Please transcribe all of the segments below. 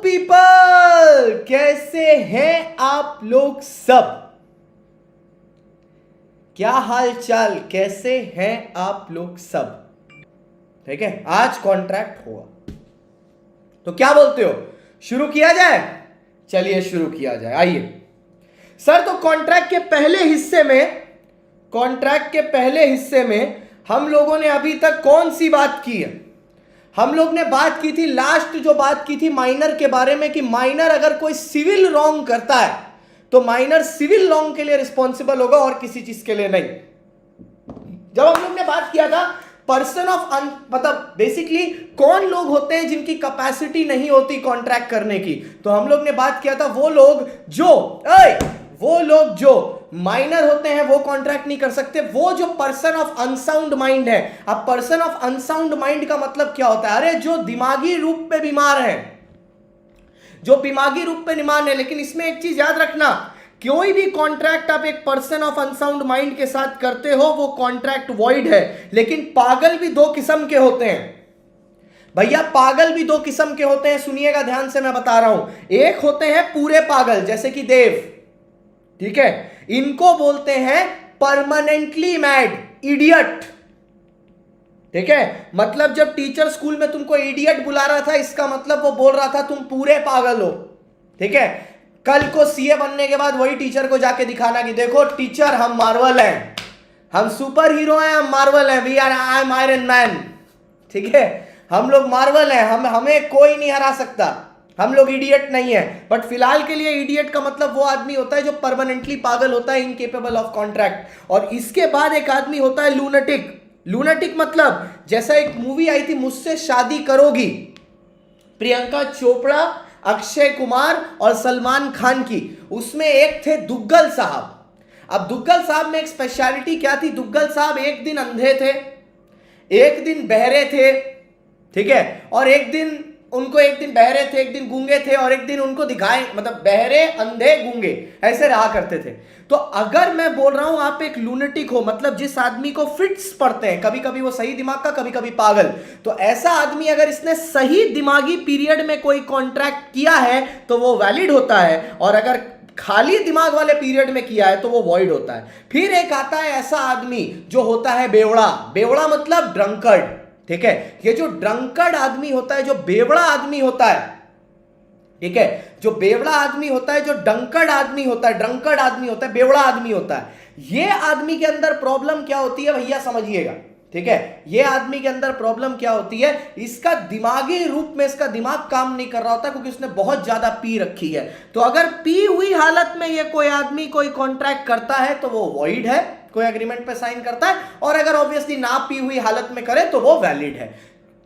People, कैसे हैं आप लोग सब? क्या हाल चाल, कैसे हैं आप लोग सब? ठीक है, आज कॉन्ट्रैक्ट होगा तो क्या बोलते हो, शुरू किया जाए? चलिए शुरू किया जाए, आइए सर। तो कॉन्ट्रैक्ट के पहले हिस्से में हम लोगों ने अभी तक कौन सी बात की है? हम लोग ने बात की थी, लास्ट जो बात की थी माइनर के बारे में, कि माइनर अगर कोई सिविल रॉन्ग करता है तो माइनर सिविल रॉन्ग के लिए रिस्पॉन्सिबल होगा और किसी चीज के लिए नहीं। जब हम लोग ने बात किया था पर्सन ऑफ मतलब बेसिकली कौन लोग होते हैं जिनकी कैपेसिटी नहीं होती कॉन्ट्रैक्ट करने की, तो हम लोग ने बात किया था वो लोग जो माइनर होते हैं वो कॉन्ट्रैक्ट नहीं कर सकते, वो जो पर्सन ऑफ अनसाउंड माइंड है। अब पर्सन ऑफ अनसाउंड माइंड का मतलब क्या होता है? अरे जो दिमागी रूप पे बीमार है, लेकिन इसमें एक चीज याद रखना, कोई भी कॉन्ट्रैक्ट आप एक पर्सन ऑफ अनसाउंड माइंड के साथ करते हो वो कॉन्ट्रैक्ट वॉइड है। लेकिन पागल भी दो किस्म के होते हैं भैया, पागल भी दो किस्म के होते हैं। सुनिएगा ध्यान से, मैं बता रहा हूं। एक होते हैं पूरे पागल, जैसे कि देव, ठीक है, इनको बोलते हैं परमानेंटली मैड, इडियट। ठीक है, मतलब जब टीचर स्कूल में तुमको इडियट बुला रहा था, इसका मतलब वो बोल रहा था तुम पूरे पागल हो। ठीक है, कल को सीए बनने के बाद वही टीचर को जाके दिखाना कि देखो टीचर, हम मार्वल हैं, हम सुपर हीरो हैं, हम मार्वल हैं, we are, I am Iron Man. ठीक है, हम लोग मार्वल हैं, हमें कोई नहीं हरा सकता, हम लोग इडियट नहीं है। बट फिलहाल के लिए इडियट का मतलब वो आदमी होता है जो परमानेंटली पागल होता है, इनकेपेबल ऑफ कॉन्ट्रैक्ट। और इसके बाद एक आदमी होता है लूनेटिक। लूनेटिक मतलब जैसा एक मूवी आई थी मुझसे शादी करोगी, प्रियंका चोपड़ा, अक्षय कुमार और सलमान खान की, उसमें एक थे दुग्गल साहब। अब दुग्गल साहब में एक स्पेशलिटी क्या थी? दुग्गल साहब एक दिन अंधे थे, एक दिन बहरे थे, ठीक है, और एक दिन बहरे थे, एक दिन गूंगे थे, और एक दिन उनको दिखाए, मतलब बहरे, अंधे, गूंगे, ऐसे रहा करते थे। तो अगर मैं बोल रहा हूं आप एक लूनेटिक हो, मतलब जिस आदमी को फिट्स पड़ते हैं, कभी कभी वो सही दिमाग का, कभी कभी पागल, तो ऐसा आदमी अगर इसने सही दिमागी पीरियड में कोई कॉन्ट्रैक्ट किया है तो वो वैलिड होता है, और अगर खाली दिमाग वाले पीरियड में किया है तो वो वॉइड होता है। फिर एक आता है ऐसा आदमी जो होता है बेवड़ा। बेवड़ा मतलब ड्रंकर्ड। ठीक है, ये जो ड्रंकर्ड आदमी होता है, जो बेवड़ा आदमी होता है, ठीक है, जो बेवड़ा आदमी होता है, जो ड्रंकर्ड आदमी होता है, बेवड़ा आदमी होता है, ये आदमी के अंदर प्रॉब्लम क्या होती है भैया, समझिएगा। ठीक है, ये आदमी के अंदर प्रॉब्लम क्या होती है, इसका दिमागी रूप में इसका दिमाग काम नहीं कर रहा होता, क्योंकि उसने बहुत ज्यादा पी रखी है। तो अगर पी हुई हालत में ये कोई आदमी कोई कॉन्ट्रैक्ट करता है तो वो वॉइड है, कोई एग्रीमेंट पे साइन करता है, और अगर ऑब्वियसली ना पी हुई हालत में करे तो वो वैलिड है।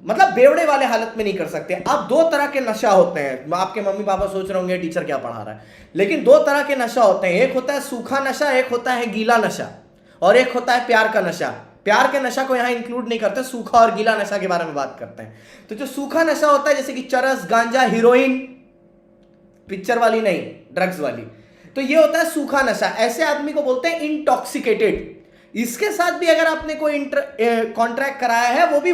मतलब बेवड़े वाले हालत में नहीं कर सकते। अब दो तरह के नशा होते हैं, आपके मम्मी पापा सोच रहे होंगे टीचर क्या पढ़ा रहा है, लेकिन दो तरह के नशा होते हैं। एक होता है सूखा नशा, एक होता है गीला नशा, और एक होता है प्यार का नशा। प्यार के नशा को यहां इंक्लूड नहीं करते, सूखा और गीला नशा के बारे में बात करते हैं। तो जो सूखा नशा होता है, जैसे कि चरस, गांजा, हीरोइन, पिक्चर वाली नहीं, ड्रग्स वाली, तो ये होता है सूखा नशा। ऐसे आदमी को बोलते हैं इंटॉक्सिकेटेड। इसके साथ भी अगर आपने कोई कॉन्ट्रैक्ट कराया है वो भी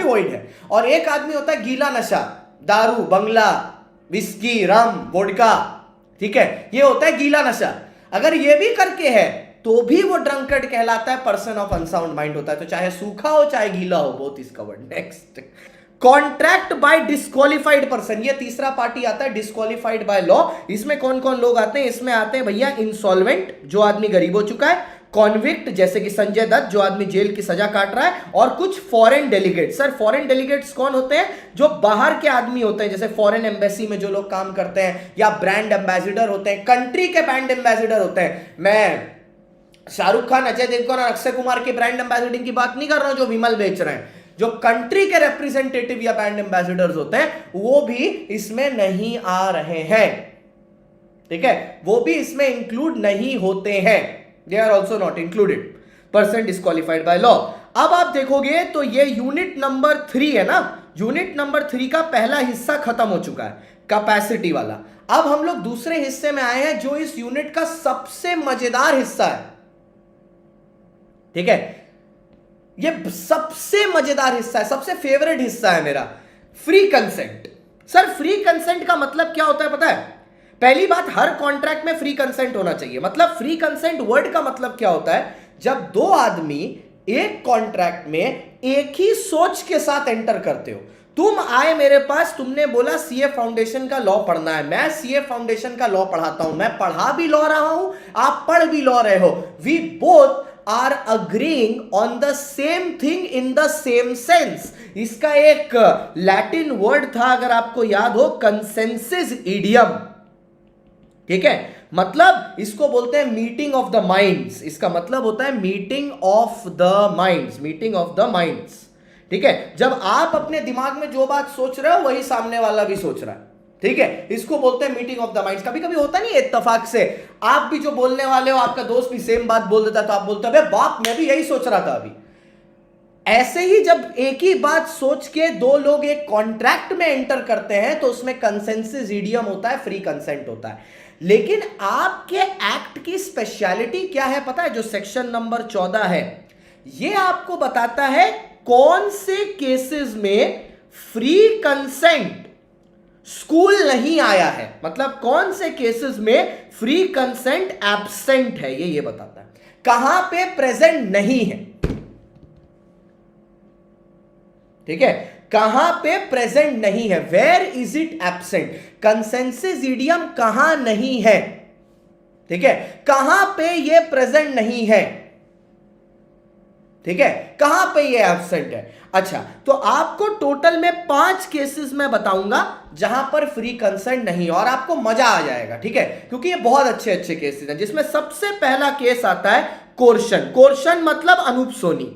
वॉइड है, और एक आदमी होता है गीला नशा, दारू, बंगला, विस्की, रम, वोडका, ठीक है, ये होता है गीला नशा। अगर ये भी करके है तो भी वो ड्रंकर्ड कहलाता है, पर्सन ऑफ अनसाउंड माइंड होता है। तो चाहे सूखा हो चाहे गीला हो, both is covered. Next, contract by disqualified person, ये तीसरा पार्टी आता है, डिस्क्वालिफाइड बाय लॉ। इसमें कौन कौन लोग आते हैं? इसमें आते हैं भैया इंसॉल्वेंट, जो आदमी गरीब हो चुका है, कॉन्विक्ट, जैसे कि संजय दत्त, जो आदमी जेल की सजा काट रहा है, और कुछ foreign delegate. Sir foreign delegates कौन होते हैं? जो बाहर के आदमी होते हैं, जैसे फॉरेन एम्बेसी में जो लोग काम करते हैं, या ब्रांड एम्बेसडर होते हैं, कंट्री के ब्रांड एम्बेसडर होते हैं। मैं शाहरुख खान, अजय देवगन और अक्षय कुमार के ब्रांड एम्बेसडरिंग की बात नहीं कर रहा हूं, जो विमल बेच रहे हैं। जो कंट्री के रिप्रेजेंटेटिव या ब्रांड एम्बेसडर्स होते हैं वो भी इसमें नहीं आ रहे हैं। ठीक है, वो भी इसमें इंक्लूड नहीं होते हैं, they are also not included, person disqualified by law. अब आप देखोगे तो ये यूनिट नंबर 3 है ना, यूनिट नंबर 3 का पहला हिस्सा खत्म हो चुका है, कैपेसिटी वाला। अब हम लोग दूसरे हिस्से में आए हैं, जो इस यूनिट का सबसे मजेदार हिस्सा है। ठीक है, ये सबसे मजेदार हिस्सा है, सबसे फेवरेट हिस्सा है मेरा, free consent. Sir free consent का मतलब क्या होता है पता है? पहली बात, हर कॉन्ट्रैक्ट में फ्री कंसेंट होना चाहिए। मतलब फ्री कंसेंट वर्ड का मतलब क्या होता है? जब दो आदमी एक कॉन्ट्रैक्ट में एक ही सोच के साथ एंटर करते हो। तुम आए मेरे पास, तुमने बोला सीए फाउंडेशन का लॉ पढ़ना है, मैं सीए फाउंडेशन का लॉ पढ़ाता हूं, मैं पढ़ा भी लॉ रहा हूं, आप पढ़ भी लॉ रहे हो। We both are agreeing on the same thing in the same sense. इसका एक लैटिन वर्ड था, अगर आपको याद हो, कंसेंसस इडियम। ठीक है, मतलब इसको बोलते हैं मीटिंग ऑफ द माइंड्स। इसका मतलब होता है meeting of the minds, meeting of the minds. ठीक है, जब आप अपने दिमाग में जो बात सोच रहे हो वही सामने वाला भी सोच रहा है। ठीक है, इसको बोलते हैं मीटिंग ऑफ द माइंड्स। कभी कभी होता नहीं इत्तेफाक से आप भी जो बोलने वाले हो, आपका दोस्त भी सेम बात बोल देता है, तो आप बोलते हो बाप मैं भी यही सोच रहा था अभी। ऐसे ही जब एक ही बात सोच के दो लोग एक कॉन्ट्रैक्ट में एंटर करते हैं तो उसमें कंसेंसस इडियम होता है, फ्री कंसेंट होता है। लेकिन आपके एक्ट की स्पेशलिटी क्या है पता है? जो सेक्शन नंबर 14 है, यह आपको बताता है कौन से केसेस में फ्री कंसेंट स्कूल नहीं आया है। मतलब कौन से केसेस में फ्री कंसेंट एब्सेंट है, ये बताता है। कहां पे प्रेजेंट नहीं है, ठीक है, कहां पे प्रेजेंट नहीं है, where is it absent. Consensus idiom कहां नहीं है, ठीक है, कहां पे ये प्रेजेंट नहीं है, ठीक है, कहां पे ये एब्सेंट है। अच्छा, तो आपको टोटल में 5 केसेस मैं बताऊंगा जहां पर फ्री कंसेंट नहीं, और आपको मजा आ जाएगा। ठीक है, क्योंकि ये बहुत अच्छे अच्छे केसेस हैं। जिसमें सबसे पहला केस आता है कोर्शन। कोर्शन मतलब अनूप सोनी।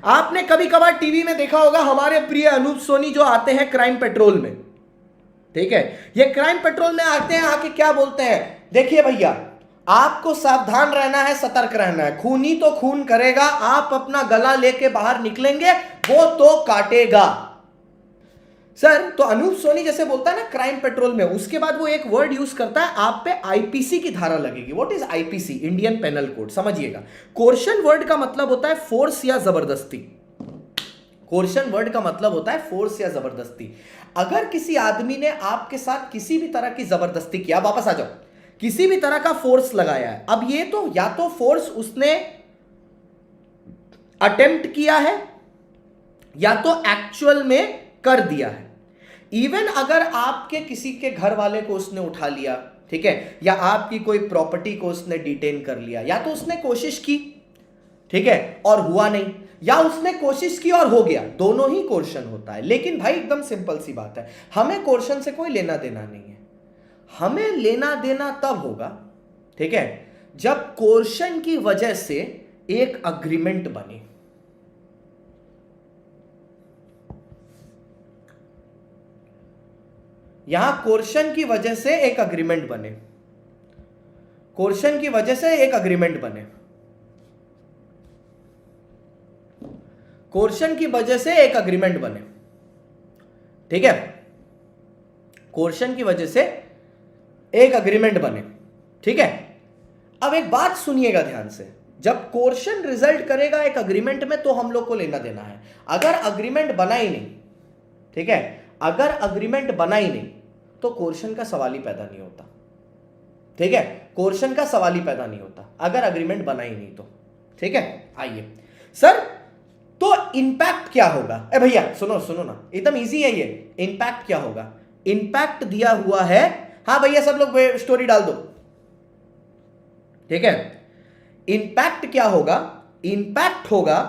आपने कभी कभार टीवी में देखा होगा हमारे प्रिय अनूप सोनी जो आते हैं क्राइम पेट्रोल में। ठीक है, ये क्राइम पेट्रोल में आते हैं, आके क्या बोलते हैं, देखिए भैया आपको सावधान रहना है, सतर्क रहना है, खूनी तो खून करेगा, आप अपना गला लेके बाहर निकलेंगे वो तो काटेगा। सर, तो अनूप सोनी जैसे बोलता है ना क्राइम पेट्रोल में, उसके बाद वो एक वर्ड यूज करता है, आप पे आईपीसी की धारा लगेगी। What is IPC? Indian penal code. समझिएगा, कोर्शन वर्ड का मतलब होता है फोर्स या जबरदस्ती। कोर्शन वर्ड का मतलब होता है फोर्स या जबरदस्ती। अगर किसी आदमी ने आपके साथ किसी भी तरह की जबरदस्ती किया, वापस आ जाओ, किसी भी तरह का फोर्स लगाया है, अब ये तो या तो फोर्स उसने अटेम्प्ट किया है या तो एक्चुअल में कर दिया है। इवन अगर आपके किसी के घर वाले को उसने उठा लिया, ठीक है, या आपकी कोई प्रॉपर्टी को उसने डिटेन कर लिया, या तो उसने कोशिश की, ठीक है, और हुआ नहीं, या उसने कोशिश की और हो गया, दोनों ही कोर्शन होता है। लेकिन भाई एकदम सिंपल सी बात है, हमें कोर्शन से कोई लेना देना नहीं है। हमें लेना देना तब होगा, ठीक है, जब कोर्शन की वजह से एक अग्रीमेंट बने। यहां कोर्शन की वजह से एक अग्रीमेंट बने, कोर्शन की वजह से एक अग्रीमेंट बने, कोर्शन की वजह से एक अग्रीमेंट बने, ठीक है, कोर्शन की वजह से एक अग्रीमेंट बने, ठीक है। अब एक बात सुनिएगा ध्यान से, जब कोर्शन रिजल्ट करेगा एक अग्रीमेंट में तो हम लोग को लेना देना है। अगर अग्रीमेंट बना ही नहीं, ठीक है, अगर अग्रीमेंट बना ही नहीं तो कोर्शन का सवाल ही पैदा नहीं होता, ठीक है, कोर्शन का सवाल ही पैदा नहीं होता अगर अग्रीमेंट बना ही नहीं तो, ठीक है। आइए सर, तो इंपैक्ट क्या होगा? ए भैया सुनो सुनो ना, एकदम इजी है ये। इंपैक्ट क्या होगा? इंपैक्ट दिया हुआ है, हाँ भैया सब लोग स्टोरी डाल दो, ठीक है। इंपैक्ट क्या होगा? इंपैक्ट होगा,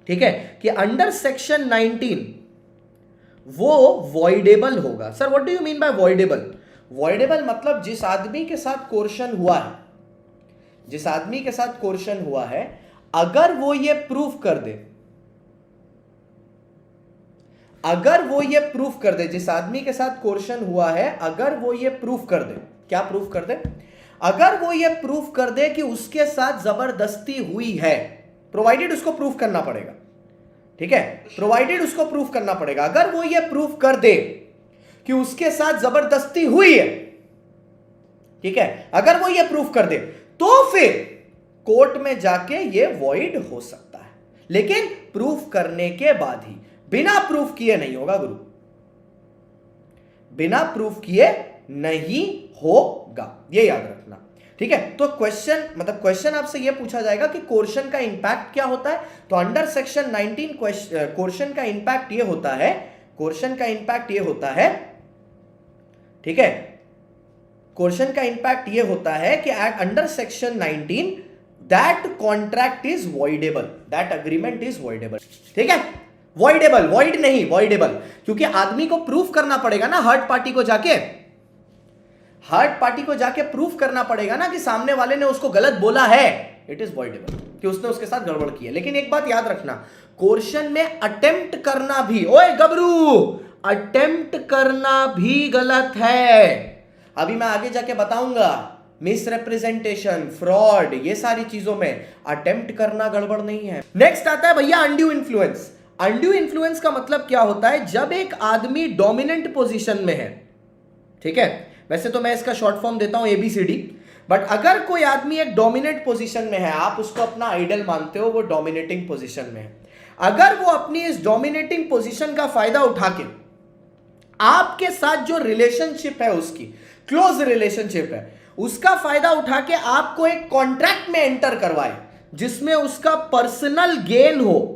ठीक है, कि अंडर सेक्शन 19 वो वॉइडेबल होगा। Sir what do you mean by voidable? Voidable मतलब जिस आदमी के साथ कोर्शन हुआ है, जिस आदमी के साथ कोर्शन हुआ है, अगर वो ये प्रूफ कर दे, अगर वो ये प्रूफ कर दे, जिस आदमी के साथ कोर्शन हुआ है, अगर वो ये प्रूफ कर दे, क्या प्रूफ कर दे? अगर वो ये प्रूफ कर दे कि उसके साथ जबरदस्ती हुई है, प्रोवाइडेड उसको प्रूफ करना पड़ेगा, ठीक है, प्रोवाइडेड उसको प्रूफ करना पड़ेगा। अगर वो ये प्रूफ कर दे कि उसके साथ जबरदस्ती हुई है, ठीक है, अगर वो ये प्रूफ कर दे तो फिर कोर्ट में जाके ये वॉइड हो सकता है, लेकिन प्रूफ करने के बाद ही, बिना प्रूफ किए नहीं होगा गुरु, बिना प्रूफ किए नहीं होगा, ये याद रखना। ठीक है, तो क्वेश्चन आपसे ये पूछा जाएगा कि कोर्शन का इंपैक्ट क्या होता है। तो अंडर सेक्शन 19 कोर्शन का इंपैक्ट ये होता है, ठीक है, कोर्शन का इंपैक्ट ये होता है कि at under section 19 that contract is voidable, that agreement is voidable. ठीक है, वॉइडेबल, वॉइड नहीं, वॉइडेबल, क्योंकि आदमी को प्रूफ करना पड़ेगा ना, हर्ड पार्टी को जाके प्रूफ करना पड़ेगा ना कि सामने वाले ने उसको गलत बोला है, इट इज वॉइडेबल, कि उसने उसके साथ गड़बड़ की है। लेकिन एक बात याद रखना, कोर्शन में अटेम्प्ट करना भी, ओए गबरू, अटेम्प्ट करना भी गलत है। अभी मैं आगे जाके बताऊंगा, मिसरिप्रेजेंटेशन, फ्रॉड, ये सारी चीजों में अटेम्प्ट करना गड़बड़ नहीं है। नेक्स्ट आता है भैया अनड्यू इन्फ्लुएंस। अनड्यू इन्फ्लुएंस का मतलब क्या होता है, जब एक आदमी डोमिनेंट पोजीशन में है, ठीक है, वैसे तो मैं इसका शॉर्ट फॉर्म देता हूं ABCD, बट अगर कोई आदमी एक डोमिनेंट पोजीशन में है, आप उसको अपना आइडल मानते हो, वो डोमिनेटिंग पोजीशन में है, अगर वो अपनी इस डोमिनेटिंग पोजीशन का फायदा उठा के आपके साथ जो रिलेशनशिप है, उसकी क्लोज रिलेशनशिप है, उसका फायदा उठा के आपको एक कॉन्ट्रैक्ट में एंटर करवाए जिसमें उसका पर्सनल गेन हो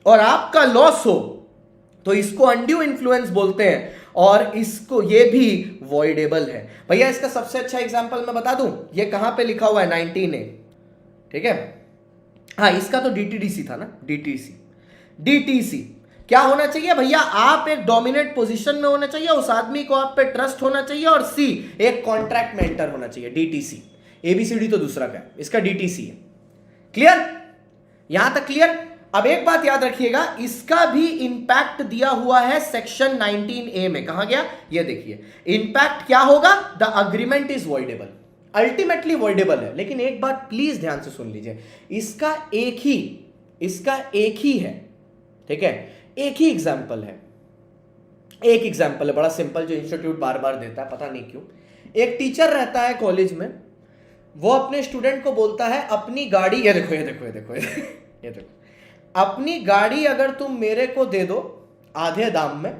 और आपका लॉस हो, तो इसको अनड्यू इन्फ्लुएंस बोलते हैं, और इसको ये भी वॉइडेबल है। भैया इसका सबसे अच्छा एग्जांपल मैं बता दूं, ये कहां पे लिखा हुआ है, 19A, ठीक है, हाँ, इसका तो DTDC था ना, DTC क्या होना चाहिए भैया, आप एक डोमिनेट पोजीशन में होना चाहिए, उस आदमी को आप पे ट्रस्ट होना चाहिए, और C एक कॉन्ट्रैक्ट में एंटर होना चाहिए, DTC। ABCD तो दूसरा का है, इसका DTC है। क्लियर, यहां तक क्लियर। अब एक बात याद रखिएगा, इसका भी इंपैक्ट दिया हुआ है सेक्शन 19A में, कहां गया, ये देखिए, इंपैक्ट क्या होगा, the agreement is voidable, ultimately voidable है। लेकिन एक बात प्लीज ध्यान से सुन लीजिए, इसका एक ही है, ठीक है, एक ही एग्जाम्पल है, बड़ा सिंपल, जो इंस्टीट्यूट बार बार देता है, पता नहीं क्यों। एक टीचर रहता है कॉलेज में, वो अपने स्टूडेंट को बोलता है, अपनी गाड़ी, ये देखो, अपनी गाड़ी अगर तुम मेरे को दे दो आधे दाम में,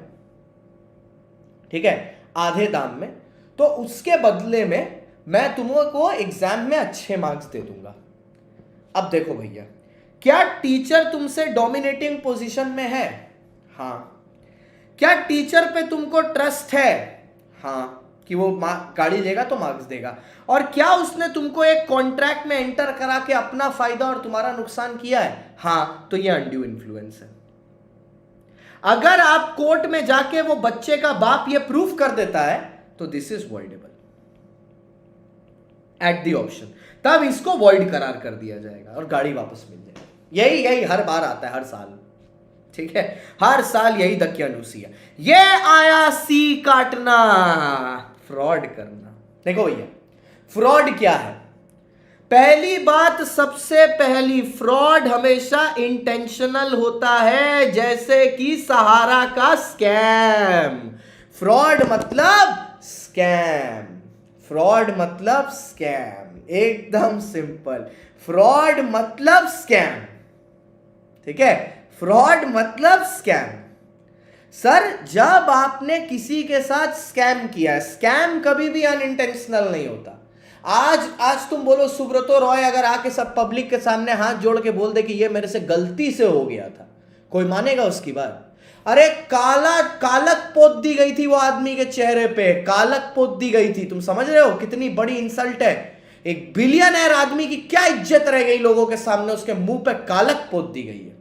ठीक है, आधे दाम में, तो उसके बदले में मैं तुमको एग्जाम में अच्छे मार्क्स दे दूंगा। अब देखो भैया, क्या टीचर तुमसे डोमिनेटिंग पोजीशन में है, हाँ, क्या टीचर पे तुमको ट्रस्ट है, हाँ, कि वो गाड़ी लेगा तो मार्क्स देगा, और क्या उसने तुमको एक कॉन्ट्रैक्ट में एंटर करा के अपना फायदा और तुम्हारा नुकसान किया है, हाँ, तो ये अनड्यू इन्फ्लुएंस है। अगर आप कोर्ट में जाके वो बच्चे का बाप ये प्रूफ कर देता है, तो this is voidable at the option, तब इसको वॉइड करार कर दिया जाएगा और गाड़ी वापस मिल जाएगी। यही हर बार आता है, हर साल, ठीक है, हर साल यही दकियानूसी है। ये आया सी काटना, फ्रॉड करना। देखो भैया, फ्रॉड क्या है, पहली बात, सबसे पहली, फ्रॉड हमेशा इंटेंशनल होता है, जैसे कि सहारा का स्कैम। फ्रॉड मतलब स्कैम, एकदम सिंपल, फ्रॉड मतलब स्कैम, ठीक है, फ्रॉड मतलब स्कैम। सर, जब आपने किसी के साथ स्कैम किया, स्कैम कभी भी अनइंटेंशनल नहीं होता। आज तुम बोलो, सुब्रतो रॉय अगर आके सब पब्लिक के सामने हाथ जोड़ के बोल दे कि ये मेरे से गलती से हो गया था, कोई मानेगा उसकी बात? अरे कालक पोत दी गई थी वो आदमी के चेहरे पे, कालक पोत दी गई थी। तुम समझ रहे हो कितनी बड़ी इंसल्ट है? एक बिलियनर आदमी की क्या इज्जत रह गई लोगों के सामने, उसके मुंह पे कालक पोत दी गई है।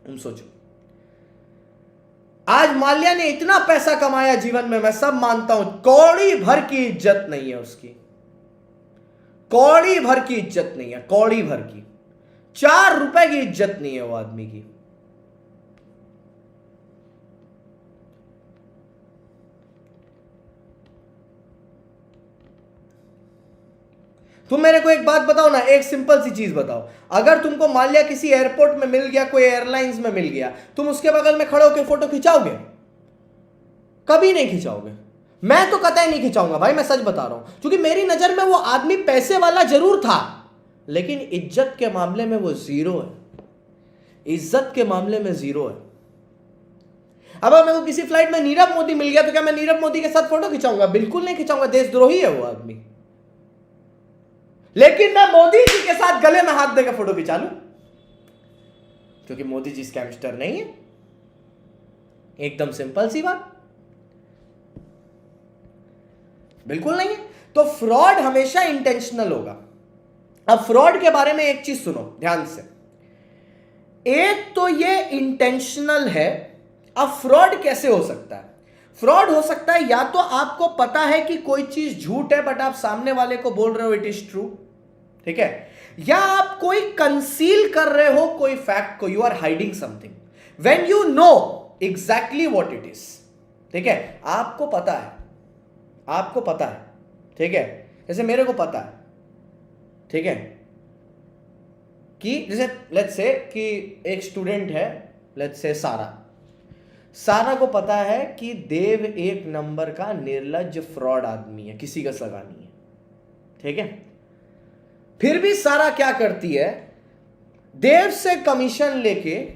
तुम सोचो, आज माल्या ने इतना पैसा कमाया जीवन में, मैं सब मानता हूं, कौड़ी भर की इज्जत नहीं है उसकी, कौड़ी भर की इज्जत नहीं है, कौड़ी भर की, 4 रुपए की इज्जत नहीं है वो आदमी की। तुम मेरे को एक बात बताओ ना, एक सिंपल सी चीज बताओ, अगर तुमको मान लिया किसी एयरपोर्ट में मिल गया, कोई एयरलाइंस में मिल गया, तुम उसके बगल में खड़े होकर फोटो खिंचाओगे? कभी नहीं खिंचाओगे। मैं तो कतई नहीं खिंचाऊंगा भाई, मैं सच बता रहा हूं, क्योंकि मेरी नजर में वो आदमी पैसे वाला जरूर था, लेकिन इज्जत के मामले में वो जीरो है, इज्जत के मामले में जीरो है। अब मेरे को किसी फ्लाइट में नीरव मोदी मिल गया तो क्या मैं नीरव मोदी के साथ फोटो खिंचाऊंगा? बिल्कुल नहीं खिंचाऊंगा, देशद्रोही है वो आदमी। लेकिन मैं मोदी जी के साथ गले में हाथ देकर फोटो खिंचा लूं, क्योंकि मोदी जी स्कैमस्टर नहीं है। एकदम सिंपल सी बात, बिल्कुल नहीं है। तो फ्रॉड हमेशा इंटेंशनल होगा। अब फ्रॉड के बारे में एक चीज सुनो ध्यान से। एक तो ये इंटेंशनल है। अब फ्रॉड कैसे हो सकता है? फ्रॉड हो सकता है या तो आपको पता है कि कोई चीज झूठ है बट आप सामने वाले को बोल रहे हो इट इज ट्रू, ठीक है, या आप कोई कंसील कर रहे हो कोई फैक्ट को, you are hiding something when you know exactly what it is, ठीक है, आपको पता है, आपको पता है, ठीक है, जैसे मेरे को पता है, ठीक है, कि जैसे लेट्स से कि एक स्टूडेंट है, लेट्स से सारा को पता है कि देव एक नंबर का निर्लज्ज फ्रॉड आदमी है, किसी का सगा नहीं है, ठीक है, फिर भी सारा क्या करती है, देव से कमीशन लेके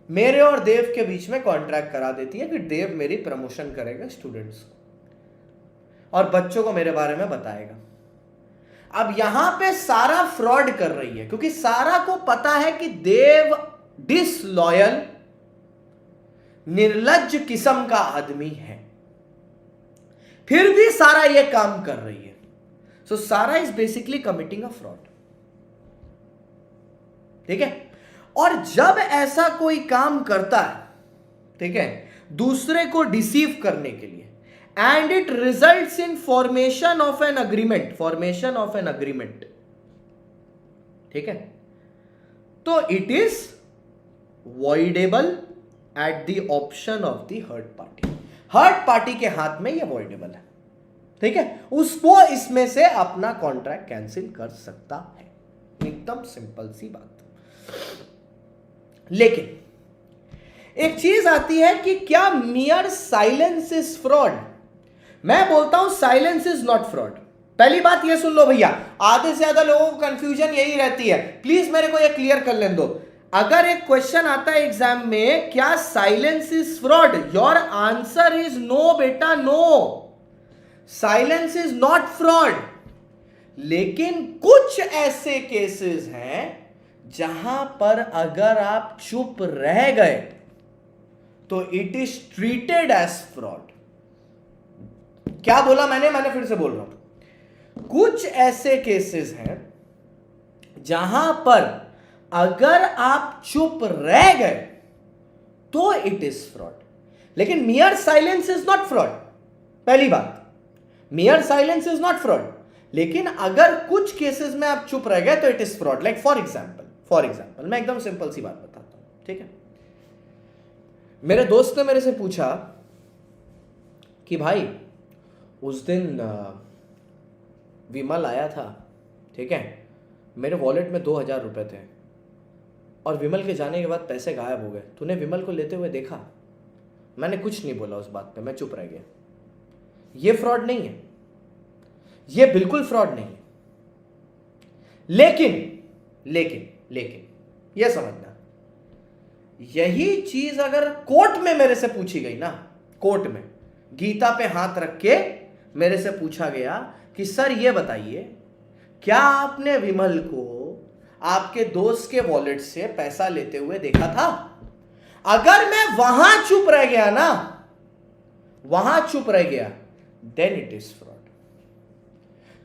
मेरे और देव के बीच में कॉन्ट्रैक्ट करा देती है कि देव मेरी प्रमोशन करेगा स्टूडेंट्स को और बच्चों को मेरे बारे में बताएगा। अब यहां पे सारा फ्रॉड कर रही है क्योंकि सारा को पता है कि देव डिसलॉयल निर्लज्ज किस्म का आदमी है, फिर भी सारा ये काम कर रही है। सो सारा is basically committing a fraud, ठीक है। और जब ऐसा कोई काम करता है, ठीक है, दूसरे को डिसीव करने के लिए, and it results in formation of an agreement, ठीक है, तो it is voidable at the option of the heard party के हाथ में यह वॉइडेबल है, ठीक है, उसको इसमें से अपना कॉन्ट्रैक्ट कैंसिल कर सकता है। एकदम सिंपल सी बात। लेकिन एक चीज आती है कि क्या मियर साइलेंस इज फ्रॉड? मैं बोलता हूं साइलेंस इज नॉट फ्रॉड। पहली बात यह सुन लो भैया, आधे से ज्यादा लोगों को कंफ्यूजन यही रहती है, प्लीज मेरे को यह क्लियर कर लेने दो। अगर एक क्वेश्चन आता है एग्जाम में, क्या silence is fraud, your answer is no बेटा, no, silence is not fraud. लेकिन कुछ ऐसे केसेस हैं जहां पर अगर आप चुप रह गए तो it is treated as fraud. क्या बोला मैंने फिर से बोल रहा हूं, कुछ ऐसे केसेस हैं जहां पर अगर आप चुप रह गए तो इट इज फ्रॉड, लेकिन मियर साइलेंस इज नॉट फ्रॉड। पहली बात, मियर साइलेंस इज नॉट फ्रॉड, लेकिन अगर कुछ केसेस में आप चुप रह गए तो it is fraud. Like for example मैं एकदम सिंपल सी बात बताता हूं, ठीक है। मेरे दोस्त ने मेरे से पूछा कि भाई उस दिन विमल आया था, ठीक है, मेरे वॉलेट में 2000 रुपए थे और विमल के जाने के बाद पैसे गायब हो गए, तूने विमल को लेते हुए देखा? मैंने कुछ नहीं बोला उस बात पे, मैं चुप रह गया। ये फ्रॉड नहीं है, ये बिल्कुल फ्रॉड नहीं है। लेकिन ये समझना, यही चीज अगर कोर्ट में मेरे से पूछी गई ना, कोर्ट में गीता पे हाथ रख के मेरे से पूछा गया कि सर ये बताइए, क्या आपने विमल को आपके दोस्त के वॉलेट से पैसा लेते हुए देखा था? अगर मैं वहां चुप रह गया ना, देन इट इज फ्रॉड।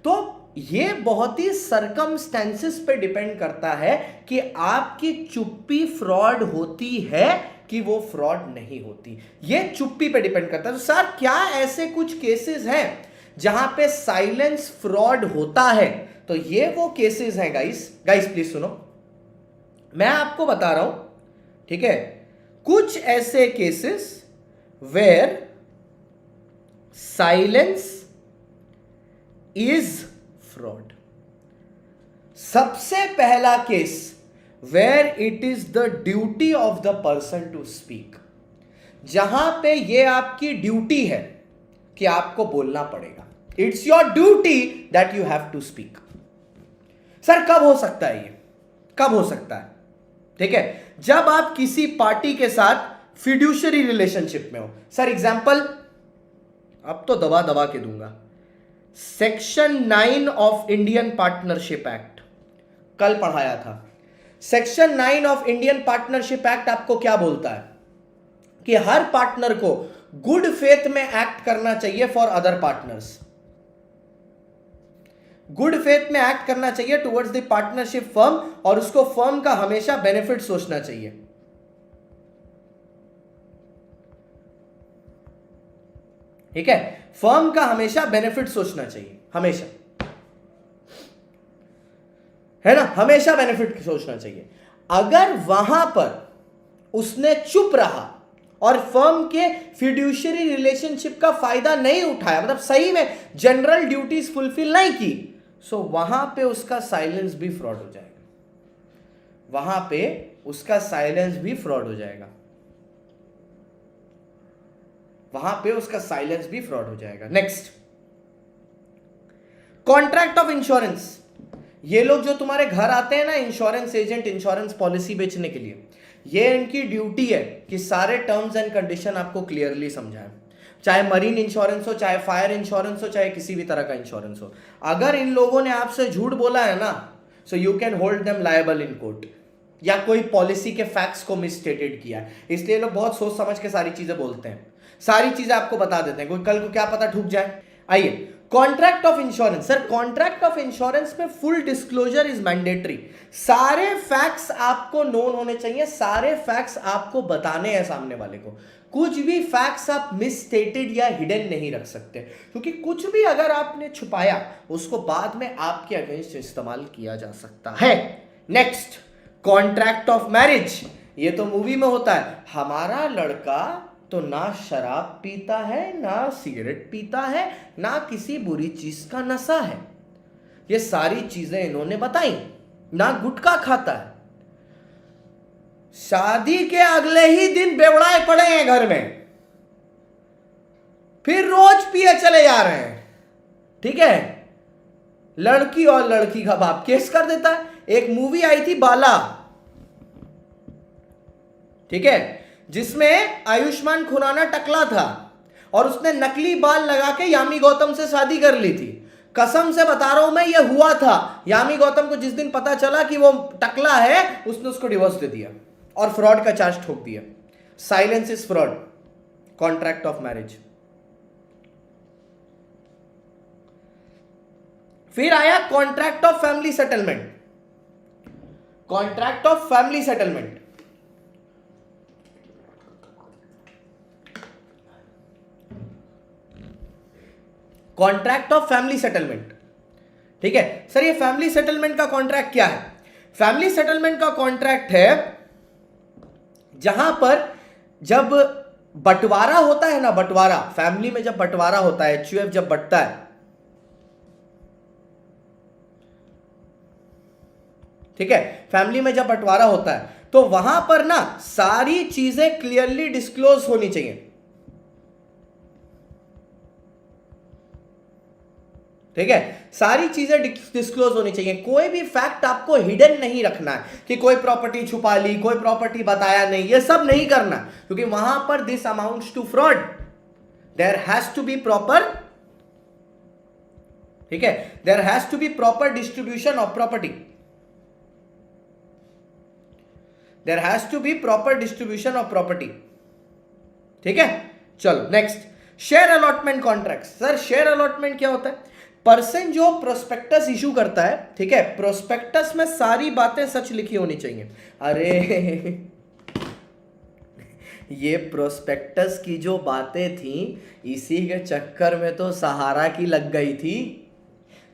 तो ये बहुत ही सर्कमस्टेंसेस पे डिपेंड करता है कि आपकी चुप्पी फ्रॉड होती है कि वो फ्रॉड नहीं होती। ये चुप्पी पे डिपेंड करता है। तो सर क्या ऐसे कुछ केसेस हैं जहां पे साइलेंस फ्रॉड होता है? तो ये वो केसेस हैं गाइस प्लीज सुनो, मैं आपको बता रहा हूं, ठीक है, कुछ ऐसे cases where silence is fraud. सबसे पहला case where it is the duty of the person to speak, जहां पे ये आपकी ड्यूटी है कि आपको बोलना पड़ेगा। It's your duty that you have to speak. Sir कब हो सकता है ये? कब हो सकता है? ठीक है, जब आप किसी पार्टी के साथ फिड्यूशरी रिलेशनशिप में हो। सर एग्जांपल अब तो दबा दबा के दूंगा। Section 9 of Indian partnership act कल पढ़ाया था। Section 9 of Indian partnership act आपको क्या बोलता है कि हर पार्टनर को गुड फेथ में एक्ट करना चाहिए for other partners. Good faith में एक्ट करना चाहिए टुवर्ड्स द पार्टनरशिप फर्म, और उसको फर्म का हमेशा बेनिफिट सोचना चाहिए। ठीक है, फर्म का हमेशा बेनिफिट सोचना चाहिए, हमेशा, है ना, हमेशा बेनिफिट सोचना चाहिए। अगर वहां पर उसने चुप रहा और फर्म के फिड्यूशरी रिलेशनशिप का फायदा नहीं उठाया, मतलब सही में जनरल ड्यूटीज फुलफिल नहीं की, सो वहां पे उसका साइलेंस भी फ्रॉड हो जाएगा। वहां पे उसका साइलेंस भी फ्रॉड हो जाएगा। वहां पे उसका साइलेंस भी फ्रॉड हो जाएगा। Next, contract of insurance. ये लोग जो तुम्हारे घर आते हैं ना, इंश्योरेंस एजेंट, इंश्योरेंस पॉलिसी बेचने के लिए, ये इनकी ड्यूटी है कि सारे टर्म्स एंड कंडीशन आपको क्लियरली समझाएं। चाहे मरीन इंश्योरेंस हो, चाहे फायर इंश्योरेंस हो, चाहे किसी भी तरह का इंश्योरेंस हो। अगर इन लोगों ने आपसे झूठ बोला है ना, so you can hold them liable in court, या कोई पॉलिसी के फैक्ट्स को मिसस्टेटेड किया है। इसलिए लोग बहुत सोच समझ के सारी चीजें बोलते हैं, सारी चीजें आपको बता देते हैं, कोई कल को क्या पता ठुक जाए। आइए, contract of insurance. Sir contract of insurance में फुल डिस्क्लोजर इज मैंडेटरी। सारे फैक्ट्स आपको नोन होने चाहिए, सारे फैक्ट्स आपको बताने हैं सामने वाले को। कुछ भी फैक्ट्स आप मिसस्टेटेड या हिडन नहीं रख सकते, क्योंकि कुछ भी अगर आपने छुपाया उसको बाद में आपके अगेंस्ट इस्तेमाल किया जा सकता है। Next, contract of marriage. ये तो मूवी में होता है, हमारा लड़का तो ना शराब पीता है, ना सिगरेट पीता है, ना किसी बुरी चीज का नशा है। ये सारी चीजें इन्होंने बताई, ना गुटखा खाता है। शादी के अगले ही दिन बेवड़ाए पड़े हैं घर में, फिर रोज पिए चले जा रहे हैं। ठीक है, लड़की और लड़की का बाप केस कर देता है। एक मूवी आई थी बाला, ठीक है, जिसमें आयुष्मान खुराना टकला था और उसने नकली बाल लगा के यामी गौतम से शादी कर ली थी। कसम से बता रहा हूं मैं, ये हुआ था। यामी गौतम को जिस दिन पता चला कि वो टकला है, उसने उसको डिवोर्स दे दिया और फ्रॉड का चार्ज ठोक दिया। Silence is fraud. Contract of marriage. फिर आया contract of family settlement. Contract of family settlement, contract of family settlement. ठीक है सर, ये फैमिली सेटलमेंट का कॉन्ट्रैक्ट क्या है? फैमिली सेटलमेंट का कॉन्ट्रैक्ट है जहां पर जब बंटवारा होता है ना, बंटवारा फैमिली में जब बंटवारा होता है, एचयूएफ जब बंटता है, ठीक है, फैमिली में जब बंटवारा होता है तो वहां पर ना सारी चीजें क्लियरली डिस्क्लोज होनी चाहिए। ठीक है, सारी चीजें डिस्क्लोज होनी चाहिए। कोई भी फैक्ट आपको हिडन नहीं रखना है कि कोई प्रॉपर्टी छुपा ली, कोई प्रॉपर्टी बताया नहीं, ये सब नहीं करना, क्योंकि वहां पर this amounts to fraud. There has to be proper, ठीक है, there has to be proper distribution of property. There has to be proper distribution of property. ठीक है, चलो next, share allotment contract. Sir share allotment क्या होता है? Person जो prospectus issue करता है, ठीक है, प्रोस्पेक्टस में सारी बातें सच लिखी होनी चाहिए। अरे ये प्रोस्पेक्टस की जो बातें थी, इसी के चक्कर में तो सहारा की लग गई थी,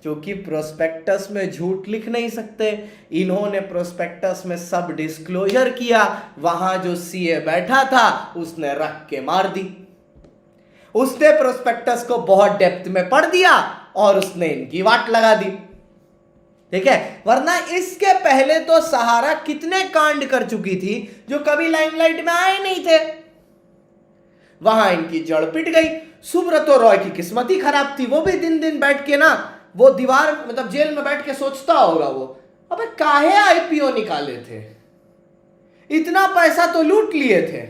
क्योंकि प्रोस्पेक्टस में झूठ लिख नहीं सकते। इन्होंने प्रोस्पेक्टस में सब डिस्क्लोजर किया, वहां जो सीए बैठा था उसने रख के मार दी। उसने प्रोस्पेक्टस को बहुत डेप्थ में पढ़ दिया और उसने इनकी वाट लगा दी। ठीक है, वरना इसके पहले तो सहारा कितने कांड कर चुकी थी जो कभी लाइमलाइट में आए नहीं थे, वहां इनकी जड़ पिट गई। सुब्रतो रॉय की किस्मत ही खराब थी, वो भी दिन दिन बैठ के ना वो दीवार मतलब जेल में बैठ के सोचता होगा वो, अबे काहे आईपीओ निकाले थे, इतना पैसा तो लूट लिए थे।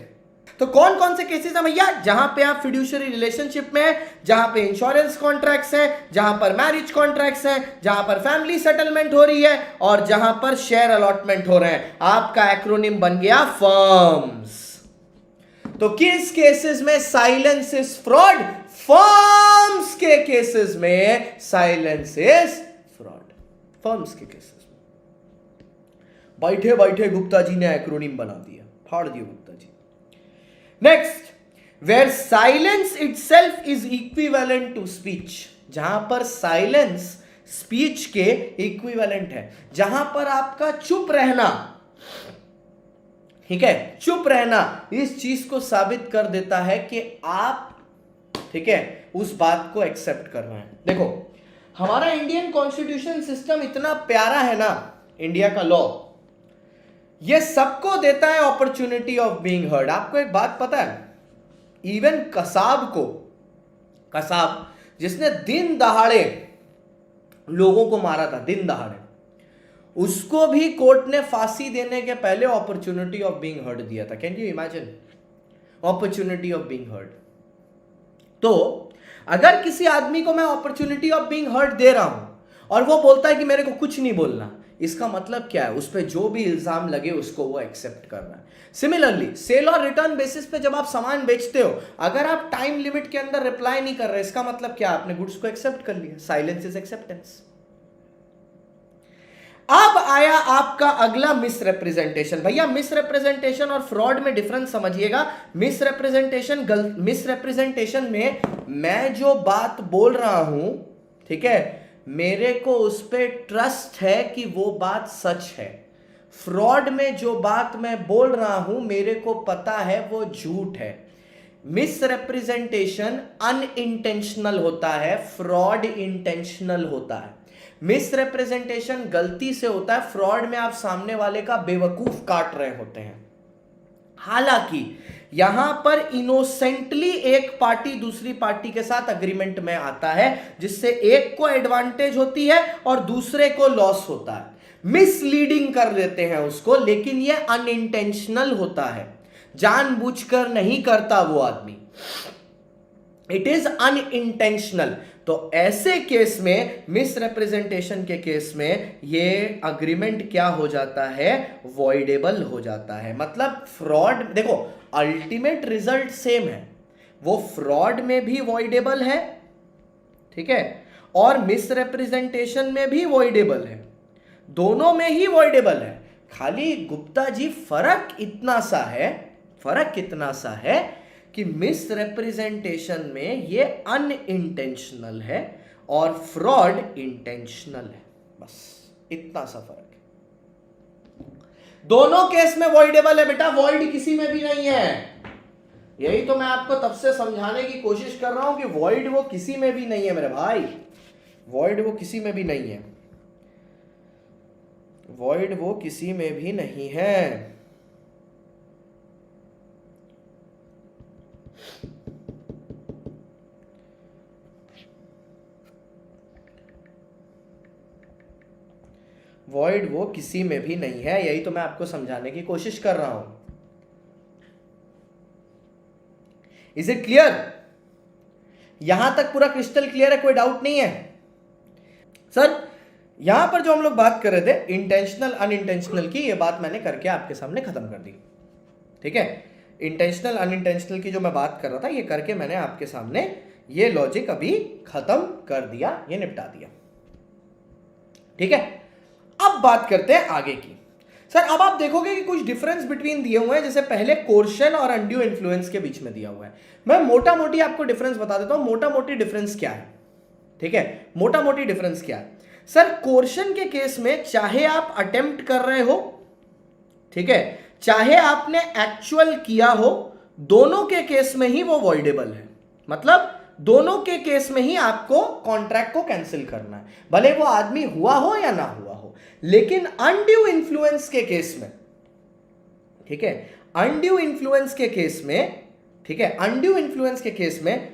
तो कौन कौन से केसेस हैं भैया? जहां पे आप फिड्यूशियरी रिलेशनशिप में है, जहां पे इंश्योरेंस कॉन्ट्रैक्ट्स हैं, जहां पर मैरिज कॉन्ट्रैक्ट्स हैं, जहां पर फैमिली सेटलमेंट हो रही है और जहां पर शेयर अलॉटमेंट हो रहे हैं। आपका एक्रोनिम बन गया फर्म्स। तो किस केसेस में साइलेंस इज फ्रॉड? फर्म्स के केसेस में साइलेंस इज फ्रॉड। फर्म्स के केसेस में बैठे बैठे गुप्ता जी ने एक्रोनिम बना दिया, फाड़ दिया Gupta ji. Next, where silence itself is equivalent to speech. जहां पर साइलेंस स्पीच के इक्विवेलेंट है, जहां पर आपका चुप रहना, ठीक है, चुप रहना इस चीज को साबित कर देता है कि आप, ठीक है, उस बात को एक्सेप्ट कर रहे हैं। देखो हमारा इंडियन कॉन्स्टिट्यूशन सिस्टम इतना प्यारा है ना, इंडिया का लॉ ये सबको देता है अपॉर्चुनिटी ऑफ बीइंग हर्ड। आपको एक बात पता है, इवन कसाब को, कसाब जिसने दिन दहाड़े लोगों को मारा था, दिन दहाड़े, उसको भी कोर्ट ने फांसी देने के पहले अपॉर्चुनिटी ऑफ बीइंग हर्ड दिया था। Can you imagine? Opportunity of being heard. तो अगर किसी आदमी को मैं opportunity of being heard they रहा हूं और वो बोलता है कि मेरे को कुछ नहीं बोलना, इसका मतलब क्या है? उस पर जो भी इल्जाम लगे उसको वो एक्सेप्ट कर रहा है। सिमिलरली सेल और रिटर्न बेसिस पे जब आप सामान बेचते हो, अगर आप टाइम लिमिट के अंदर रिप्लाई नहीं कर रहे, इसका मतलब क्या? आपने गुड्स को एक्सेप्ट कर लिया। Silence is acceptance. अब आया आपका अगला मिसरिप्रेजेंटेशन। भैया मिसरिप्रेजेंटेशन और फ्रॉड में डिफरेंस समझिएगा। मिसरिप्रेजेंटेशन में मैं जो बात बोल रहा हूं, ठीक है, मेरे को उस पर ट्रस्ट है कि वो बात सच है। फ्रॉड में जो बात मैं बोल रहा हूं मेरे को पता है वो झूठ है। मिसरिप्रेजेंटेशन अनइंटेंशनल होता है, फ्रॉड इंटेंशनल होता है। मिसरिप्रेजेंटेशन गलती से होता है, फ्रॉड में आप सामने वाले का बेवकूफ काट रहे होते हैं। हालांकि यहां पर इनोसेंटली एक पार्टी दूसरी पार्टी के साथ अग्रीमेंट में आता है, जिससे एक को एडवांटेज होती है और दूसरे को लॉस होता है। मिसलीडिंग कर देते हैं उसको, लेकिन यह अनइंटेंशनल होता है, जानबूझकर नहीं करता वो आदमी। It is unintentional. तो ऐसे केस में, मिसरिप्रेजेंटेशन के केस में, ये अग्रीमेंट क्या हो जाता है? वॉइडेबल हो जाता है। मतलब फ्रॉड, देखो अल्टीमेट रिजल्ट सेम है, वो फ्रॉड में भी वॉइडेबल है, ठीक है, और मिसरिप्रेजेंटेशन में भी वॉइडेबल है, दोनों में ही वॉइडेबल है। खाली गुप्ता जी फर्क इतना सा है कि मिसरिप्रेजेंटेशन में ये अनइंटेंशनल है और फ्रॉड इंटेंशनल है, बस इतना सा फर्क है। दोनों केस में वॉइडेबल है बेटा, वॉइड किसी में भी नहीं है। यही तो मैं आपको तब से समझाने की कोशिश कर रहा हूं कि वॉइड वो किसी में भी नहीं है मेरे भाई, वॉइड वो किसी में भी नहीं है, वॉइड वो किसी में भी नहीं है। वॉइड वो किसी में भी नहीं है, यही तो मैं आपको समझाने की कोशिश कर रहा हूं। Is it clear? यहां तक पूरा क्रिस्टल क्लियर है, कोई डाउट नहीं है? सर यहां पर जो हम लोग बात कर रहे थे इंटेंशनल अनइंटेंशनल की, ये बात मैंने करके आपके सामने खत्म कर दी, ठीक है। इंटेंशनल अनइंटेंशनल की जो मैं बात कर रहा था, ये करके मैंने आपके सामने ये लॉजिक अभी खत्म कर दिया, ये निपटा दिया, ठीक है। अब बात करते हैं आगे की। सर अब आप देखोगे कि कुछ डिफरेंस बिटवीन दिए हुए हैं, जैसे पहले कोर्शन और अनड्यू इन्फ्लुएंस के बीच में दिया हुआ है। मैं मोटा मोटी आपको डिफरेंस बता देता हूं, मोटा मोटी डिफरेंस क्या है, ठीक है। मोटा मोटी डिफरेंस क्या है सर? कोर्शन के केस में चाहे आप अटेम्प्ट कर रहे हो, ठीक है, चाहे आपने एक्चुअल किया हो, दोनों के केस में ही वो वॉइडेबल है। मतलब दोनों के केस में ही आपको कॉन्ट्रैक्ट को कैंसिल करना है, भले वो आदमी हुआ हो या ना हुआ हो। लेकिन अनड्यू इन्फ्लुएंस के केस में, ठीक है, अनड्यू इन्फ्लुएंस के केस में, ठीक है, अनड्यू इन्फ्लुएंस के केस में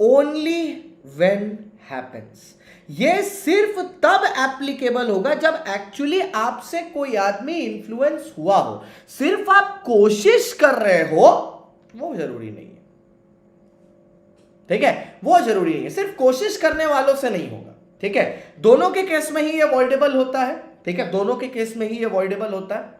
ओनली व्हेन हैपेंस, ये सिर्फ तब एप्लीकेबल होगा जब एक्चुअली आपसे कोई आदमी इन्फ्लुएंस हुआ हो। सिर्फ आप कोशिश कर रहे हो, वो जरूरी नहीं है, ठीक है, वो जरूरी नहीं है, सिर्फ कोशिश करने वालों से नहीं होगा, ठीक है। दोनों के केस में ही ये अवॉइडेबल होता है, ठीक है, दोनों के केस में ही ये अवॉइडेबल होता है,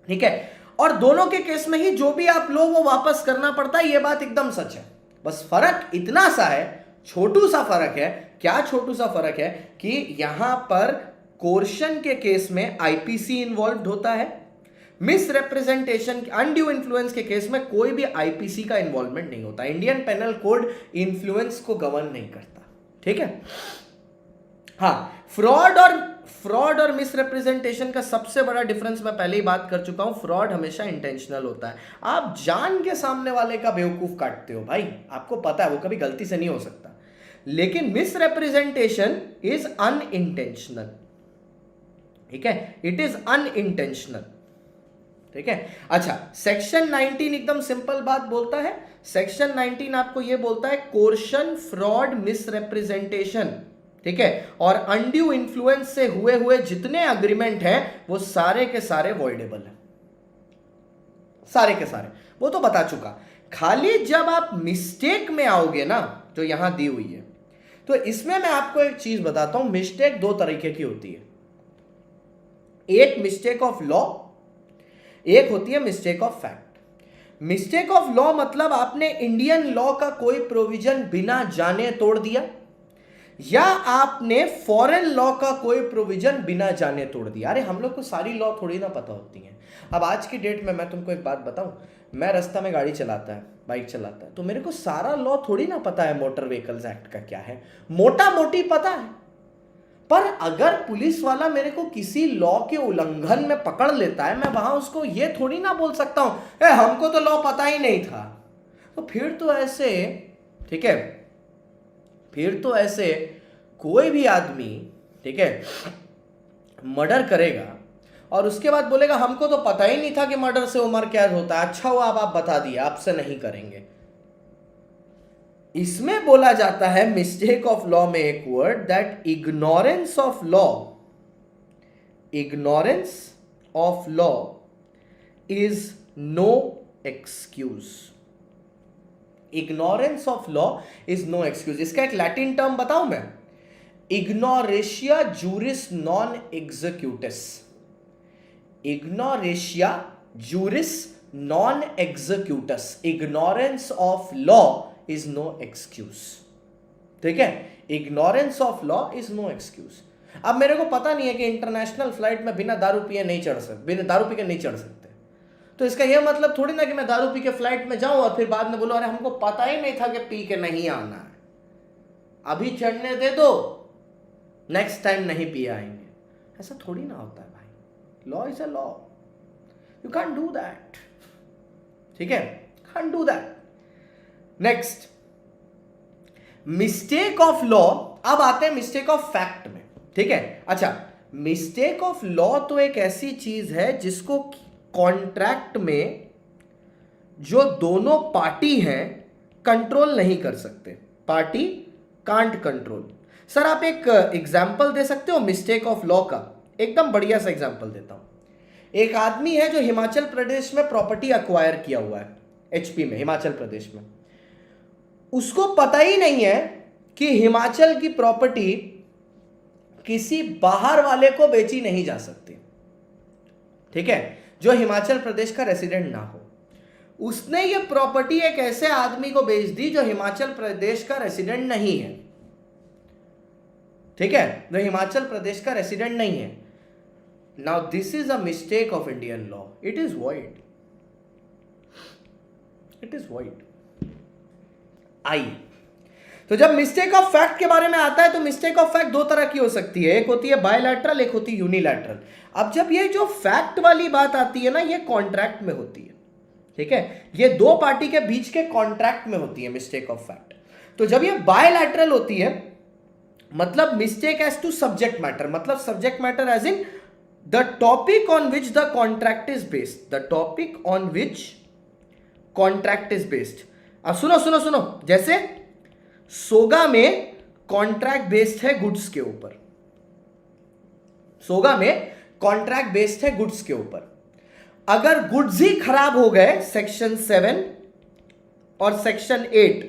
ठीक है। और दोनों के केस में ही जो भी आप लो वो वापस करना पड़ता है, ये बात एकदम सच है। बस फर्क इतना सा है, छोटू सा फर्क है। क्या छोटू सा फर्क है कि यहां पर कोर्शन के केस में आईपीसी इन्वॉल्व होता है, मिस रिप्रेजेंटेशन, अनड्यू इन्फ्लुएंस के केस में कोई भी आईपीसी का इन्वॉल्वमेंट नहीं होता। इंडियन पेनल कोड इन्फ्लुएंस को गवर्न नहीं करता, ठीक है। हाँ, फ्रॉड और मिस रिप्रेजेंटेशन का सबसे बड़ा डिफरेंस मैं पहले ही बात कर चुका हूं। फ्रॉड हमेशा इंटेंशनल होता है, आप जान के सामने वाले का बेवकूफ काटते हो भाई, आपको पता है वो कभी गलती से नहीं हो सकता। लेकिन मिस रिप्रेजेंटेशन इज अनइंटेंशनल, ठीक है, इट इज अनइंटेंशनल, ठीक है। अच्छा, सेक्शन 19 एकदम सिंपल बात बोलता है। सेक्शन 19 आपको यह बोलता है कोर्शन, फ्रॉड, मिस रिप्रेजेंटेशन, ठीक है, और अनड्यू इन्फ्लुएंस से हुए जितने अग्रीमेंट हैं वो सारे के सारे वॉइडेबल है, सारे के सारे, वो तो बता चुका। खाली जब आप मिस्टेक में आओगे ना, जो यहां दी हुई है, तो इसमें मैं आपको एक चीज बताता हूं। मिस्टेक दो तरीके की होती है, एक मिस्टेक ऑफ लॉ, एक होती है mistake of fact. Mistake of law मतलब आपने इंडियन लॉ का कोई प्रोविजन बिना जाने तोड़ दिया, या आपने फॉरेन लॉ का कोई प्रोविजन बिना जाने तोड़ दिया। अरे हम लोग को सारी लॉ थोड़ी ना पता होती है। अब आज की डेट में मैं तुमको एक बात बताऊं, मैं रास्ता में गाड़ी चलाता है, बाइक चलाता है, तो मेरे को सारा लॉ थोड़ी ना पता है, मोटर व्हीकल्स एक्ट का क्या है, मोटा मोटी पता है। पर अगर पुलिस वाला मेरे को किसी लॉ के उल्लंघन में पकड़ लेता है, मैं वहां उसको ये थोड़ी ना बोल सकता हूं हमको तो लॉ पता ही नहीं था। तो फिर तो ऐसे, ठीक है, फिर तो ऐसे कोई भी आदमी, ठीक है, मर्डर करेगा और उसके बाद बोलेगा हमको तो पता ही नहीं था कि मर्डर से उम्र कैद होता है, अच्छा हुआ आप बता दिया, आपसे नहीं करेंगे। इसमें बोला जाता है मिस्टेक ऑफ लॉ में एक word, that ignorance of law, ignorance of law is no excuse. Ignorance of law is no excuse. इसका एक लैटिन टर्म बताऊं मैं, इग्नोरेशिया जूरिस नॉन एग्जीक्यूटिस। इग्नोरेशिया जूरिस नॉन एग्जीक्यूटिस, ignorance of law is no excuse, ठीक है, ignorance of law is no excuse. अब मेरे को पता नहीं है कि इंटरनेशनल फ्लाइट में बिना दारू पिए नहीं चढ़ सकते, बिना दारू पी के नहीं चढ़ सकते, तो इसका यह मतलब थोड़ी ना कि मैं दारू पी के फ्लाइट में जाऊं और फिर बाद में बोलो अरे हमको पता ही नहीं था कि पी के नहीं आना है, अभी चढ़ने दे दो, नेक्स्ट टाइम नहीं पिए आएंगे। ऐसा थोड़ी ना होता है भाई, law is a law, you can do that, ठीक है, can do that. Next, mistake of law. अब आते हैं मिस्टेक ऑफ फैक्ट में, ठीक है। अच्छा, मिस्टेक ऑफ लॉ तो एक ऐसी चीज है जिसको कॉन्ट्रैक्ट में जो दोनों पार्टी हैं कंट्रोल नहीं कर सकते, पार्टी कांट कंट्रोल। सर आप एक एग्जाम्पल दे सकते हो मिस्टेक ऑफ लॉ का? एकदम बढ़िया सा एग्जाम्पल देता हूं। एक आदमी है जो हिमाचल प्रदेश में प्रॉपर्टी अक्वायर किया हुआ है, एचपी में, हिमाचल प्रदेश में, उसको पता ही नहीं है कि हिमाचल की प्रॉपर्टी किसी बाहर वाले को बेची नहीं जा सकती, ठीक है, जो हिमाचल प्रदेश का रेसिडेंट ना हो। उसने ये प्रॉपर्टी एक ऐसे आदमी को बेच दी जो हिमाचल प्रदेश का रेसिडेंट नहीं है, ठीक है, जो हिमाचल प्रदेश का रेसिडेंट नहीं है। Now this is a mistake of Indian law, it is void, it is void. आइए, तो जब मिस्टेक ऑफ फैक्ट के बारे में आता है तो मिस्टेक ऑफ फैक्ट दो तरह की हो सकती है, एक होती है बायलैटरल, एक होती है यूनिलैटरल। अब जब ये जो फैक्ट वाली बात आती है ना, ये कॉन्ट्रैक्ट में होती है, ठीक है, ये दो पार्टी के बीच के कॉन्ट्रैक्ट में होती है मिस्टेक ऑफ फैक्ट। तो जब ये बायलैटरल होती है, मतलब mistake as to subject matter, मतलब subject matter as in the topic on which the contract is based, the topic on which contract is based. अब सुनो सुनो सुनो, जैसे सोगा में कॉन्ट्रैक्ट बेस्ड है गुड्स के ऊपर, सोगा में कॉन्ट्रैक्ट बेस्ड है गुड्स के ऊपर। अगर गुड्स ही खराब हो गए, सेक्शन 7 और सेक्शन 8,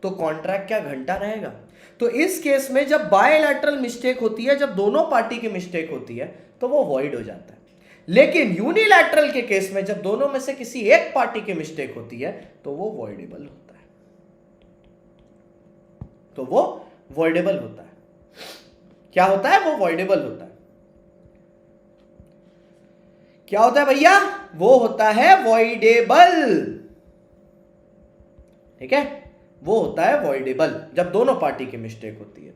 तो कॉन्ट्रैक्ट क्या घंटा रहेगा? तो इस केस में जब बायलैटरल मिस्टेक होती है, जब दोनों पार्टी की मिस्टेक होती है, तो वो वॉइड हो जाता है। लेकिन यूनिलैटरल के केस में जब दोनों में से किसी एक पार्टी की मिस्टेक होती है, तो वो वॉइडेबल होता है, तो वो वॉइडेबल होता है। क्या होता है? वो वॉइडेबल होता है। क्या होता है भैया? वो होता है वॉइडेबल। ठीक है, वो होता है वॉइडेबल जब दोनों पार्टी की मिस्टेक होती है।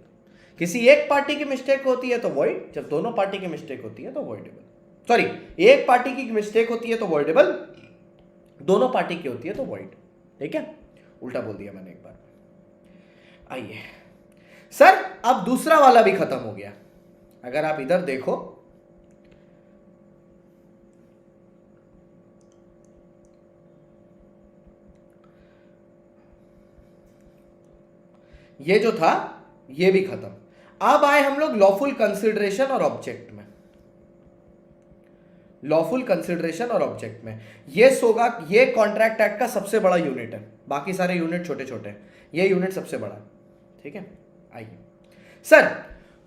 किसी एक पार्टी की मिस्टेक होती है तो वॉइड, जब दोनों पार्टी की मिस्टेक होती है तो वॉइडेबल। सॉरी, एक पार्टी की मिस्टेक होती है तो वॉइडेबल, दोनों पार्टी की होती है तो वॉइड। ठीक है, उल्टा बोल दिया मैंने एक बार। आइए सर, अब दूसरा वाला भी खत्म हो गया। अगर आप इधर देखो, ये जो था ये भी खत्म। अब आए हम लोग लॉफुल कंसिडरेशन और ऑब्जेक्ट में। लॉफुल कंसिडरेशन और ऑब्जेक्ट में ये सोगा, ये कॉन्ट्रैक्ट एक्ट का सबसे बड़ा यूनिट है, बाकी सारे यूनिट छोटे छोटे हैं, ये यूनिट सबसे बड़ा है। ठीक है, आइए सर,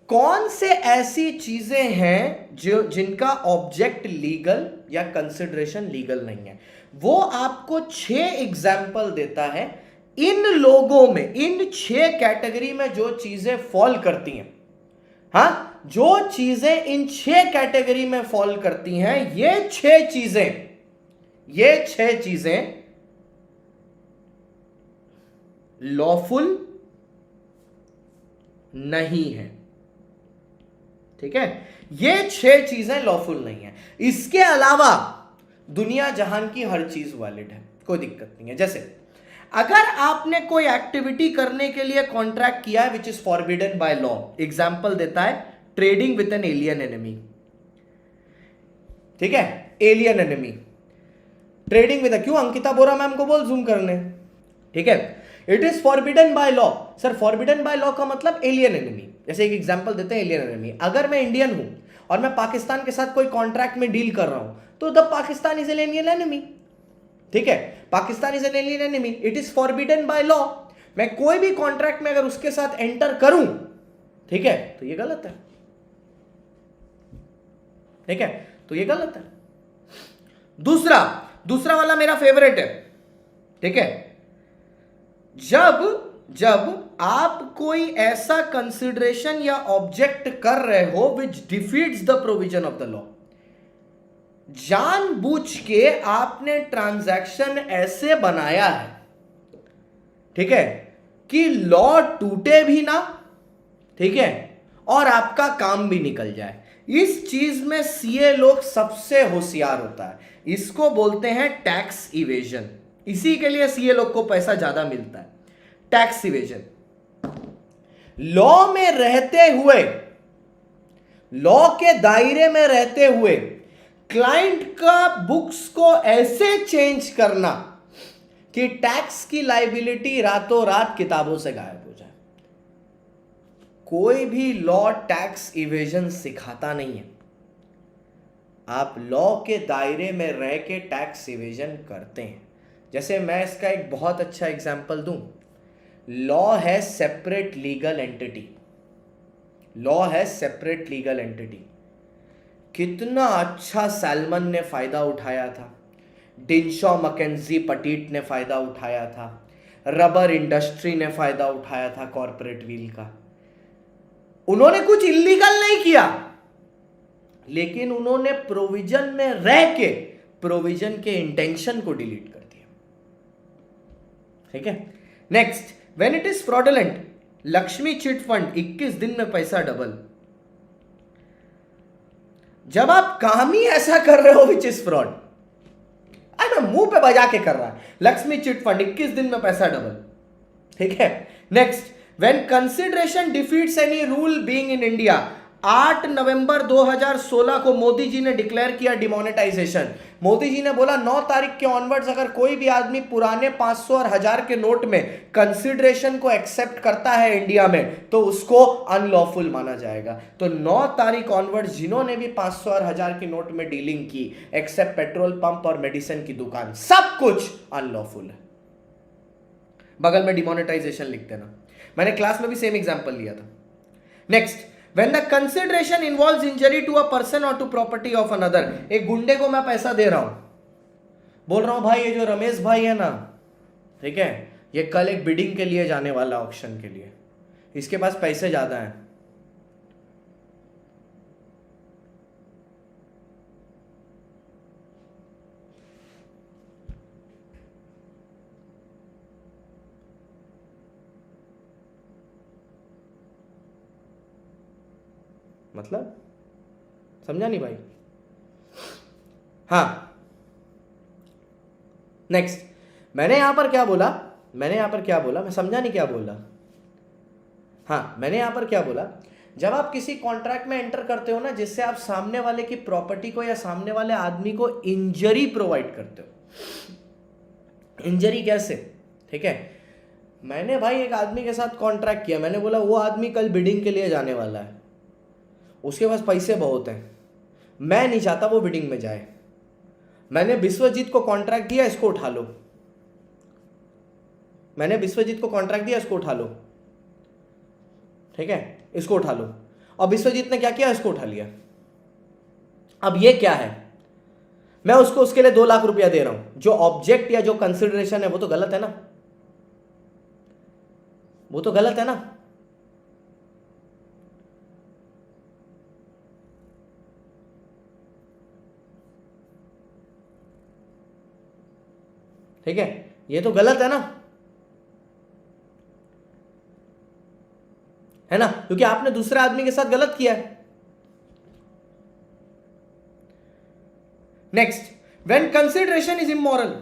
कौन से ऐसी चीजें हैं जो जिनका ऑब्जेक्ट लीगल या कंसिडरेशन लीगल नहीं है? वो आपको 6 एग्जाम्पल देता है। इन लोगों में, इन 6 कैटेगरी में जो चीजें फॉल करती हैं, हाँ, जो चीजें इन 6 कैटेगरी में फॉल करती हैं, ये 6 चीजें लॉफुल नहीं है। ठीक है, ये 6 चीजें लॉफुल नहीं है। इसके अलावा दुनिया जहान की हर चीज वैलिड है, कोई दिक्कत नहीं है। जैसे अगर आपने कोई एक्टिविटी करने के लिए कॉन्ट्रैक्ट किया है which is forbidden by law, example देता है trading with an alien enemy. ठीक है, एलियन एनिमी ट्रेडिंग विद, क्यों अंकिता बोरा मैम को बोल जूम करने। ठीक है, it is forbidden by law. Sir forbidden by law का मतलब एलियन एनिमी। जैसे एक एग्जांपल देते हैं एलियन एनिमी। अगर मैं इंडियन हूं और मैं पाकिस्तान के साथ कोई कॉन्ट्रैक्ट में डील कर रहा हूं, तो the Pakistan is an alien enemy. ठीक है, Pakistan is an alien enemy, it is forbidden by law. मैं कोई भी कॉन्ट्रैक्ट में अगर उसके साथ एंटर करूं, ठीक है, तो ये गलत है। ठीक है, तो ये गलत है। दूसरा वाला मेरा फेवरेट है। ठीक है, जब आप कोई ऐसा कंसिडरेशन या ऑब्जेक्ट कर रहे हो which defeats the provision of the law, जानबूझ के आपने ट्रांजैक्शन ऐसे बनाया है, ठीक है, कि लॉ टूटे भी ना, ठीक है, और आपका काम भी निकल जाए। इस चीज में सीए लोग सबसे होशियार होता है। इसको बोलते हैं टैक्स इवेजन। इसी के लिए सीए लोग को पैसा ज्यादा मिलता है, टैक्स इवेजन। लॉ में रहते हुए, लॉ के दायरे में रहते हुए क्लाइंट का बुक्स को ऐसे चेंज करना कि टैक्स की लायबिलिटी रातों रात किताबों से गायब हो जाए। कोई भी लॉ टैक्स इवेजन सिखाता नहीं है। आप लॉ के दायरे में रह के टैक्स इवेजन करते हैं। जैसे मैं इसका एक बहुत अच्छा एग्जांपल दूं, लॉ है सेपरेट लीगल एंटिटी। लॉ है सेपरेट लीगल एंटिटी। कितना अच्छा सैलमन ने फायदा उठाया था, डिनशॉ मैकेंजी पटीट ने फायदा उठाया था, रबर इंडस्ट्री ने फायदा उठाया था कॉर्पोरेट व्हील का। उन्होंने कुछ इलीगल नहीं किया, लेकिन उन्होंने प्रोविजन में रह के प्रोविजन के इंटेंशन को डिलीट कर दिया। ठीक है, next, when it is fraudulent, Lakshmi chit fund 21 दिन में पैसा डबल। जब आप काम ही ऐसा कर रहे हो विच इज फ्रॉड, मैं मुंह पे बजा के कर रहा है, लक्ष्मी चिट फंड 21 दिन में पैसा डबल। ठीक है, next, when consideration defeats any rule being in India. 8 नवंबर 2016 को मोदी जी ने डिक्लेयर किया डिमोनेटाइजेशन। मोदी जी ने बोला 9 तारीख के ऑनवर्ड्स अगर कोई भी आदमी पुराने 500 और 1000 के नोट में कंसिडरेशन को एक्सेप्ट करता है इंडिया में, तो उसको अनलॉफुल माना जाएगा। तो 9 तारीख ऑनवर्ड्स जिन्होंने भी 500 और 1000 के नोट में डीलिंग की, एक्सेप्ट पेट्रोल पंप और मेडिसिन की दुकान, सब कुछ अनलॉफुल है। बगल में डिमोनेटाइजेशन लिख देना। मैंने क्लास में भी सेम एग्जांपल लिया था। Next, when the consideration involves injury to a person और टू प्रॉपर्टी ऑफ अनदर। एक गुंडे को मैं पैसा दे रहा हूं, बोल रहा हूं भाई ये जो रमेश भाई है ना, ठीक है, ये कल एक बिडिंग के लिए जाने वाला ऑक्शन के लिए, इसके पास पैसे ज्यादा हैं, मतलब समझा नहीं भाई? हाँ, नेक्स्ट, मैंने यहां पर क्या बोला, मैं समझा नहीं क्या बोला। हाँ, मैंने यहां पर क्या बोला, जब आप किसी कॉन्ट्रैक्ट में एंटर करते हो ना, जिससे आप सामने वाले की प्रॉपर्टी को या सामने वाले आदमी को इंजरी प्रोवाइड करते हो। इंजरी कैसे? ठीक है, मैंने भाई एक आदमी के साथ कॉन्ट्रैक्ट किया, मैंने बोला वो आदमी कल बिडिंग के लिए जाने वाला है, उसके पास पैसे बहुत हैं, मैं नहीं चाहता वो बिडिंग में जाए, मैंने विश्वजीत को कॉन्ट्रैक्ट दिया, इसको उठा लो, मैंने विश्वजीत को कॉन्ट्रैक्ट दिया, इसको उठा लो, ठीक है, इसको उठा लो, और विश्वजीत ने क्या किया, इसको उठा लिया। अब ये क्या है, मैं उसको उसके लिए 2 लाख रुपया दे रहा हूं, जो ऑब्जेक्ट या जो कंसिडरेशन है वो तो गलत है ना, वो तो गलत है ना। ठीक है, ये तो गलत है ना, क्योंकि आपने दूसरे आदमी के साथ गलत किया है। Next, when consideration is immoral,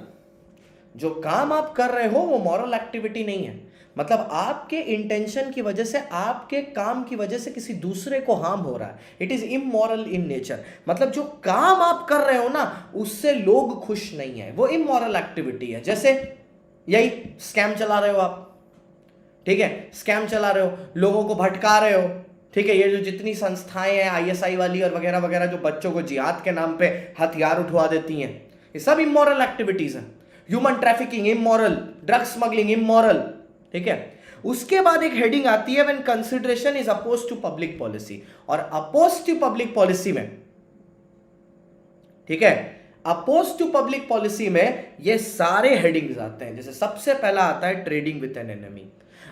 जो काम आप कर रहे हो वो मॉरल एक्टिविटी नहीं है, मतलब आपके इंटेंशन की वजह से, आपके काम की वजह से किसी दूसरे को हार्म हो रहा है, it is immoral in nature. मतलब जो काम आप कर रहे हो ना, उससे लोग खुश नहीं है, वो इमोरल एक्टिविटी है। जैसे यही स्कैम चला रहे हो आप, ठीक है, स्कैम चला रहे हो, लोगों को भटका रहे हो, ठीक है, ये जो जितनी संस्थाएं हैं आईएसआई वाली और वगैरह वगैरह, जो बच्चों को जिहाद के नाम पे हथियार उठवा देती हैं, ये सब इमोरल एक्टिविटीज हैं। Human trafficking immoral, drug smuggling immoral, ठीक है। उसके बाद एक हेडिंग आती है when consideration is oppose to public policy, और अपोज टू पब्लिक पॉलिसी में, ठीक है, अपोज टू पब्लिक पॉलिसी में ये सारे हेडिंग्स आते हैं। जैसे सबसे पहला आता है ट्रेडिंग विद एन एनिमी।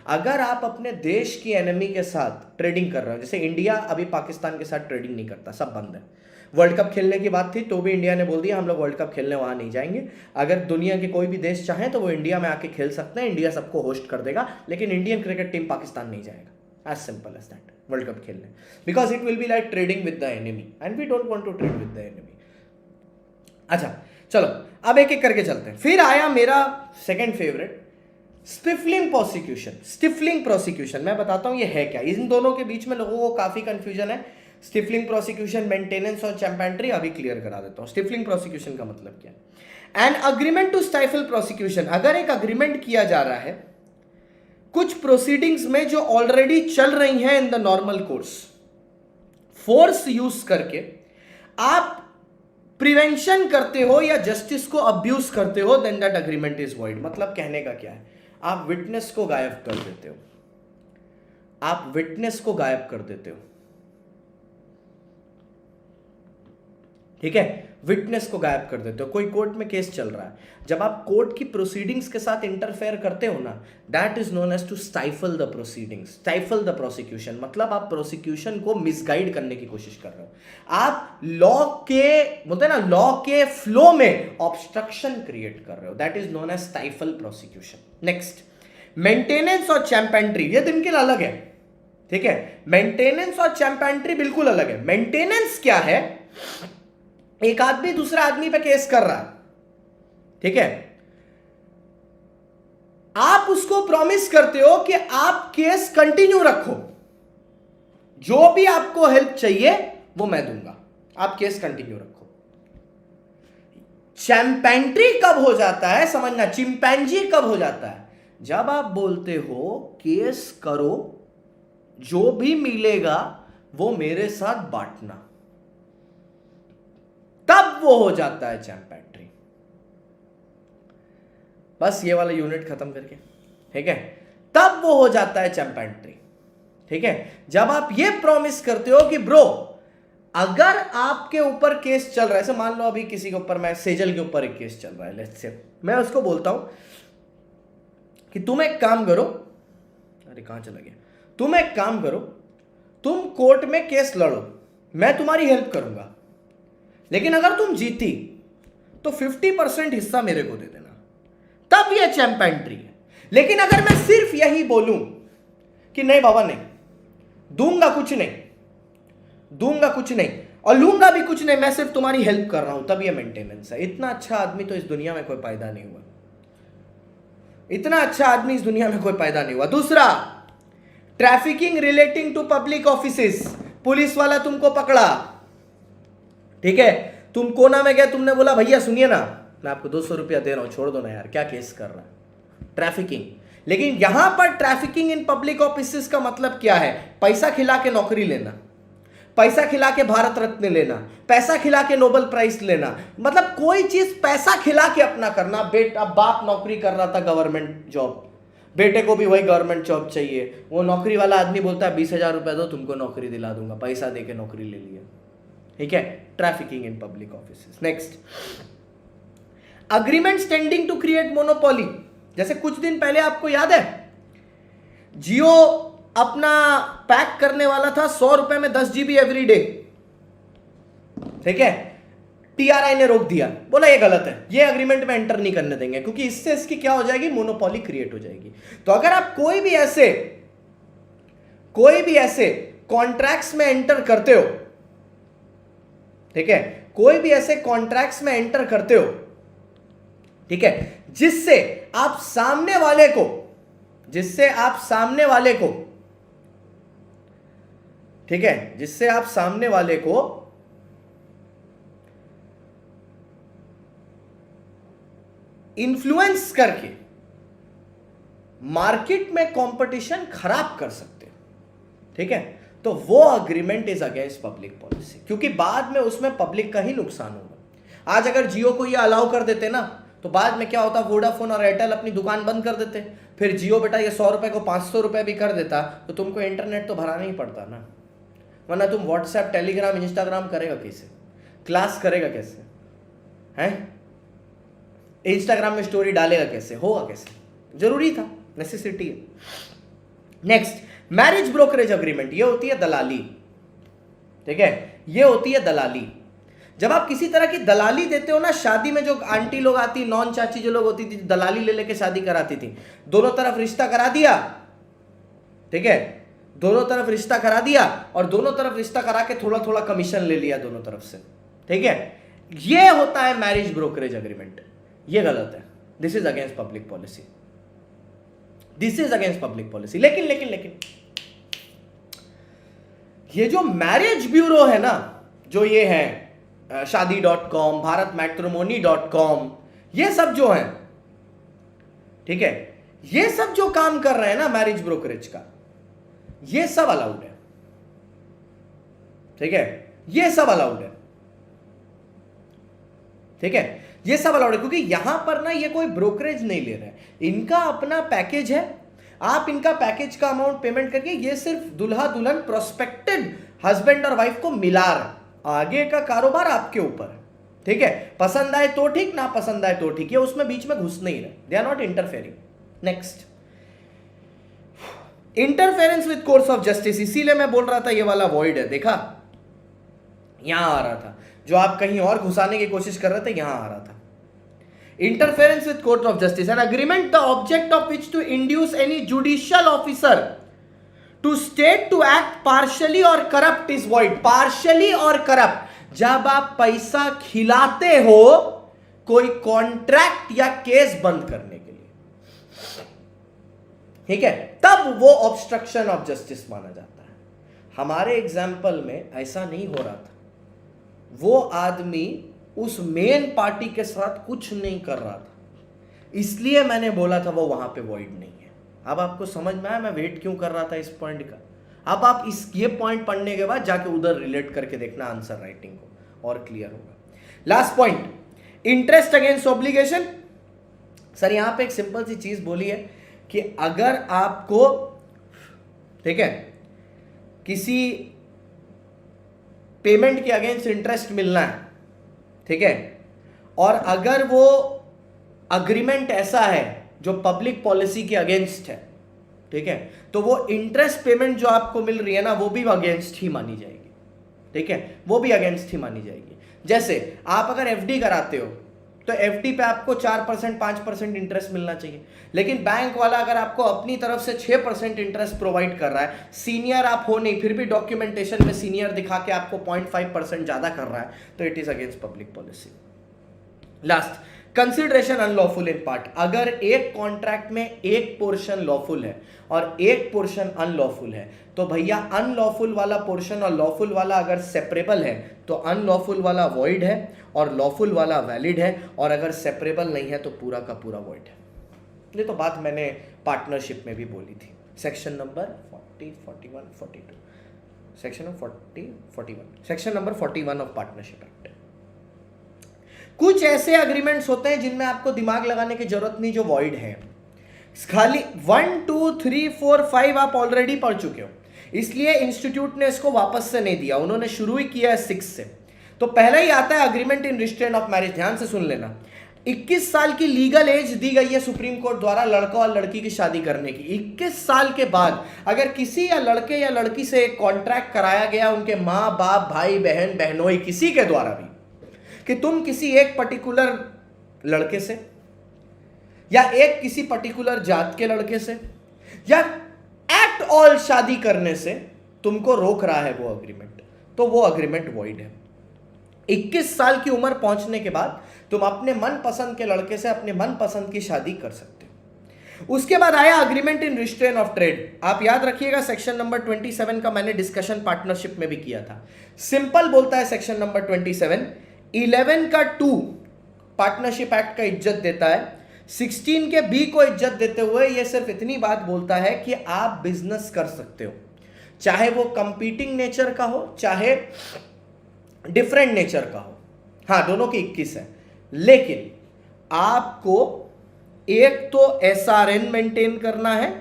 अगर आप अपने देश की एनिमी के साथ ट्रेडिंग कर रहे हो, जैसे इंडिया अभी पाकिस्तान के साथ ट्रेडिंग नहीं करता, सब बंद है। वर्ल्ड कप खेलने की बात थी तो भी इंडिया ने बोल दिया हम लोग वर्ल्ड कप खेलने वहां नहीं जाएंगे। अगर दुनिया के कोई भी देश चाहे तो वो इंडिया में आके खेल सकते हैं, इंडिया सबको होस्ट कर देगा, लेकिन इंडियन क्रिकेट टीम पाकिस्तान नहीं जाएगा। As simple as that, world cup खेलने, because it will be like trading with the enemy and we don't want to trade with the enemy. अच्छा चलो अब एक एक करके चलते हैं। फिर आया मेरा second favourite, stifling prosecution. Stifling prosecution मैं बताता हूं ये है क्या, इन दोनों के बीच में लोगों को काफी कंफ्यूजन है। स्टिफलिंग प्रोसिक्यूशन, मेंटेनेंस और चैंपेंट्री अभी क्लियर करा देता हूं। स्टिफलिंग प्रोसिक्यूशन का मतलब क्या है? An agreement to stifle prosecution, अगर एक अग्रीमेंट किया जा रहा है कुछ प्रोसीडिंग्स में जो ऑलरेडी चल रही हैं in the normal course, force use करके आप प्रिवेंशन करते हो या जस्टिस को अब्यूज करते हो, then that agreement is void. मतलब कहने का क्या है, आप विटनेस को गायब कर देते हो, आप विटनेस को गायब कर देते हो, ठीक है, विटनेस को गायब कर देते हो। कोई कोर्ट में केस चल रहा है, जब आप कोर्ट की प्रोसीडिंग्स के साथ इंटरफेयर करते हो ना, that is known as to stifle the proceedings, stifle the prosecution. मतलब आप प्रोसिक्यूशन को मिसगाइड करने की कोशिश कर रहे हो, आप लॉ के बोलते हैं ना, लॉ के फ्लो में ऑब्स्ट्रक्शन क्रिएट कर रहे हो, that is known as stifle prosecution. Next, maintenance और चैंपेंट्री, ये दिनकिल अलग है, ठीक है। मेंटेनेंस और चैंपेंट्री बिल्कुल अलग है। मेंटेनेंस क्या है, एक आदमी दूसरा आदमी पे केस कर रहा है, ठीक है, आप उसको प्रॉमिस करते हो कि आप केस कंटिन्यू रखो, जो भी आपको हेल्प चाहिए वो मैं दूंगा, आप केस कंटिन्यू रखो। चैंपेंट्री कब हो जाता है समझना, चिंपैंजी कब हो जाता है, जब आप बोलते हो केस करो, जो भी मिलेगा वो मेरे साथ बांटना, तब वो हो जाता है चैंपेंट्री। बस ये वाला यूनिट खत्म करके, ठीक है, तब वो हो जाता है चैंप एंट्री। ठीक है, जब आप ये प्रॉमिस करते हो कि ब्रो अगर आपके ऊपर केस चल रहा है, ऐसे मान लो अभी किसी के ऊपर, मैं सेजल के ऊपर एक केस चल रहा है, लेट्स से मैं उसको बोलता हूं कि तुम एक काम करो, अरे कहां चला गया, तुम एक काम करो, तुम कोर्ट में केस लड़ो, मैं तुम्हारी हेल्प करूंगा, लेकिन अगर तुम जीती तो 50% हिस्सा मेरे को दे देना, तब यह चैंप एंट्री है। लेकिन अगर मैं सिर्फ यही बोलूं कि नहीं बाबा नहीं, दूंगा कुछ नहीं, दूंगा कुछ नहीं और लूंगा भी कुछ नहीं, मैं सिर्फ तुम्हारी हेल्प कर रहा हूं, तब यह मेंटेनेंस है। इतना अच्छा आदमी तो इस दुनिया में कोई पैदा नहीं हुआ, इतना अच्छा आदमी इस दुनिया में कोई पैदा नहीं हुआ। दूसरा, trafficking relating to public offices, police वाला तुमको पकड़ा, ठीक है, तुम कोना में गए, तुमने बोला भैया सुनिए ना, मैं आपको 200 रुपया दे रहा हूं, छोड़ दो ना यार, क्या केस कर रहा है, ट्रैफिकिंग। लेकिन यहां पर ट्रैफिकिंग इन पब्लिक ऑफिसेस का मतलब क्या है? पैसा खिला के नौकरी लेना, पैसा खिला के भारत रत्न लेना, पैसा खिला के नोबेल प्राइज लेना, मतलब कोई चीज पैसा खिला के अपना करना। बेटा बाप नौकरी कर रहा था गवर्नमेंट जॉब, बेटे को भी वही गवर्नमेंट जॉब चाहिए, वो नौकरी वाला आदमी बोलता है 20,000 रुपया दो, तुमको नौकरी दिला दूंगा, पैसा दे के नौकरी ले लिया। ठीक है, trafficking in public offices. Next, agreement tending to create monopoly, जैसे कुछ दिन पहले आपको याद है जियो अपना पैक करने वाला था 100 रुपए में 10 GB एवरी डे, ठीक है, टीआरआई ने रोक दिया, बोला ये गलत है, ये अग्रीमेंट में एंटर नहीं करने देंगे, क्योंकि इससे इसकी क्या हो जाएगी, मोनोपोली क्रिएट हो जाएगी। तो अगर आप कोई भी ऐसे कॉन्ट्रैक्ट्स में एंटर करते हो, ठीक है, कोई भी ऐसे कॉन्ट्रैक्ट्स में एंटर करते हो, ठीक है, जिससे आप सामने वाले को, ठीक है, जिससे आप सामने वाले को इन्फ्लुएंस करके मार्केट में कंपटीशन खराब कर सकते हो, ठीक है, तो वो agreement is against public policy, क्योंकि बाद में उसमें पब्लिक का ही नुकसान होगा। आज अगर जियो को ये अलाउ कर देते ना, तो बाद में क्या होता, वोडाफोन और एयरटेल अपनी दुकान बंद कर देते, फिर जियो बेटा ये 100 रुपए को 500 रुपए भी कर देता, तो तुमको इंटरनेट तो भराना ही पड़ता ना, वरना तुम व्हाट्सएप, टेलीग्राम, इंस्टाग्राम करेगा कैसे, क्लास करेगा कैसे, हैं, इंस्टाग्राम में स्टोरी डालेगा कैसे, होगा कैसे, जरूरी था, नेसेसिटी है। नेक्स्ट, मैरिज ब्रोकरेज अग्रीमेंट, ये होती है दलाली, ठीक है, ये होती है दलाली। जब आप किसी तरह की दलाली देते हो ना, शादी में जो आंटी लोग आती, नॉन चाची जो लोग होती थी, दलाली ले लेके शादी कराती थी, दोनों तरफ रिश्ता करा दिया, ठीक है, दोनों तरफ रिश्ता करा दिया और दोनों तरफ रिश्ता करा के थोड़ा थोड़ा कमीशन ले लिया दोनों तरफ से, ठीक है, ये होता है मैरिज ब्रोकरेज अग्रीमेंट। ये गलत है, this is against public policy, this is against public policy. लेकिन ये जो मैरिज ब्यूरो है ना, जो ये है शादी.com, भारत मैट्रिमोनी.com, ये सब जो है, ठीक है, ये सब जो काम कर रहे हैं ना मैरिज ब्रोकरेज का, ये सब अलाउड है, ठीक है, ये सब अलाउड है, ठीक है, ये सब अलाउड है, क्योंकि यहां पर ना ये कोई ब्रोकरेज नहीं ले रहे हैं, इनका अपना पैकेज है, आप इनका पैकेज का अमाउंट पेमेंट करके ये सिर्फ दुल्हा दुल्हन प्रोस्पेक्टेड हस्बैंड और वाइफ को मिला रहे, आगे का कारोबार आपके ऊपर है, ठीक है, पसंद आए तो ठीक, ना पसंद आए तो ठीक, ये उसमें बीच में घुस नहीं रहे, they are not interfering. Next, interference with course of justice, इसीलिए मैं बोल रहा था ये वाला वॉइड है, देखा यहां आ रहा था, जो आप कहीं और घुसाने की कोशिश कर रहे थे यहां आ रहा था। Interference with court of justice, an agreement the object of which to induce any judicial officer to state to act partially और करप्ट इज वॉइड। पार्शियली और करप्ट, जब आप पैसा खिलाते हो कोई कॉन्ट्रैक्ट या केस बंद करने के लिए, ठीक है, तब वो ऑब्स्ट्रक्शन ऑफ जस्टिस माना जाता है। हमारे एग्जाम्पल में ऐसा नहीं हो रहा था, वो आदमी उस मेन पार्टी के साथ कुछ नहीं कर रहा था, इसलिए मैंने बोला था वो वहां पे वॉइड नहीं है। अब आपको समझ में आया मैं वेट क्यों कर रहा था इस पॉइंट का। अब आप ये पॉइंट पढ़ने के बाद जाके उधर रिलेट करके देखना आंसर राइटिंग को, और क्लियर होगा। Last point, interest against obligation. Sir यहां पे एक सिंपल सी चीज बोली है कि अगर आपको, ठीक है, किसी पेमेंट के अगेंस्ट इंटरेस्ट मिलना है, ठीक है, और अगर वो अग्रीमेंट ऐसा है जो पब्लिक पॉलिसी के अगेंस्ट है, ठीक है, तो वो इंटरेस्ट पेमेंट जो आपको मिल रही है ना, वो भी अगेंस्ट ही मानी जाएगी, ठीक है, वो भी अगेंस्ट ही मानी जाएगी। जैसे आप अगर एफडी कराते हो तो एफडी पे आपको 4% 5% इंटरेस्ट मिलना चाहिए, लेकिन बैंक वाला अगर आपको अपनी तरफ से 6% इंटरेस्ट प्रोवाइड कर रहा है, सीनियर आप हो नहीं, फिर भी डॉक्यूमेंटेशन में सीनियर दिखा के आपको 0.5% ज्यादा कर रहा है, तो it is against public policy. Last, consideration unlawful in part. अगर एक कॉन्ट्रैक्ट में एक पोर्शन लॉफुल है और एक पोर्शन अनलॉफुल है, तो भैया अनलॉफुल वाला पोर्शन और लॉफुल वाला अगर सेपरेबल है तो अनलॉफुल वाला वॉइड है और लॉफुल वाला वैलिड है, और अगर सेपरेबल नहीं है तो पूरा का पूरा वॉइड है। ये तो बात मैंने पार्टनरशिप में भी बोली थी, section number 40, 41, 42, section number 40, 41, section number 41 of partnership act. कुछ ऐसे अग्रीमेंट्स होते हैं जिनमें आपको दिमाग लगाने की जरूरत नहीं, जो वॉइड है। खाली 1, 2, 3, 4, 5 आप ऑलरेडी पढ़ चुके हो, इसलिए इंस्टीट्यूट ने इसको वापस से नहीं दिया, उन्होंने शुरू ही किया है 6 से। तो पहले ही आता है agreement in restraint of marriage. ध्यान से सुन लेना, 21 साल की लीगल एज दी गई है सुप्रीम कोर्ट द्वारा लड़का और लड़की की शादी करने की। 21 साल के बाद अगर किसी या लड़के या लड़की से एक कॉन्ट्रैक्ट कराया गया उनके माँ बाप, भाई बहन, बहनोई, किसी के द्वारा भी, कि तुम किसी एक पर्टिकुलर लड़के से या एक किसी पर्टिकुलर जात के लड़के से या एट ऑल शादी करने से तुमको रोक रहा है वो अग्रीमेंट, तो वो अग्रीमेंट वॉइड है। 21 साल की उम्र पहुंचने के बाद तुम अपने मनपसंद के लड़के से अपने मनपसंद की शादी कर सकते हो। उसके बाद आया agreement in restrain of trade. आप याद रखिएगा सेक्शन नंबर 27 का मैंने डिस्कशन पार्टनरशिप में भी किया था। सिंपल बोलता है सेक्शन नंबर 27, 11 का 2 पार्टनरशिप एक्ट का इज्जत देता है, 16 के बी को इज्जत देते हुए यह सिर्फ इतनी बात बोलता है कि आप बिजनेस कर सकते हो, चाहे वो कंपीटिंग नेचर का हो चाहे डिफरेंट नेचर का हो। हाँ, दोनों की 21 है, लेकिन आपको एक तो एसआरएन मेंटेन करना है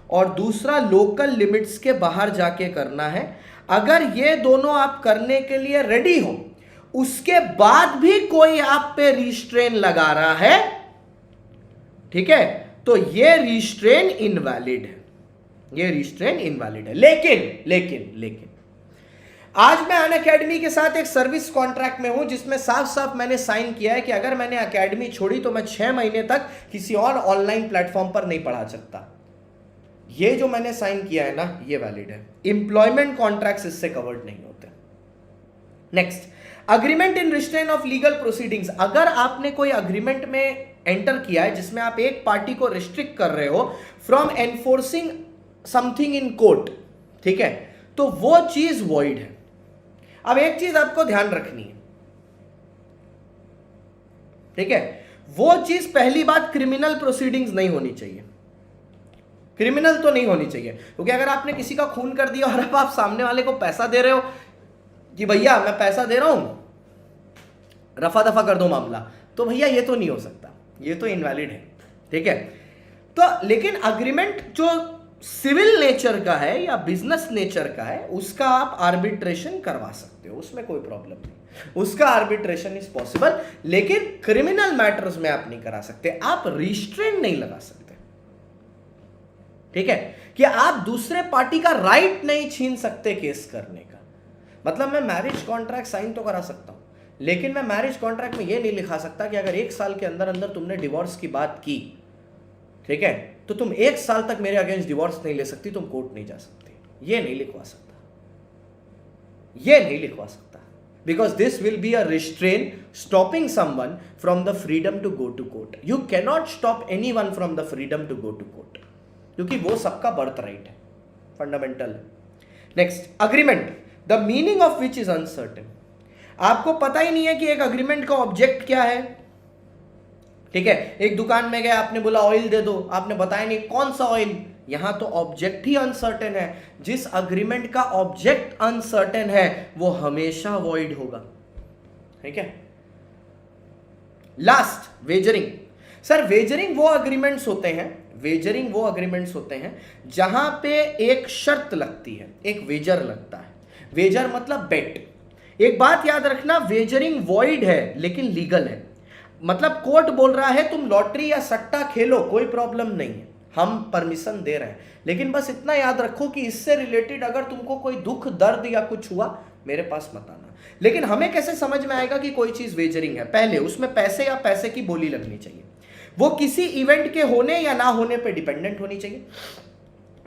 और दूसरा लोकल लिमिट्स के बाहर जाके करना है। अगर ये दोनों आप करने के लिए रेडी हो, उसके बाद भी कोई आप पे रिस्ट्रेन लगा रहा है, ठीक है, तो ये रिस्ट्रेन इनवैलिड है, ये रिस्ट्रेन इनवैलिड है। लेकिन आज मैं अनअकैडमी के साथ एक सर्विस कॉन्ट्रैक्ट में हूं जिसमें साफ साफ मैंने साइन किया है कि अगर मैंने अकेडमी छोड़ी तो मैं 6 महीने तक किसी और ऑनलाइन प्लेटफॉर्म पर नहीं पढ़ा सकता। ये जो मैंने साइन किया है ना, ये वैलिड है। एम्प्लॉयमेंट कॉन्ट्रैक्ट्स इससे कवर्ड नहीं होते। Next, agreement in restrain of legal proceedings. अगर आपने कोई अग्रीमेंट में एंटर किया है जिसमें आप एक पार्टी को रिस्ट्रिक्ट कर रहे हो from enforcing something in court, ठीक है, तो वो चीज वॉइड है। अब एक चीज आपको ध्यान रखनी है, ठीक है, वो चीज पहली बात क्रिमिनल प्रोसीडिंग्स नहीं होनी चाहिए, क्रिमिनल तो नहीं होनी चाहिए, क्योंकि अगर आपने किसी का खून कर दिया और अब आप सामने वाले को पैसा दे रहे हो कि भैया मैं पैसा दे रहा हूं, रफा दफा कर दो मामला, तो भैया ये तो नहीं हो सकता, ये तो इनवैलिड है, ठीक है। तो लेकिन अग्रीमेंट जो सिविल नेचर का है या बिजनेस नेचर का है उसका आप आर्बिट्रेशन करवा सकते हो, उसमें कोई प्रॉब्लम नहीं, उसका आर्बिट्रेशन इज पॉसिबल। लेकिन क्रिमिनल मैटर्स में आप नहीं करा सकते, आप रिस्ट्रेन नहीं लगा सकते, ठीक है, कि आप दूसरे पार्टी का राइट नहीं छीन सकते केस करने का। मतलब मैं मैरिज कॉन्ट्रैक्ट साइन तो करा सकता हूं, लेकिन मैं मैरिज कॉन्ट्रैक्ट में यह नहीं लिखा सकता कि अगर 1 साल के अंदर अंदर तुमने डिवोर्स की बात की, ठीक है, तो तुम 1 साल तक मेरे अगेंस्ट डिवोर्स नहीं ले सकती, तुम कोर्ट नहीं जा सकती। ये नहीं लिखवा सकता, ये नहीं लिखवा सकता, because this will be a restrain stopping someone from the freedom to go to court. You cannot stop anyone from the freedom to go to court, क्योंकि वो सबका बर्थ राइट है, फंडामेंटल है। Next, agreement the meaning of which is uncertain. आपको पता ही नहीं है कि एक अग्रीमेंट का ऑब्जेक्ट क्या है, ठीक है, एक दुकान में गए, आपने बोला ऑयल दे दो, आपने बताया नहीं कौन सा ऑयल, यहां तो ऑब्जेक्ट ही अनसर्टेन है। जिस अग्रीमेंट का ऑब्जेक्ट अनसर्टेन है वो हमेशा वॉइड होगा, ठीक है। Last, wagering. सर वेजरिंग वो अग्रीमेंट्स होते हैं, वेजरिंग वो अग्रीमेंट्स होते हैं जहां पे एक शर्त लगती है, एक वेजर लगता है। वेजर मतलब बेट। एक बात याद रखना, वेजरिंग वॉइड है लेकिन लीगल है। मतलब कोर्ट बोल रहा है तुम लॉटरी या सट्टा खेलो, कोई प्रॉब्लम नहीं है, हम परमिशन दे रहे हैं, लेकिन बस इतना याद रखो कि इससे रिलेटेड अगर तुमको कोई दुख दर्द या कुछ हुआ मेरे पास मत आना। लेकिन हमें कैसे समझ में आएगा कि कोई चीज वेजरिंग है? पहले उसमें पैसे या पैसे की बोली लगनी चाहिए, वो किसी इवेंट के होने या ना होने पे डिपेंडेंट होनी चाहिए,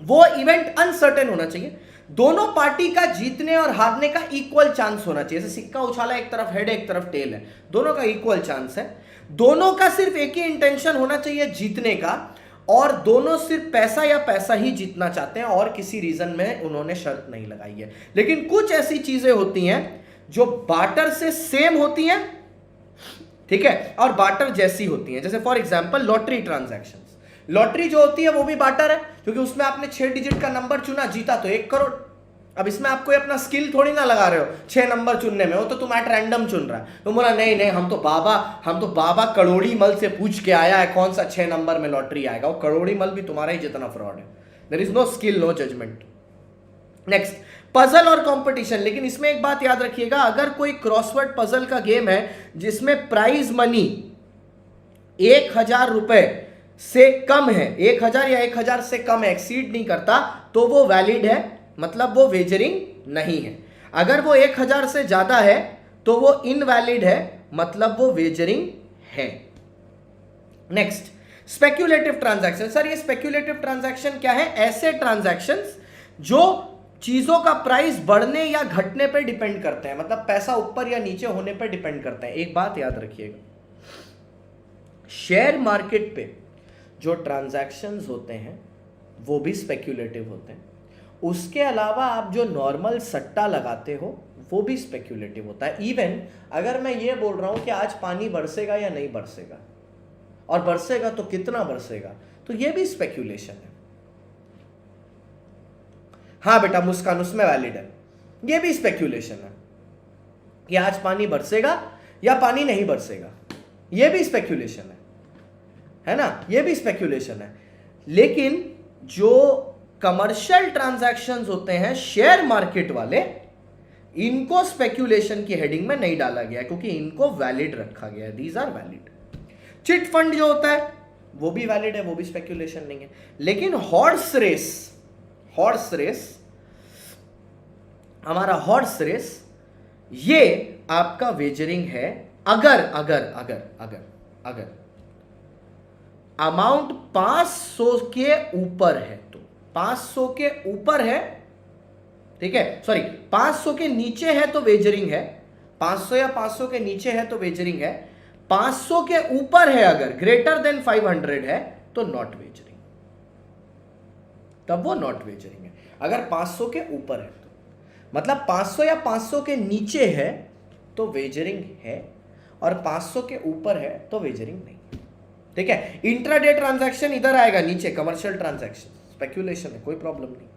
वो इवेंट अनसर्टेन होना चाहिए, दोनों पार्टी का जीतने और हारने का इक्वल चांस होना चाहिए। जैसे सिक्का उछाला, एक तरफ हेड है एक तरफ टेल है, दोनों का इक्वल चांस है, दोनों का सिर्फ एक ही इंटेंशन होना चाहिए जीतने का, और दोनों सिर्फ पैसा या पैसा ही जीतना चाहते हैं और किसी रीजन में उन्होंने शर्त नहीं लगाई है। लेकिन कुछ ऐसी चीजें होती हैं जो बार्टर से सेम होती हैं, ठीक है, और बार्टर जैसी होती हैं। जैसे for example lottery transactions, lottery जो होती है वो भी बार्टर है, क्योंकि उसमें आपने 6 डिजिट का नंबर चुना, जीता तो 1 करोड़। अब इसमें आप कोई अपना स्किल थोड़ी ना लगा रहे हो 6 नंबर चुनने में, वो तो तुम एट रैंडम चुन रहा है। तो बोला नहीं नहीं, हम तो बाबा करोड़ी मल से पूछ के आया है कौन सा 6 नंबर में लॉटरी आएगा। वो करोड़ी मल भी तुम्हारा ही जितना फ्रॉड है। There is no skill, no judgment. Next, puzzle और कंपटीशन। लेकिन इसमें एक बात याद रखिएगा, अगर कोई क्रॉसवर्ड पजल का गेम है जिसमें प्राइज मनी 1000 रुपए से कम है, 1000 या 1000 से कम है, एक्सीड नहीं करता, तो वो वैलिड है, मतलब वो वेजरिंग नहीं है। अगर वो 1000 से ज्यादा है तो वो इनवैलिड है, मतलब वो वेजरिंग है। Next, speculative transaction. सर ये स्पेक्यूलेटिव ट्रांजैक्शन क्या है? ऐसे ट्रांजैक्शंस जो चीजों का प्राइस बढ़ने या घटने पर डिपेंड करते हैं, मतलब पैसा ऊपर या नीचे होने पर डिपेंड करते हैं। एक बात याद रखिएगा, शेयर मार्केट पे जो ट्रांजैक्शंस होते हैं वो भी स्पेक्यूलेटिव होते हैं। उसके अलावा आप जो नॉर्मल सट्टा लगाते हो वो भी स्पेक्यूलेटिव होता है। इवन अगर मैं ये बोल रहा हूं कि आज पानी बरसेगा या नहीं बरसेगा, और बरसेगा तो कितना बरसेगा, तो ये भी स्पेक्यूलेशन है। हाँ बेटा मुस्कान, उसमें वैलिड है, ये भी स्पेक्यूलेशन है कि आज पानी बरसेगा या पानी नहीं बरसेगा, ये भी स्पेक्यूलेशन है ना, ये भी स्पेक्यूलेशन है। लेकिन जो कमर्शियल ट्रांजैक्शंस होते हैं शेयर मार्केट वाले, इनको स्पेक्यूलेशन की हेडिंग में नहीं डाला गया क्योंकि इनको वैलिड रखा गया है, these are valid. Chit fund जो होता है वो भी वैलिड है, वो भी स्पेक्यूलेशन नहीं है। लेकिन हॉर्स रेस, हमारा हॉर्स रेस, ये आपका वेजरिंग है अगर अमाउंट 500 के ऊपर है तो। 500 के ऊपर है, ठीक है, सॉरी 500 के नीचे है तो वेजरिंग है, 500 या 500 के नीचे है तो वेजरिंग है, 500 के ऊपर है अगर ग्रेटर देन 500 है तो नॉट वेजरिंग, तब वो नॉट वेजरिंग है। अगर 500 के ऊपर है तो, मतलब 500 या 500 के नीचे है तो वेजरिंग है, और 500 के ऊपर है तो वेजरिंग नहीं, ठीक है। इंट्राडे ट्रांजैक्शन इधर आएगा नीचे, कमर्शियल ट्रांजैक्शन, स्पेक्यूलेशन है, कोई प्रॉब्लम नहीं,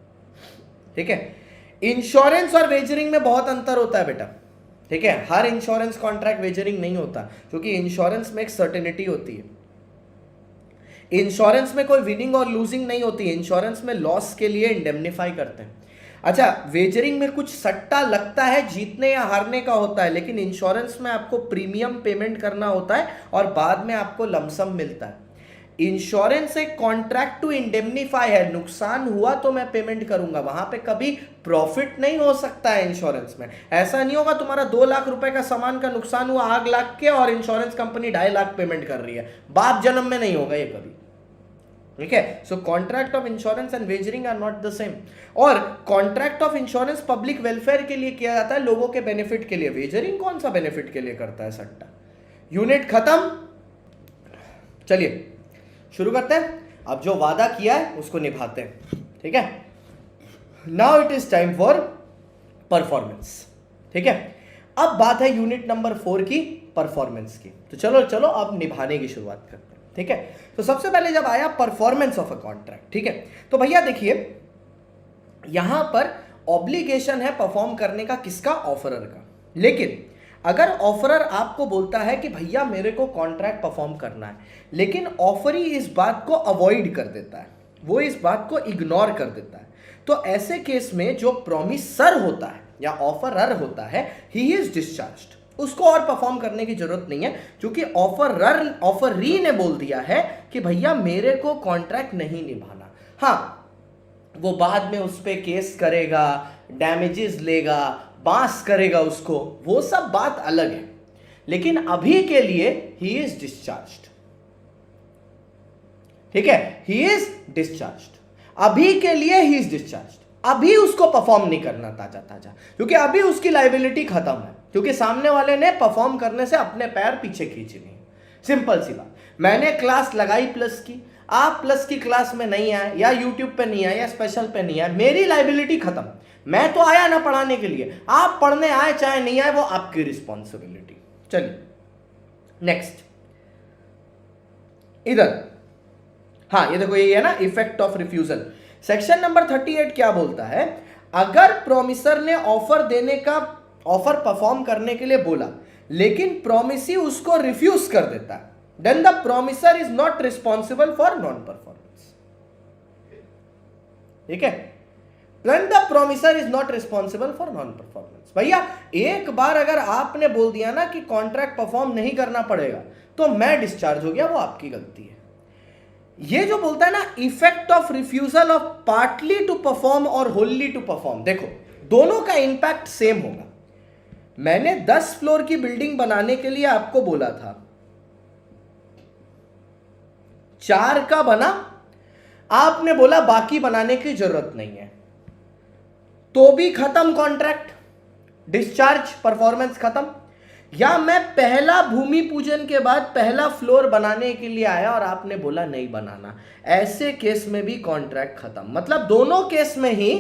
ठीक है। इंश्योरेंस और वेजरिंग में बहुत अंतर होता है बेटा, ठीक है। हर इंश्योरेंस कॉन्ट्रैक्ट वेजरिंग नहीं होता, क्योंकि इंश्योरेंस में एक सर्टेनिटी होती है। इंश्योरेंस में कोई विनिंग और लूजिंग नहीं होती है, इंश्योरेंस में लॉस के लिए इंडेमनिफाई करते हैं। अच्छा, वेजरिंग में कुछ सट्टा लगता है, जीतने या हारने का होता है, लेकिन इंश्योरेंस में आपको प्रीमियम पेमेंट करना होता है और बाद में आपको लमसम मिलता है। इंश्योरेंस एक कॉन्ट्रैक्ट टू इंडेमनिफाई है, नुकसान हुआ तो मैं पेमेंट करूंगा, वहां पे कभी प्रॉफिट नहीं हो सकता है। इंश्योरेंस में ऐसा नहीं होगा तुम्हारा 2 लाख रुपए का सामान का नुकसान हुआ आग लाग के और इंश्योरेंस कंपनी 2.5 लाख पेमेंट कर रही है, बाप जन्म में नहीं होगा ये कभी, ठीक है। So contract of insurance and wagering are not the same. और contract of insurance public welfare के लिए किया जाता है, लोगों के बेनिफिट के लिए। वेजरिंग कौन सा बेनिफिट के लिए करता है? सट्टा। यूनिट खत्म, चलिए शुरू करते हैं। अब जो वादा किया है उसको निभाते हैं, ठीक है। Now it is time for performance, ठीक है। अब बात है यूनिट नंबर 4 की, परफॉर्मेंस की। तो चलो अब निभाने की शुरुआत करते हैं, ठीक है। तो सबसे पहले जब आया परफॉर्मेंस ऑफ अ कॉन्ट्रैक्ट, ठीक है, तो भैया देखिए यहां पर ऑब्लिगेशन है परफॉर्म करने का, किसका? ऑफरर का। लेकिन अगर ऑफरर आपको बोलता है कि भैया मेरे को कॉन्ट्रैक्ट परफॉर्म करना है, लेकिन ऑफरी इस बात को अवॉइड कर देता है, वो इस बात को इग्नोर कर देता है, तो ऐसे केस में जो प्रॉमिसर होता है या ऑफरर होता है, ही इज डिस्चार्ज्ड। उसको और परफॉर्म करने की जरूरत नहीं है, क्योंकि ऑफरी ने बोल दिया है कि भैया मेरे को कॉन्ट्रैक्ट नहीं निभाना। हाँ, वो बाद में उस पर केस करेगा, डैमेजेस लेगा, बांस करेगा उसको, वो सब बात अलग है, लेकिन अभी के लिए ही इज डिस्चार्ज्ड। ठीक है, ही इज डिस्चार्ज्ड, अभी के लिए ही इज डिस्चार्ज्ड। अभी उसको परफॉर्म नहीं करना ताजा, क्योंकि अभी उसकी लाइबिलिटी खत्म है, क्योंकि सामने वाले ने परफॉर्म करने से अपने पैर पीछे खींचे नहीं। सिंपल सी बात, मैंने क्लास लगाई प्लस की, आप प्लस की क्लास में नहीं आए, या यूट्यूब पे नहीं आए, या स्पेशल पे नहीं आए, मेरी लाइबिलिटी खत्म। मैं तो आया ना पढ़ाने के लिए, आप पढ़ने आए चाहे नहीं आए, वो आपकी रिस्पॉन्सिबिलिटी। चलिए नेक्स्ट, इधर, हाँ ये देखो, ये है ना effect of refusal. Section number 38 क्या बोलता है, अगर प्रोमिसर ने ऑफर परफॉर्म करने के लिए बोला, लेकिन प्रोमिसी उसको रिफ्यूज कर देता है, then the promisor is not responsible for non performance. ठीक है, then the promisor is not responsible for non performance. भैया एक बार अगर आपने बोल दिया ना कि कॉन्ट्रैक्ट परफॉर्म नहीं करना पड़ेगा, तो मैं डिस्चार्ज हो गया, वो आपकी गलती है। ये जो बोलता है ना effect of refusal of partly to perform और होली टू परफॉर्म, देखो दोनों का इंपैक्ट सेम होगा। मैंने 10 फ्लोर की बिल्डिंग बनाने के लिए आपको बोला था, 4 का बना, आपने बोला बाकी बनाने की जरूरत नहीं है, तो भी खत्म कॉन्ट्रैक्ट, डिस्चार्ज, परफॉर्मेंस खत्म। या मैं पहला भूमि पूजन के बाद पहला फ्लोर बनाने के लिए आया और आपने बोला नहीं बनाना, ऐसे केस में भी कॉन्ट्रैक्ट खत्म। मतलब दोनों केस में ही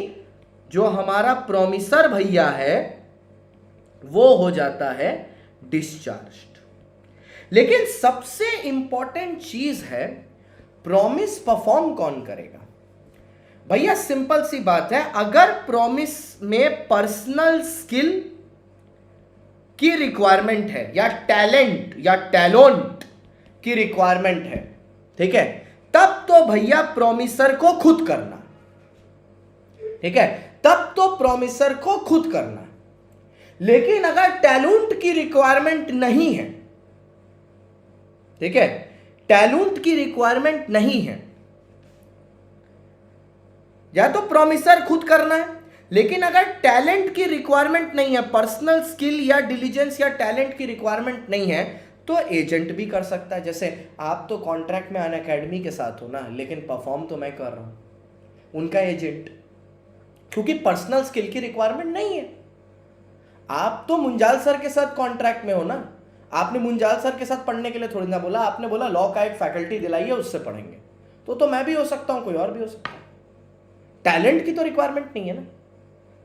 जो हमारा प्रोमिसर भैया है वो हो जाता है डिस्चार्ज्ड। लेकिन सबसे इंपॉर्टेंट चीज है, प्रॉमिस परफॉर्म कौन करेगा। भैया सिंपल सी बात है, अगर प्रॉमिस में पर्सनल स्किल की रिक्वायरमेंट है, या टैलेंट या टैलेंट की रिक्वायरमेंट है, ठीक है, तब तो भैया प्रॉमिसर को खुद करना। ठीक है, तब तो प्रॉमिसर को खुद करना। लेकिन अगर टैलेंट की रिक्वायरमेंट नहीं है, ठीक है, टैलेंट की रिक्वायरमेंट नहीं है, या तो प्रॉमिसर खुद करना है। लेकिन अगर टैलेंट की रिक्वायरमेंट नहीं है, पर्सनल स्किल या डिलीजेंस या टैलेंट की रिक्वायरमेंट नहीं है, तो एजेंट भी कर सकता है। जैसे आप तो कॉन्ट्रैक्ट में अन अकेडमी के साथ हो ना, लेकिन परफॉर्म तो मैं कर रहा हूं, उनका एजेंट, क्योंकि पर्सनल स्किल की रिक्वायरमेंट नहीं है। आप तो मुंजाल सर के साथ कॉन्ट्रैक्ट में हो ना, आपने मुंजाल सर के साथ पढ़ने के लिए थोड़ी ना बोला, आपने बोला लॉ का एक फैकल्टी दिलाइए उससे पढ़ेंगे, तो मैं भी हो सकता हूं, कोई और भी हो सकता है। टैलेंट की तो रिक्वायरमेंट नहीं है ना,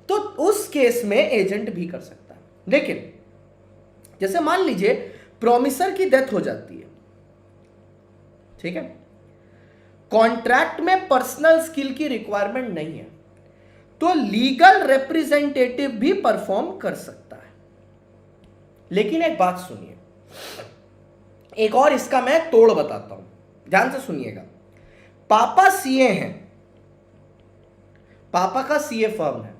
तो उस केस में एजेंट भी कर सकता है। लेकिन जैसे मान लीजिए प्रॉमिसर की डेथ हो जाती है, ठीक है, कॉन्ट्रैक्ट में पर्सनल स्किल की रिक्वायरमेंट नहीं है, तो लीगल रिप्रेजेंटेटिव भी परफॉर्म कर सकता है। लेकिन एक बात सुनिए, एक और इसका मैं तोड़ बताता हूं, ध्यान से सुनिएगा। पापा सीए हैं, पापा का सीए फर्म है,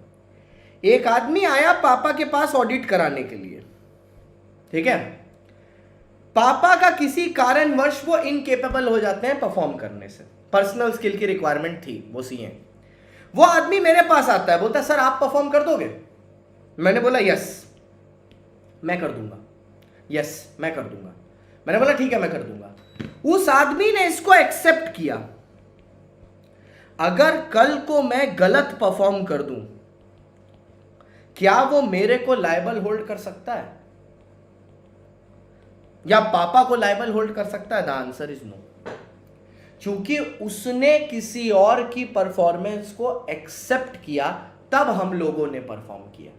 एक आदमी आया पापा के पास ऑडिट कराने के लिए, ठीक है, पापा का किसी कारणवश वो इनकेपेबल हो जाते हैं परफॉर्म करने से, पर्सनल स्किल की रिक्वायरमेंट थी, वो सीए। वो आदमी मेरे पास आता है, बोलता है सर आप परफॉर्म कर दोगे। मैंने बोला यस मैं कर दूंगा, यस मैं कर दूंगा। मैंने बोला ठीक है मैं कर दूंगा। उस आदमी ने इसको एक्सेप्ट किया। अगर कल को मैं गलत परफॉर्म कर दूं, क्या वो मेरे को लायबल होल्ड कर सकता है, या पापा को लायबल होल्ड कर सकता है? द आंसर इज नो, क्योंकि उसने किसी और की परफॉर्मेंस को एक्सेप्ट किया, तब हम लोगों ने परफॉर्म किया।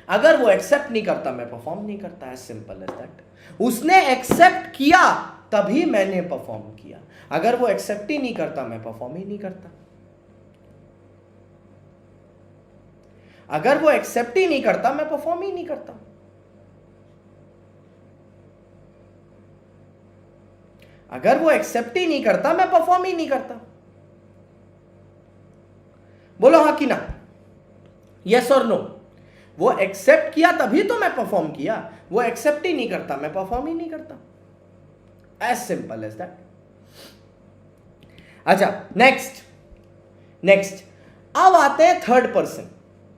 अगर वो एक्सेप्ट नहीं करता, मैं परफॉर्म नहीं करता, एज सिंपल एज दैट। उसने एक्सेप्ट किया तभी मैंने परफॉर्म किया, अगर वो एक्सेप्ट ही नहीं करता, मैं परफॉर्म ही नहीं करता। अगर वो एक्सेप्ट ही नहीं करता, मैं परफॉर्म ही नहीं करता। अगर वो एक्सेप्ट ही नहीं करता, मैं परफॉर्म ही नहीं करता। बोलो हाँ कि ना, यस और नो। वो एक्सेप्ट किया तभी तो मैं परफॉर्म किया, वो एक्सेप्ट ही नहीं करता, मैं परफॉर्म ही नहीं करता। As simple as that. अच्छा, नेक्स्ट अब आते हैं थर्ड पर्सन।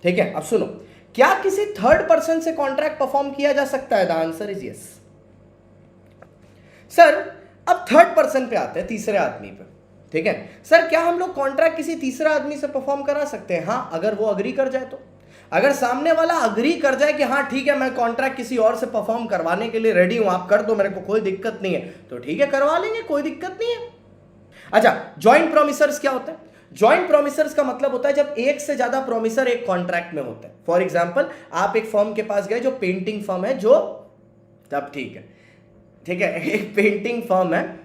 ठीक है, अब सुनो, क्या किसी थर्ड पर्सन से कॉन्ट्रैक्ट परफॉर्म किया जा सकता है? The answer is yes. Sir अब थर्ड पर्सन पे आते हैं, तीसरे आदमी पे। ठीक है सर, क्या हम लोग कॉन्ट्रैक्ट किसी तीसरे आदमी से परफॉर्म करा सकते हैं? हाँ, अगर वो अग्री कर जाए तो। अगर सामने वाला अग्री कर जाए कि हाँ ठीक है, मैं कॉन्ट्रैक्ट किसी और से परफॉर्म करवाने के लिए रेडी हूं, आप कर दो, मेरे को कोई दिक्कत नहीं है, तो ठीक है, करवा लेंगे, कोई दिक्कत नहीं है। अच्छा, जॉइंट प्रोमिसर्स क्या होता है? जॉइंट प्रोमिसर्स का मतलब होता है जब एक से ज्यादा प्रोमिसर एक कॉन्ट्रैक्ट में होते हैं। फॉर एग्जाम्पल, आप एक फर्म के पास गए जो पेंटिंग फर्म है, जो तब ठीक है, एक पेंटिंग फर्म है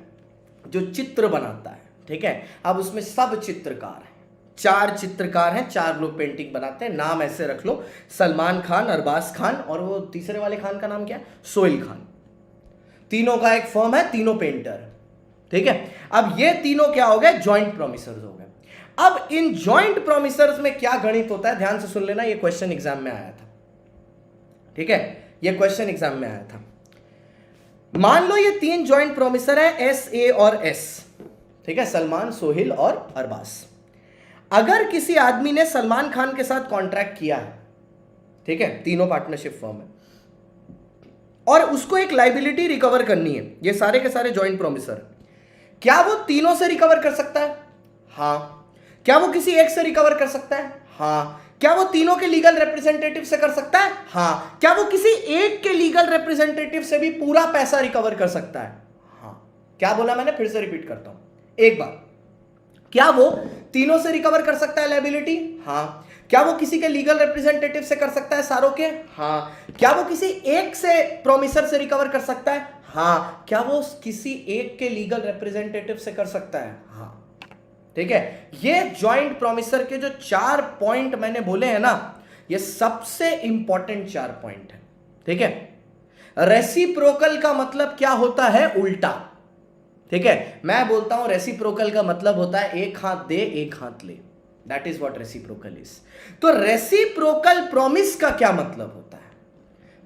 जो चित्र बनाता है। ठीक है, अब उसमें सब चित्रकार हैं, 4 चित्रकार हैं, 4 लोग पेंटिंग बनाते हैं। नाम ऐसे रख लो, सलमान खान, अरबाज खान, और वो तीसरे वाले खान का नाम क्या है? सोहेल खान। तीनों का एक फर्म है, तीनों पेंटर है। ठीक है, अब ये तीनों क्या हो गए? जॉइंट प्रोमिसर्स हो गए। अब इन जॉइंट प्रोमिसर्स में क्या गणित होता है, ध्यान से सुन लेना, ये क्वेश्चन एग्जाम में आया था। ठीक है, ये क्वेश्चन एग्जाम में आया था। मान लो ये 3 जॉइंट प्रोमिसर है, एस, ए और एस। ठीक है, सलमान, सोहेल और अरबाज। अगर किसी आदमी ने सलमान खान के साथ कॉन्ट्रैक्ट किया है, ठीक है, तीनों पार्टनरशिप फर्म है, और उसको एक लाइबिलिटी रिकवर करनी है, ये सारे के सारे जॉइंट प्रोमिसर, क्या वो तीनों से रिकवर कर सकता है? हाँ। क्या वो किसी एक से रिकवर कर सकता है? हाँ। क्या वो तीनों के लीगल रिप्रेजेंटेटिव से कर सकता है? हाँ। क्या वो किसी एक के लीगल रिप्रेजेंटेटिव से भी पूरा पैसा रिकवर कर सकता है? हाँ। क्या बोला मैंने? फिर से रिपीट करता हूं एक बार। क्या वो तीनों से रिकवर कर सकता है लायबिलिटी? हाँ। क्या वो किसी के लीगल रिप्रेजेंटेटिव से कर सकता है? सारों के? हाँ। क्या वो किसी एक से प्रोमिसर से रिकवर कर सकता है? हाँ। क्या वो किसी एक के लीगल रिप्रेजेंटेटिव से कर सकता है? हाँ। ठीक है, ये जॉइंट प्रोमिसर के जो 4 पॉइंट मैंने बोले हैं ना, ये सबसे इंपॉर्टेंट 4 पॉइंट है। ठीक है, रेसिप्रोकल का मतलब क्या होता है? उल्टा। ठीक है, मैं बोलता हूं रेसिप्रोकल का मतलब होता है एक हाथ दे एक हाथ ले, that is what reciprocal is. तो रेसिप्रोकल प्रॉमिस का क्या मतलब होता है?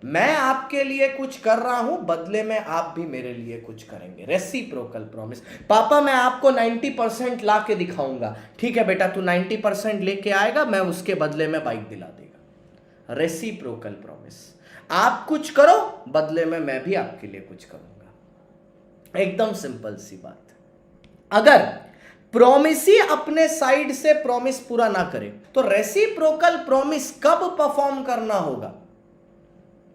मैं आपके लिए कुछ कर रहा हूं, बदले में आप भी मेरे लिए कुछ करेंगे, रेसिप्रोकल प्रॉमिस। पापा मैं आपको 90% ला के दिखाऊंगा, ठीक है बेटा, तू 90% लेके आएगा, मैं उसके बदले में बाइक दिला देगा। रेसिप्रोकल प्रॉमिस, आप कुछ करो, बदले में मैं भी आपके लिए कुछ करूंगा। एकदम सिंपल सी बात। अगर प्रोमिसी अपने साइड से प्रॉमिस पूरा ना करे, तो रेसिप्रोकल प्रॉमिस कब परफॉर्म करना होगा?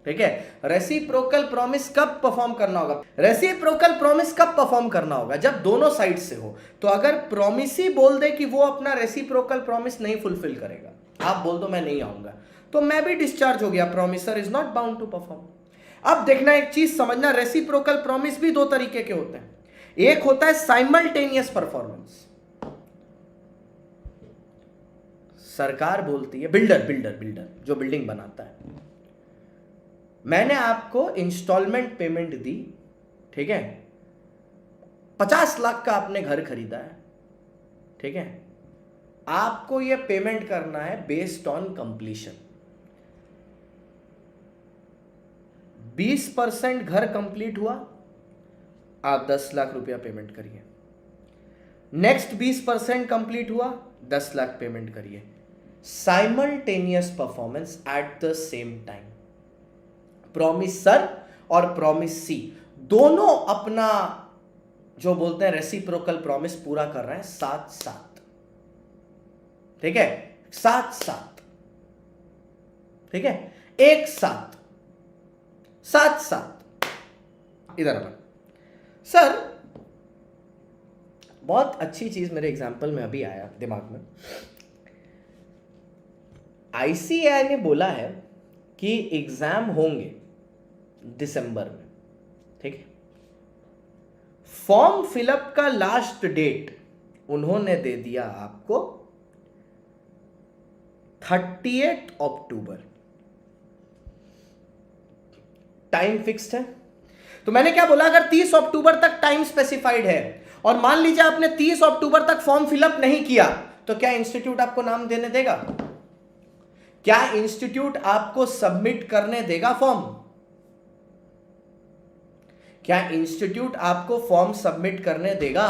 ठीक है, रेसिप्रोकल प्रॉमिस कब परफॉर्म करना होगा? रेसिप्रोकल प्रॉमिस कब परफॉर्म करना होगा? जब दोनों साइड से हो। तो अगर प्रोमिसी बोल दे कि वो अपना रेसिप्रोकल प्रॉमिस नहीं फुलफिल करेगा, आप बोल दो मैं नहीं आऊंगा, तो मैं भी डिस्चार्ज हो गया, promisor is not bound to perform. अब देखना, एक चीज समझना, रेसिप्रोकल प्रॉमिस भी 2 तरीके के होते हैं। एक होता है साइमल्टेनियस परफॉर्मेंस, सरकार बोलती है, बिल्डर जो बिल्डिंग बनाता है, मैंने आपको इंस्टॉलमेंट पेमेंट दी, ठीक है, 50 लाख का आपने घर खरीदा है, ठीक है, आपको यह पेमेंट करना है बेस्ड ऑन कंप्लीशन। 20% घर कंप्लीट हुआ, आप 10 लाख रुपया पेमेंट करिए। नेक्स्ट 20% कंप्लीट हुआ, 10 लाख पेमेंट करिए। Simultaneous performance at the same time. Promisor और प्रोमिसी दोनों अपना जो बोलते हैं रेसिप्रोकल प्रॉमिस पूरा कर रहे हैं साथ साथ। ठीक है, साथ साथ, ठीक है, एक साथ, साथ साथ। इधर अपन सर, बहुत अच्छी चीज मेरे एग्जाम्पल में अभी आया दिमाग में। आईसीएआई ने बोला है कि एग्जाम होंगे दिसंबर में, ठीक है। फॉर्म फिलअप का लास्ट डेट उन्होंने दे दिया आपको 30 अक्टूबर। टाइम फिक्स्ड है। तो मैंने क्या बोला, अगर 30 अक्टूबर तक टाइम स्पेसिफाइड है और मान लीजिए आपने 30 अक्टूबर तक फॉर्म फिलअप नहीं किया, तो क्या इंस्टीट्यूट आपको नाम देने देगा? क्या इंस्टीट्यूट आपको सबमिट करने देगा फॉर्म? क्या इंस्टीट्यूट आपको फॉर्म सबमिट करने देगा?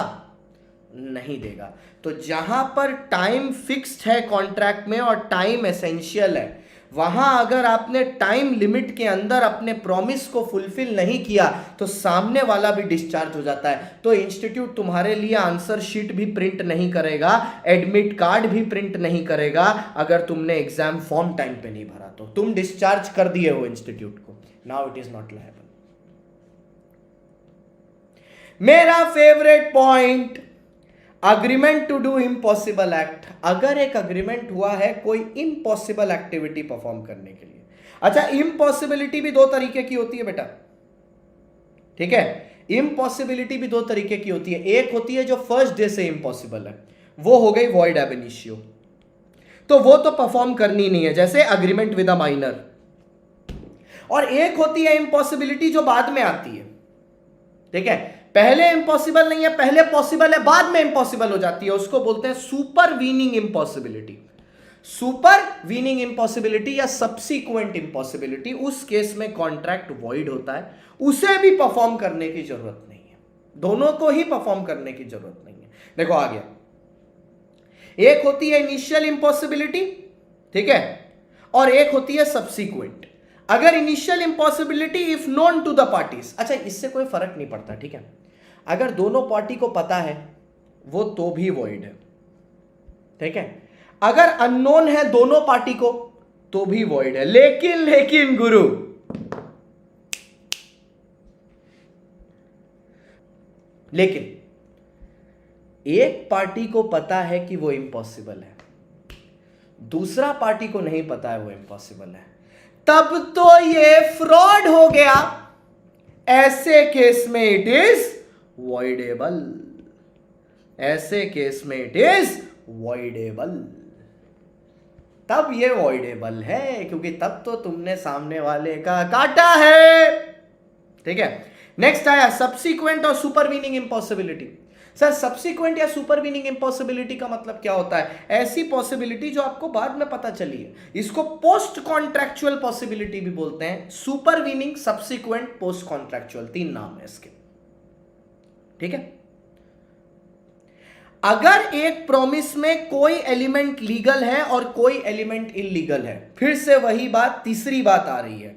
नहीं देगा। तो जहां पर टाइम फिक्स्ड है कॉन्ट्रैक्ट में और टाइम एसेंशियल है, वहां अगर आपने टाइम लिमिट के अंदर अपने प्रॉमिस को फुलफिल नहीं किया तो सामने वाला भी डिस्चार्ज हो जाता है। तो इंस्टीट्यूट तुम्हारे लिए आंसर शीट भी प्रिंट नहीं करेगा, एडमिट कार्ड भी प्रिंट नहीं करेगा अगर तुमने एग्जाम फॉर्म टाइम पे नहीं भरा तो। तुम डिस्चार्ज कर दिए हो इंस्टीट्यूट को, now it is not liable. मेरा favourite point, agreement to do impossible act. अगर एक अग्रीमेंट हुआ है कोई इम्पॉसिबल एक्टिविटी परफॉर्म करने के लिए। अच्छा, इम्पॉसिबिलिटी भी दो तरीके की होती है बेटा, ठीक है? इम्पॉसिबिलिटी भी दो तरीके की होती है। एक होती है जो फर्स्ट डे से इम्पॉसिबल है, वो हो गई वॉइड एब इनिशियो, तो वो तो परफॉर्म करनी नहीं है, जैसे अग्रीमेंट विद अ माइनर। और एक होती है इम्पॉसिबिलिटी जो बाद में आती है, ठीक है? पहले इम्पॉसिबल नहीं है, पहले पॉसिबल है, बाद में इम्पॉसिबल हो जाती है, उसको बोलते हैं सुपरवीनिंग इम्पॉसिबिलिटी। सुपरवीनिंग इम्पॉसिबिलिटी या सब्सिक्वेंट इम्पॉसिबिलिटी, उस केस में कॉन्ट्रैक्ट वॉइड होता है, उसे भी परफॉर्म करने की जरूरत नहीं है, दोनों को ही परफॉर्म करने की जरूरत नहीं है। देखो आ गया, एक होती है इनिशियल इम्पॉसिबिलिटी, ठीक है, और एक होती है सब्सिक्वेंट। अगर initial impossibility if known to the parties, अच्छा इससे कोई फर्क नहीं पड़ता, ठीक है? अगर दोनों पार्टी को पता है वो तो भी वॉइड है, ठीक है? अगर अननोन है दोनों पार्टी को तो भी वॉइड है। लेकिन गुरु, लेकिन एक पार्टी को पता है कि वो इम्पॉसिबल है, दूसरा पार्टी को नहीं पता है वो इम्पॉसिबल है, तब तो ये फ्रॉड हो गया। ऐसे केस में इट इज वॉइडेबल, ऐसे केस में इट इज वॉइडेबल, तब ये वॉइडेबल है, क्योंकि तब तो तुमने सामने वाले का काटा है, ठीक है? नेक्स्ट आया सब्सिक्वेंट और सुपरवीनिंग इम्पॉसिबिलिटी। सर सब्सिक्वेंट या सुपरवीनिंग इम्पॉसिबिलिटी का मतलब क्या होता है? ऐसी पॉसिबिलिटी जो आपको बाद में पता चली है, इसको पोस्ट कॉन्ट्रैक्चुअल पॉसिबिलिटी भी बोलते हैं। सुपरवीनिंग, सब्सिक्वेंट, पोस्ट कॉन्ट्रैक्चुअल, तीन नाम है इसके, ठीक है? अगर एक प्रॉमिस में कोई एलिमेंट लीगल है और कोई एलिमेंट इलीगल है, फिर से वही बात, तीसरी बात आ रही है,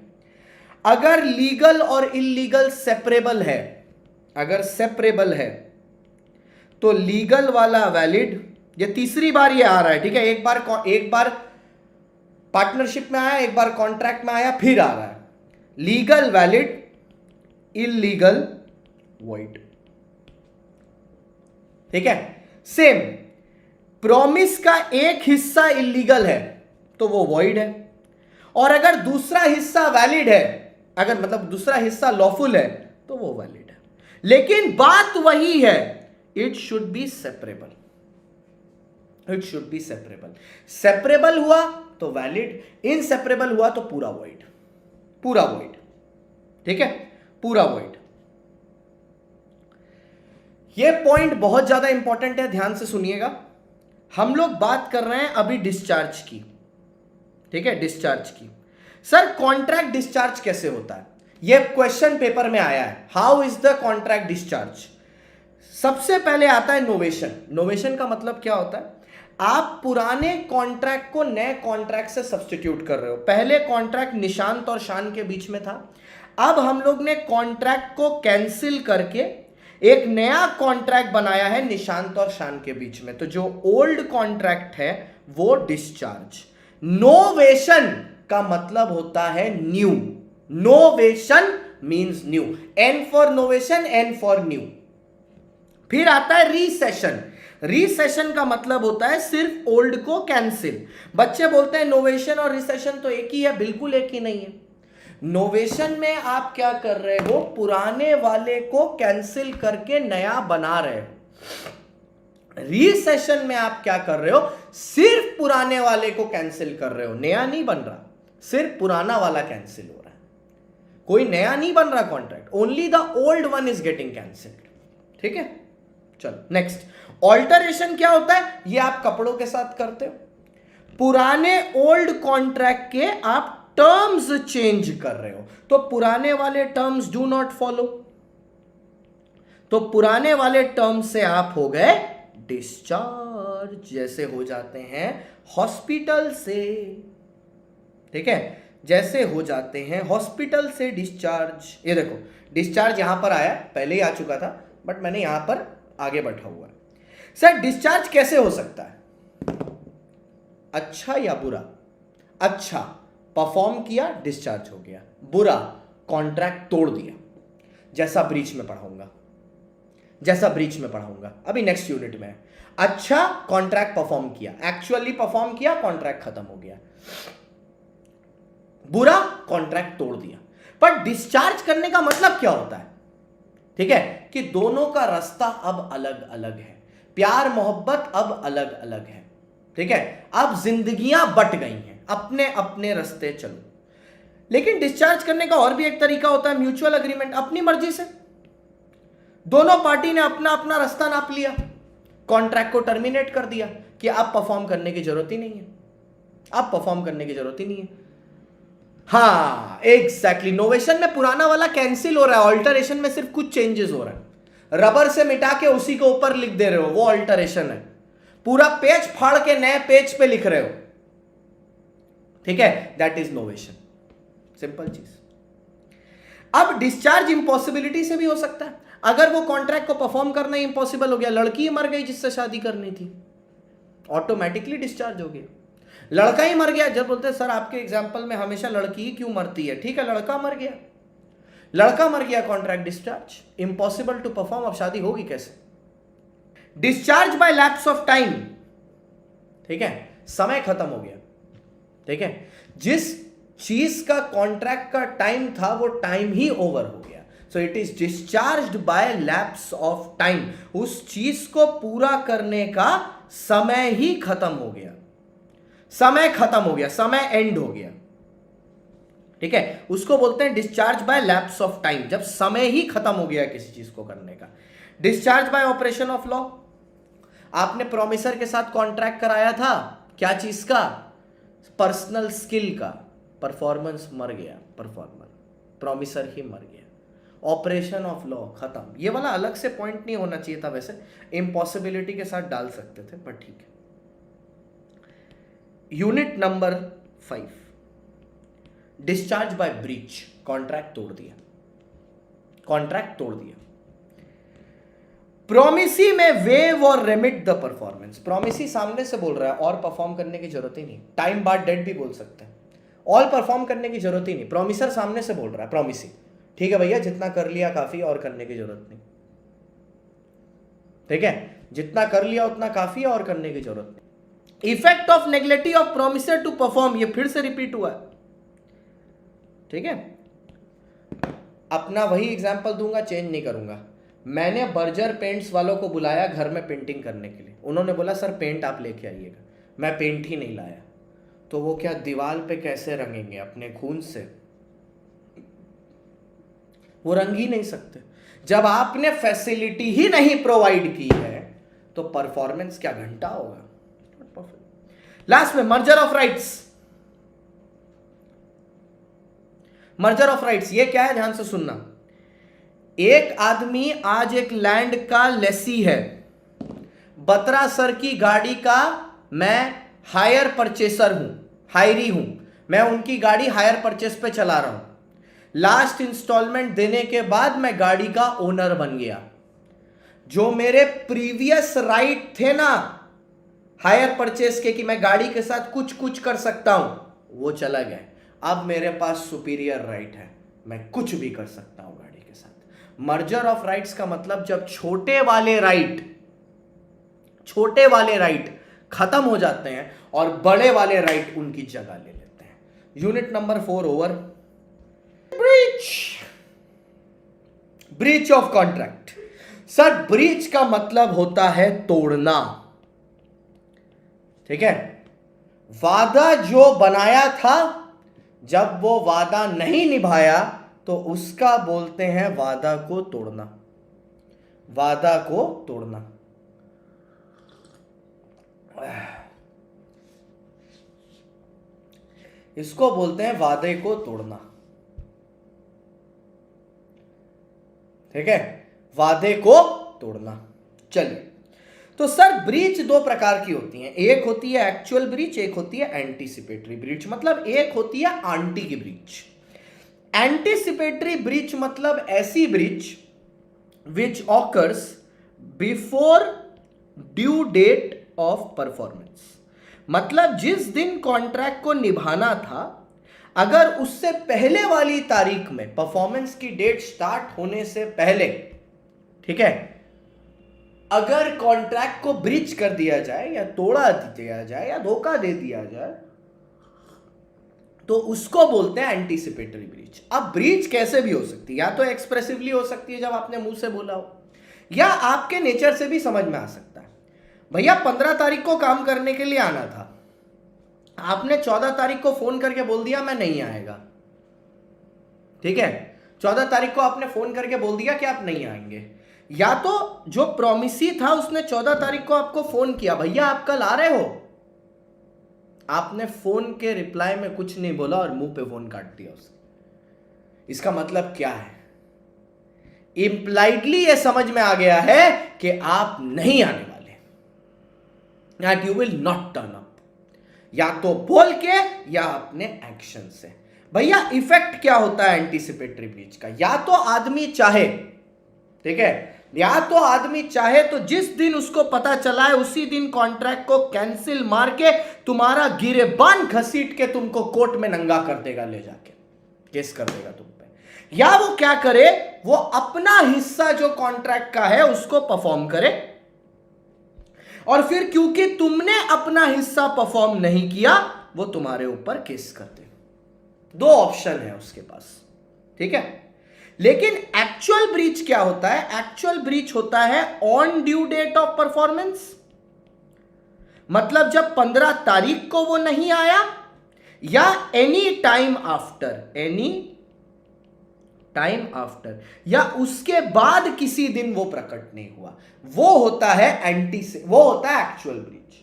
अगर लीगल और इलीगल सेपरेबल है, अगर सेपरेबल है तो लीगल वाला वैलिड, ये तीसरी बार ये आ रहा है, ठीक है? एक बार पार्टनरशिप में आया, एक बार कॉन्ट्रैक्ट में आया, फिर आ रहा है लीगल वैलिड, इलीगल वॉइड, ठीक है? सेम, प्रॉमिस का एक हिस्सा इलीगल है तो वो वॉइड है, और अगर दूसरा हिस्सा वैलिड है, अगर मतलब दूसरा हिस्सा लॉफुल है तो वो वैलिड है। लेकिन बात वही है, it should be separable, it should be separable. Separable हुआ तो वैलिड, इनसेपरेबल हुआ तो पूरा वॉइड, पूरा वॉइड, ठीक है? पूरा वॉइड। ये पॉइंट बहुत ज्यादा इंपॉर्टेंट है, ध्यान से सुनिएगा। हम लोग बात कर रहे हैं अभी डिस्चार्ज की, ठीक है? डिस्चार्ज की। सर कॉन्ट्रैक्ट डिस्चार्ज कैसे होता है? ये क्वेश्चन पेपर में आया है, how is the contract discharge. सबसे पहले आता है नोवेशन। नोवेशन का मतलब क्या होता है? आप पुराने कॉन्ट्रैक्ट को नए कॉन्ट्रैक्ट से सब्स्टिट्यूट कर रहे हो। पहले कॉन्ट्रैक्ट निशांत और शान के बीच में था, अब हम लोग ने कॉन्ट्रैक्ट को कैंसिल करके एक नया कॉन्ट्रैक्ट बनाया है निशांत और शान के बीच में। तो जो ओल्ड कॉन्ट्रैक्ट है वो डिस्चार्ज। नोवेशन का मतलब होता है new, novation means new, N for novation, N for new. फिर आता है रीसेशन। रीसेशन का मतलब होता है सिर्फ ओल्ड को कैंसिल। बच्चे बोलते हैं नोवेशन और रिसेशन तो एक ही है, बिल्कुल एक ही नहीं है। नोवेशन में आप क्या कर रहे हो? पुराने वाले को कैंसिल करके नया बना रहे हो। रीसेशन में आप क्या कर रहे हो? सिर्फ पुराने वाले को कैंसिल कर रहे हो, नया नहीं बन रहा, सिर्फ पुराना वाला कैंसिल हो रहा है। कोई नया नहीं बन रहा contract, only the old one is getting cancelled. ठीक है, चलो नेक्स्ट। ऑल्टरेशन क्या होता है? ये आप कपड़ों के साथ करते हो, पुराने ओल्ड कॉन्ट्रैक्ट के आप टर्म्स चेंज कर रहे हो, तो पुराने वाले टर्म्स डू नॉट फॉलो, तो पुराने वाले टर्म्स से आप हो गए डिस्चार्ज, जैसे हो जाते हैं हॉस्पिटल से। ठीक है, जैसे हो जाते हैं हॉस्पिटल से डिस्चार्ज। ये देखो डिस्चार्ज यहां पर आया, पहले ही आ चुका था बट मैंने यहां पर आगे बैठा हुआ है। सर डिस्चार्ज कैसे हो सकता है? अच्छा या बुरा? अच्छा, परफॉर्म किया डिस्चार्ज हो गया, बुरा कॉन्ट्रैक्ट तोड़ दिया, जैसा ब्रीच में पढ़ाऊंगा, जैसा ब्रीच में पढ़ाऊंगा अभी नेक्स्ट यूनिट में। अच्छा कॉन्ट्रैक्ट परफॉर्म किया, एक्चुअली परफॉर्म किया, कॉन्ट्रैक्ट खत्म हो गया। बुरा कॉन्ट्रैक्ट तोड़ दिया। पर डिस्चार्ज करने का मतलब क्या होता है? ठीक है, कि दोनों का रास्ता अब अलग अलग है, प्यार मोहब्बत अब अलग अलग है। ठीक है, अब जिंदगियां बट गई हैं, अपने अपने रास्ते चलो। लेकिन डिस्चार्ज करने का और भी एक तरीका होता है, म्यूचुअल एग्रीमेंट, अपनी मर्जी से दोनों पार्टी ने अपना अपना रास्ता नाप लिया, कॉन्ट्रैक्ट को टर्मिनेट कर दिया कि आप परफॉर्म करने की जरूरत ही नहीं है, आप परफॉर्म करने की जरूरत ही नहीं है। हाँ एग्जैक्टली, नोवेशन में पुराना वाला कैंसिल हो रहा है, ऑल्टरेशन में सिर्फ कुछ चेंजेस हो रहा है, रबर से मिटा के उसी के ऊपर लिख दे रहे हो, वो ऑल्टरेशन है। पूरा पेज फाड़ के नए पेज पे लिख रहे हो। ठीक है, दैट इज नोवेशन, सिंपल चीज। अब डिस्चार्ज इंपॉसिबिलिटी से भी हो सकता है, अगर वो कॉन्ट्रैक्ट को परफॉर्म करना इंपॉसिबल हो गया, लड़की मर गई जिससे शादी करनी थी, ऑटोमेटिकली डिस्चार्ज हो गया। लड़का ही मर गया, जब बोलते हैं सर आपके एग्जांपल में हमेशा लड़की ही क्यों मरती है, ठीक है लड़का मर गया, लड़का मर गया, contract discharge, impossible to perform, अब शादी होगी कैसे? Discharge by lapse of time, ठीक है, समय खत्म हो गया। ठीक है, जिस चीज का कॉन्ट्रैक्ट का टाइम था वो टाइम ही ओवर हो गया, so it is discharged by lapse of time, उस चीज को पूरा करने का समय ही खत्म हो गया, समय खत्म हो गया, समय एंड हो गया। ठीक है, उसको बोलते हैं discharge by lapse of time, जब समय ही खत्म हो गया किसी चीज को करने का। Discharge by operation of law, आपने प्रोमिसर के साथ कॉन्ट्रैक्ट कराया था, क्या चीज का? पर्सनल स्किल का, परफॉर्मेंस मर गया, परफॉर्मर प्रोमिसर ही मर गया, ऑपरेशन ऑफ लॉ खत्म। ये वाला अलग से पॉइंट नहीं होना चाहिए था, वैसे इम्पॉसिबिलिटी के साथ डाल सकते थे, पर ठीक है। Unit number 5, discharge by breach, contract तोड़ दिया, कॉन्ट्रैक्ट तोड़ दिया। प्रोमिसी में वेव और रेमिट द परफॉर्मेंस, प्रोमिसी सामने से बोल रहा है और परफॉर्म करने की जरूरत ही नहीं, टाइम बाद डेड भी बोल सकते हैं, ऑल परफॉर्म करने की जरूरत ही नहीं, प्रोमिसर सामने से बोल रहा है, प्रोमिसी ठीक है भैया जितना कर लिया काफी, और करने की जरूरत नहीं। ठीक है, जितना कर लिया उतना काफी है, और करने की जरूरत नहीं। Effect of neglect of promisor to perform, ये फिर से रिपीट हुआ है। ठीक है, अपना वही एग्जांपल दूंगा, चेंज नहीं करूंगा। मैंने बर्जर पेंट्स वालों को बुलाया घर में पेंटिंग करने के लिए, उन्होंने बोला सर पेंट आप लेके आइएगा, मैं पेंट ही नहीं लाया, तो वो क्या दीवार पे कैसे रंगेंगे अपने खून से? वो रंग ही नहीं सकते। जब आपने फैसिलिटी ही नहीं प्रोवाइड की है तो परफॉर्मेंस क्या घंटा होगा। लास्ट में merger of rights, merger of rights ये क्या है, ध्यान से सुनना। एक आदमी आज एक लैंड का लेसी है, बत्रा सर की गाड़ी का मैं हायर परचेसर हूं, हायरी हूं, मैं उनकी गाड़ी हायर परचेस पे चला रहा हूं। लास्ट इंस्टॉलमेंट देने के बाद मैं गाड़ी का ओनर बन गया, जो मेरे प्रीवियस राइट थे ना हायर परचेस के कि मैं गाड़ी के साथ कुछ कुछ कर सकता हूं, वो चला गया। अब मेरे पास सुपीरियर राइट है, मैं कुछ भी कर सकता हूं गाड़ी के साथ। मर्जर ऑफ राइट्स का मतलब जब छोटे वाले राइट खत्म हो जाते हैं और बड़े वाले राइट उनकी जगह ले लेते हैं। Unit number 4 over. Breach of contract. Sir breach का मतलब होता है तोड़ना। ठीक है, वादा जो बनाया था जब वो वादा नहीं निभाया तो उसका बोलते हैं वादा को तोड़ना। वादा को तोड़ना। इसको बोलते हैं वादे को तोड़ना। ठीक है, वादे को तोड़ना। चलिए, तो सर ब्रीच दो प्रकार की होती हैं, एक होती है एक्चुअल ब्रीच, एक होती है एंटीसिपेटरी ब्रीच। मतलब एक होती है आंटी की ब्रीच। एंटीसिपेटरी ब्रीच मतलब ऐसी breach which occurs before due date of performance. मतलब जिस दिन कॉन्ट्रैक्ट को निभाना था, अगर उससे पहले वाली तारीख में, परफॉर्मेंस की डेट स्टार्ट होने से पहले, ठीक है, अगर कॉन्ट्रैक्ट को ब्रीच कर दिया जाए या तोड़ा दिया जाए या धोखा दे दिया जाए, तो उसको बोलते हैं एंटीसिपेटरी ब्रीच। अब ब्रीच कैसे भी हो सकती है, या तो एक्सप्रेसिवली हो सकती है जब आपने मुंह से बोला हो, या आपके नेचर से भी समझ में आ सकता है। भैया 15 तारीख को काम करने के लिए आना था, आपने 14 तारीख को फोन करके बोल दिया मैं नहीं आएगा। ठीक है, 14 तारीख को आपने फोन करके बोल दिया कि आप नहीं आएंगे। या तो जो प्रॉमिसी था उसने 14 तारीख को आपको फोन किया, भैया आप कल आ रहे हो, आपने फोन के रिप्लाई में कुछ नहीं बोला और मुंह पे फोन काट दिया उसने। इसका मतलब क्या है, इंप्लाइडली ये समझ में आ गया है कि आप नहीं आने वाले, that you will not turn up, या तो बोल के या अपने एक्शन से। भैया इफेक्ट क्या होता है एंटीसिपेटरी ब्रीच का, या तो आदमी चाहे, ठीक है, या तो आदमी चाहे तो जिस दिन उसको पता चला है उसी दिन कॉन्ट्रैक्ट को कैंसिल मार के तुम्हारा गिरेबान घसीट के तुमको कोर्ट में नंगा कर देगा, ले जाके केस कर देगा तुम पे। या वो क्या करे, वो अपना हिस्सा जो कॉन्ट्रैक्ट का है उसको परफॉर्म करे, और फिर क्योंकि तुमने अपना हिस्सा परफॉर्म नहीं किया वो तुम्हारे ऊपर केस कर दे। दो ऑप्शन है उसके पास, ठीक है। लेकिन एक्चुअल ब्रीच क्या होता है, एक्चुअल ब्रीच होता है on due date of performance. मतलब जब 15 तारीख को वो नहीं आया, या any time after, any time after, या उसके बाद किसी दिन वो प्रकट नहीं हुआ, वो होता है वो होता है एक्चुअल ब्रीच।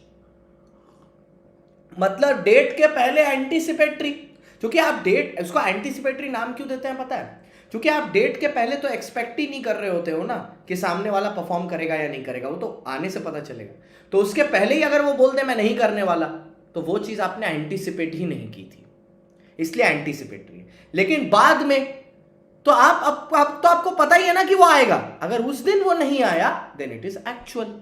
मतलब डेट के पहले एंटीसिपेटरी, क्योंकि आप डेट, उसको एंटीसिपेटरी नाम क्यों देते हैं पता है, क्योंकि आप डेट के पहले तो एक्सपेक्ट ही नहीं कर रहे होते हो ना कि सामने वाला परफॉर्म करेगा या नहीं करेगा, वो तो आने से पता चलेगा। तो उसके पहले ही अगर वो बोल दे मैं नहीं करने वाला, तो वो चीज आपने एंटीसिपेट ही नहीं की थी, इसलिए एंटीसिपेटरी है। लेकिन बाद में तो आप तो आपको पता ही है ना कि वो आएगा, अगर उस दिन वो नहीं आया देन इट इज एक्चुअल।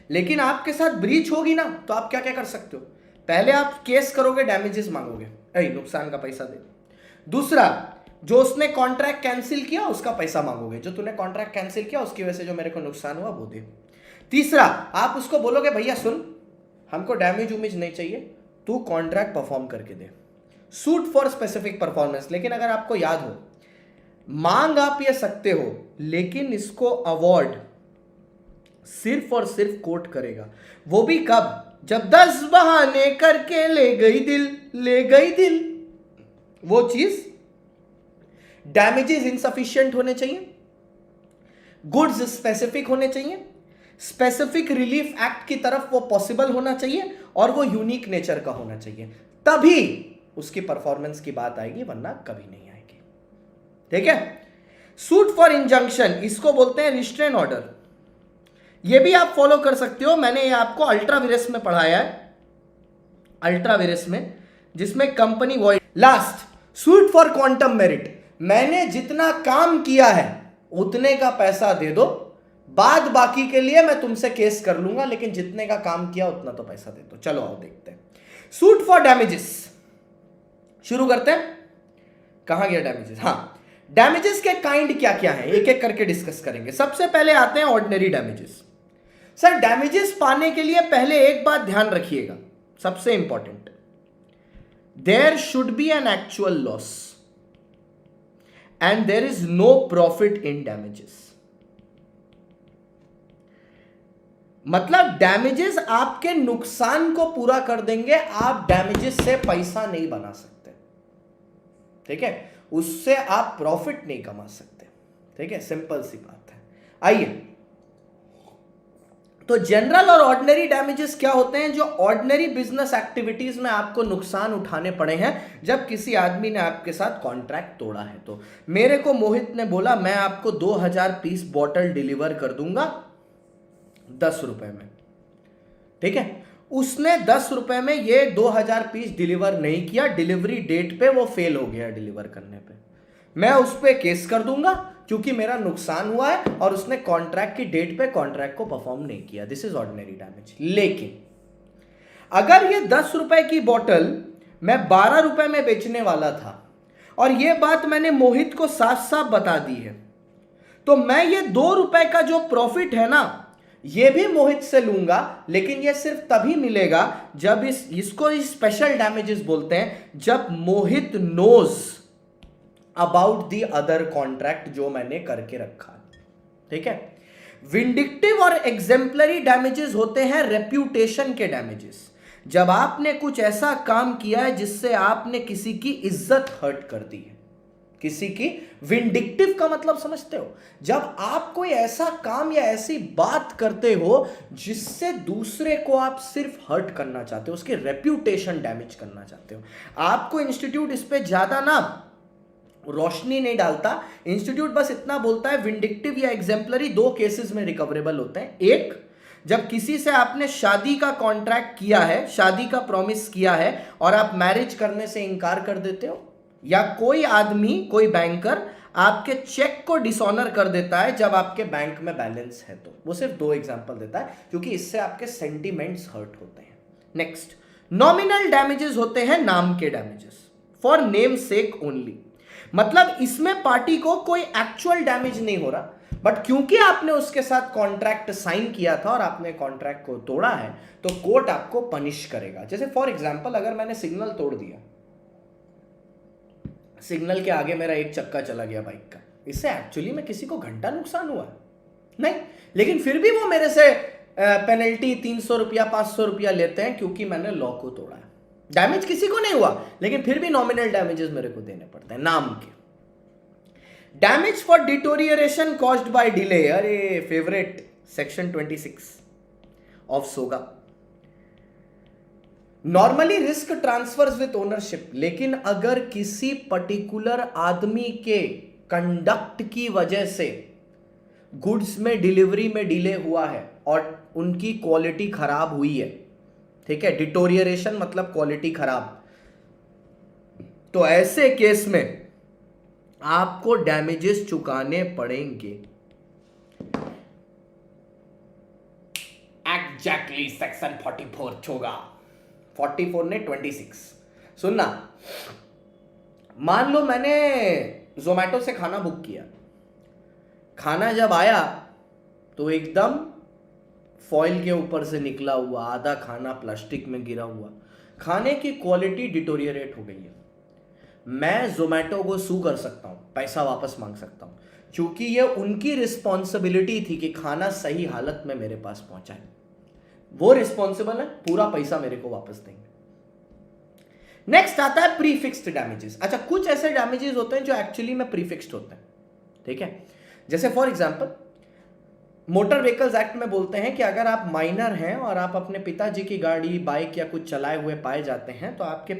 लेकिन आपके साथ ब्रीच होगी ना, तो आप क्या क्या कर सकते हो, पहले आप केस करोगे, डैमेजेस मांगोगे, नुकसान का पैसा दे। दूसरा, जो उसने कॉन्ट्रैक्ट कैंसिल किया उसका पैसा मांगोगे, जो तूने कॉन्ट्रैक्ट कैंसिल किया उसकी वजह से जो मेरे को नुकसान हुआ वो दे। तीसरा, आप उसको बोलोगे भैया सुन, हमको डैमेज उमेज नहीं चाहिए, तू कॉन्ट्रैक्ट परफॉर्म करके दे, सूट फॉर स्पेसिफिक परफॉर्मेंस। लेकिन अगर आपको याद हो, मांग आप ये सकते हो, लेकिन इसको अवॉर्ड सिर्फ और सिर्फ कोर्ट करेगा, वो भी कब, जब 10 बहाने करके ले गई दिल, ले गई दिल। वो चीज डैमेजेस इनसफिशिएंट होने चाहिए, गुड्स स्पेसिफिक होने चाहिए, स्पेसिफिक रिलीफ एक्ट की तरफ वो पॉसिबल होना चाहिए, और वो यूनिक नेचर का होना चाहिए, तभी उसकी परफॉर्मेंस की बात आएगी, वरना कभी नहीं आएगी। ठीक है। सूट फॉर इंजंक्शन, इसको बोलते हैं रिस्ट्रेन ऑर्डर। ये भी आप फॉलो कर सकते हो, मैंने ये आपको अल्ट्रा विरस में पढ़ाया है, अल्ट्रा विरस में, जिसमें company void. Last, suit for quantum merit, मैंने जितना काम किया है उतने का पैसा दे दो, बाद बाकी के लिए मैं तुमसे केस कर लूंगा, लेकिन जितने का काम किया उतना तो पैसा दे दो। चलो आओ देखते हैं। सूट फॉर डैमेजेस, शुरू करते हैं। कहां गया डैमेजेस, हाँ, डैमेजेस के काइंड क्या क्या हैं, एक एक करके डिस्कस करेंगे। सबसे पहले आते हैं ऑर्डिनरी डैमेजेस। सर डैमेजेस पाने के लिए पहले एक बात ध्यान रखिएगा, सबसे important, there should be an actual loss and there is no profit in damages. मतलब डैमेजेस आपके नुकसान को पूरा कर देंगे, आप डैमेजेस से पैसा नहीं बना सकते। ठीक है, उससे आप प्रॉफिट नहीं कमा सकते। ठीक है, सिंपल सी बात है। आइए, तो जनरल और ऑर्डिनरी डैमेजेस क्या होते हैं? जो ऑर्डिनरी बिजनेस एक्टिविटीज में आपको नुकसान उठाने पड़े हैं जब किसी आदमी ने आपके साथ कॉन्ट्रैक्ट तोड़ा है। तो मेरे को मोहित ने बोला मैं आपको 2000 पीस बॉटल डिलीवर कर दूंगा 10 रुपए में। ठीक है, उसने 10 रुपए में ये 2000 पीस डिलीवर नहीं किया, डिलीवरी डेट पे वो फेल हो गया डिलीवर करने पे। मैं उस पर केस कर दूंगा क्योंकि मेरा नुकसान हुआ है और उसने कॉन्ट्रैक्ट की डेट पे कॉन्ट्रैक्ट को परफॉर्म नहीं किया। This is ordinary damage. लेकिन अगर ये 10 रुपए की बोतल मैं 12 रुपए में बेचने वाला था और ये बात मैंने मोहित को साफ साफ बता दी है, तो मैं ये 2 रुपए का जो प्रॉफिट है ना, ये भी मोहित से लूंगा, लेकिन ये सिर्फ तभी मिलेगा जब इसको स्पेशल डैमेजेस बोलते हैं, जब Mohit knows about the other contract जो मैंने करके रखा। ठीक है, विंडिक्टिव और एग्जेम्पलरी डैमेजेस होते हैं रेप्यूटेशन के डैमेजेस। जब आपने कुछ ऐसा काम किया है जिससे आपने किसी की इज्जत हर्ट कर दी है, किसी की। विंडिक्टिव का मतलब समझते हो? जब आप कोई ऐसा काम या ऐसी बात करते हो जिससे दूसरे को आप सिर्फ हर्ट करना चाहते हो, उसके रेप्यूटेशन डैमेज करना चाहते हो। आपको इंस्टीट्यूट इस पे ज्यादा ना रोशनी नहीं डालता। इंस्टीट्यूट बस इतना बोलता है विंडिक्टिव या एग्जेम्पलरी 2 केसेस में रिकवरेबल होते हैं। एक, जब किसी से आपने शादी का कॉन्ट्रैक्ट किया है, शादी का प्रॉमिस किया है और आप मैरिज करने से इनकार कर देते हो, या कोई आदमी, कोई बैंकर आपके चेक को डिसऑनर कर देता है जब आपके बैंक में बैलेंस है। तो वो सिर्फ 2 एग्जांपल देता है क्योंकि इससे आपके सेंटिमेंट्स हर्ट होते हैं। नेक्स्ट, नॉमिनल डैमेजेस होते हैं नाम के damages, for name sec only. मतलब इसमें पार्टी को कोई एक्चुअल डैमेज नहीं हो रहा, बट क्योंकि आपने उसके साथ कॉन्ट्रैक्ट साइन किया था और आपने कॉन्ट्रैक्ट को तोड़ा है तो कोर्ट आपको पनिश करेगा। जैसे फॉर एग्जांपल, अगर मैंने सिग्नल तोड़ दिया, सिग्नल के आगे मेरा एक चक्का चला गया बाइक का, इससे एक्चुअली में किसी को घंटा नुकसान हुआ नहीं, लेकिन फिर भी वो मेरे से पेनल्टी 300 रुपया 500 रुपया लेते हैं क्योंकि मैंने लॉ को तोड़ा है। डैमेज किसी को नहीं हुआ, लेकिन फिर भी नॉमिनल डैमेजेस मेरे को देने पड़ते हैं नाम के। Damage for deterioration caused by delay, अरे favourite section 26 of SOGA. Normally risk transfers with ownership, लेकिन अगर किसी पर्टिकुलर आदमी के कंडक्ट की वजह से गुड्स में डिलीवरी में डिले हुआ है और उनकी क्वालिटी खराब हुई है, ठीक है, डिटोरिएशन मतलब क्वालिटी खराब, तो ऐसे केस में आपको डैमेजेस चुकाने पड़ेंगे। एग्जैक्टली सेक्शन 44 होगा, 44 ने 26। सुनना, मान लो मैंने जोमेटो से खाना बुक किया, खाना जब आया तो एकदम फॉइल के ऊपर से निकला हुआ, आधा खाना प्लास्टिक में गिरा हुआ, खाने की क्वालिटी डिटोरिएट हो गई है। मैं जोमेटो को सू कर सकता हूं, पैसा वापस मांग सकता हूं, क्योंकि ये उनकी रिस्पॉन्सिबिलिटी थी कि खाना सही हालत में मेरे पास पहुंचाए। वो रिस्पॉन्सिबल है, पूरा पैसा मेरे को वापस देंगे। नेक्स्ट आता है प्रीफिक्स्ड डैमेजेस। अच्छा, कुछ ऐसे डैमेजेस होते हैं जो एक्चुअली में प्रीफिक्स्ड होते हैं, ठीक है। जैसे for example, motor vehicles act में बोलते हैं कि अगर आप माइनर हैं और आप अपने पिताजी की गाड़ी, बाइक या कुछ चलाए हुए पाए जाते हैं तो आपके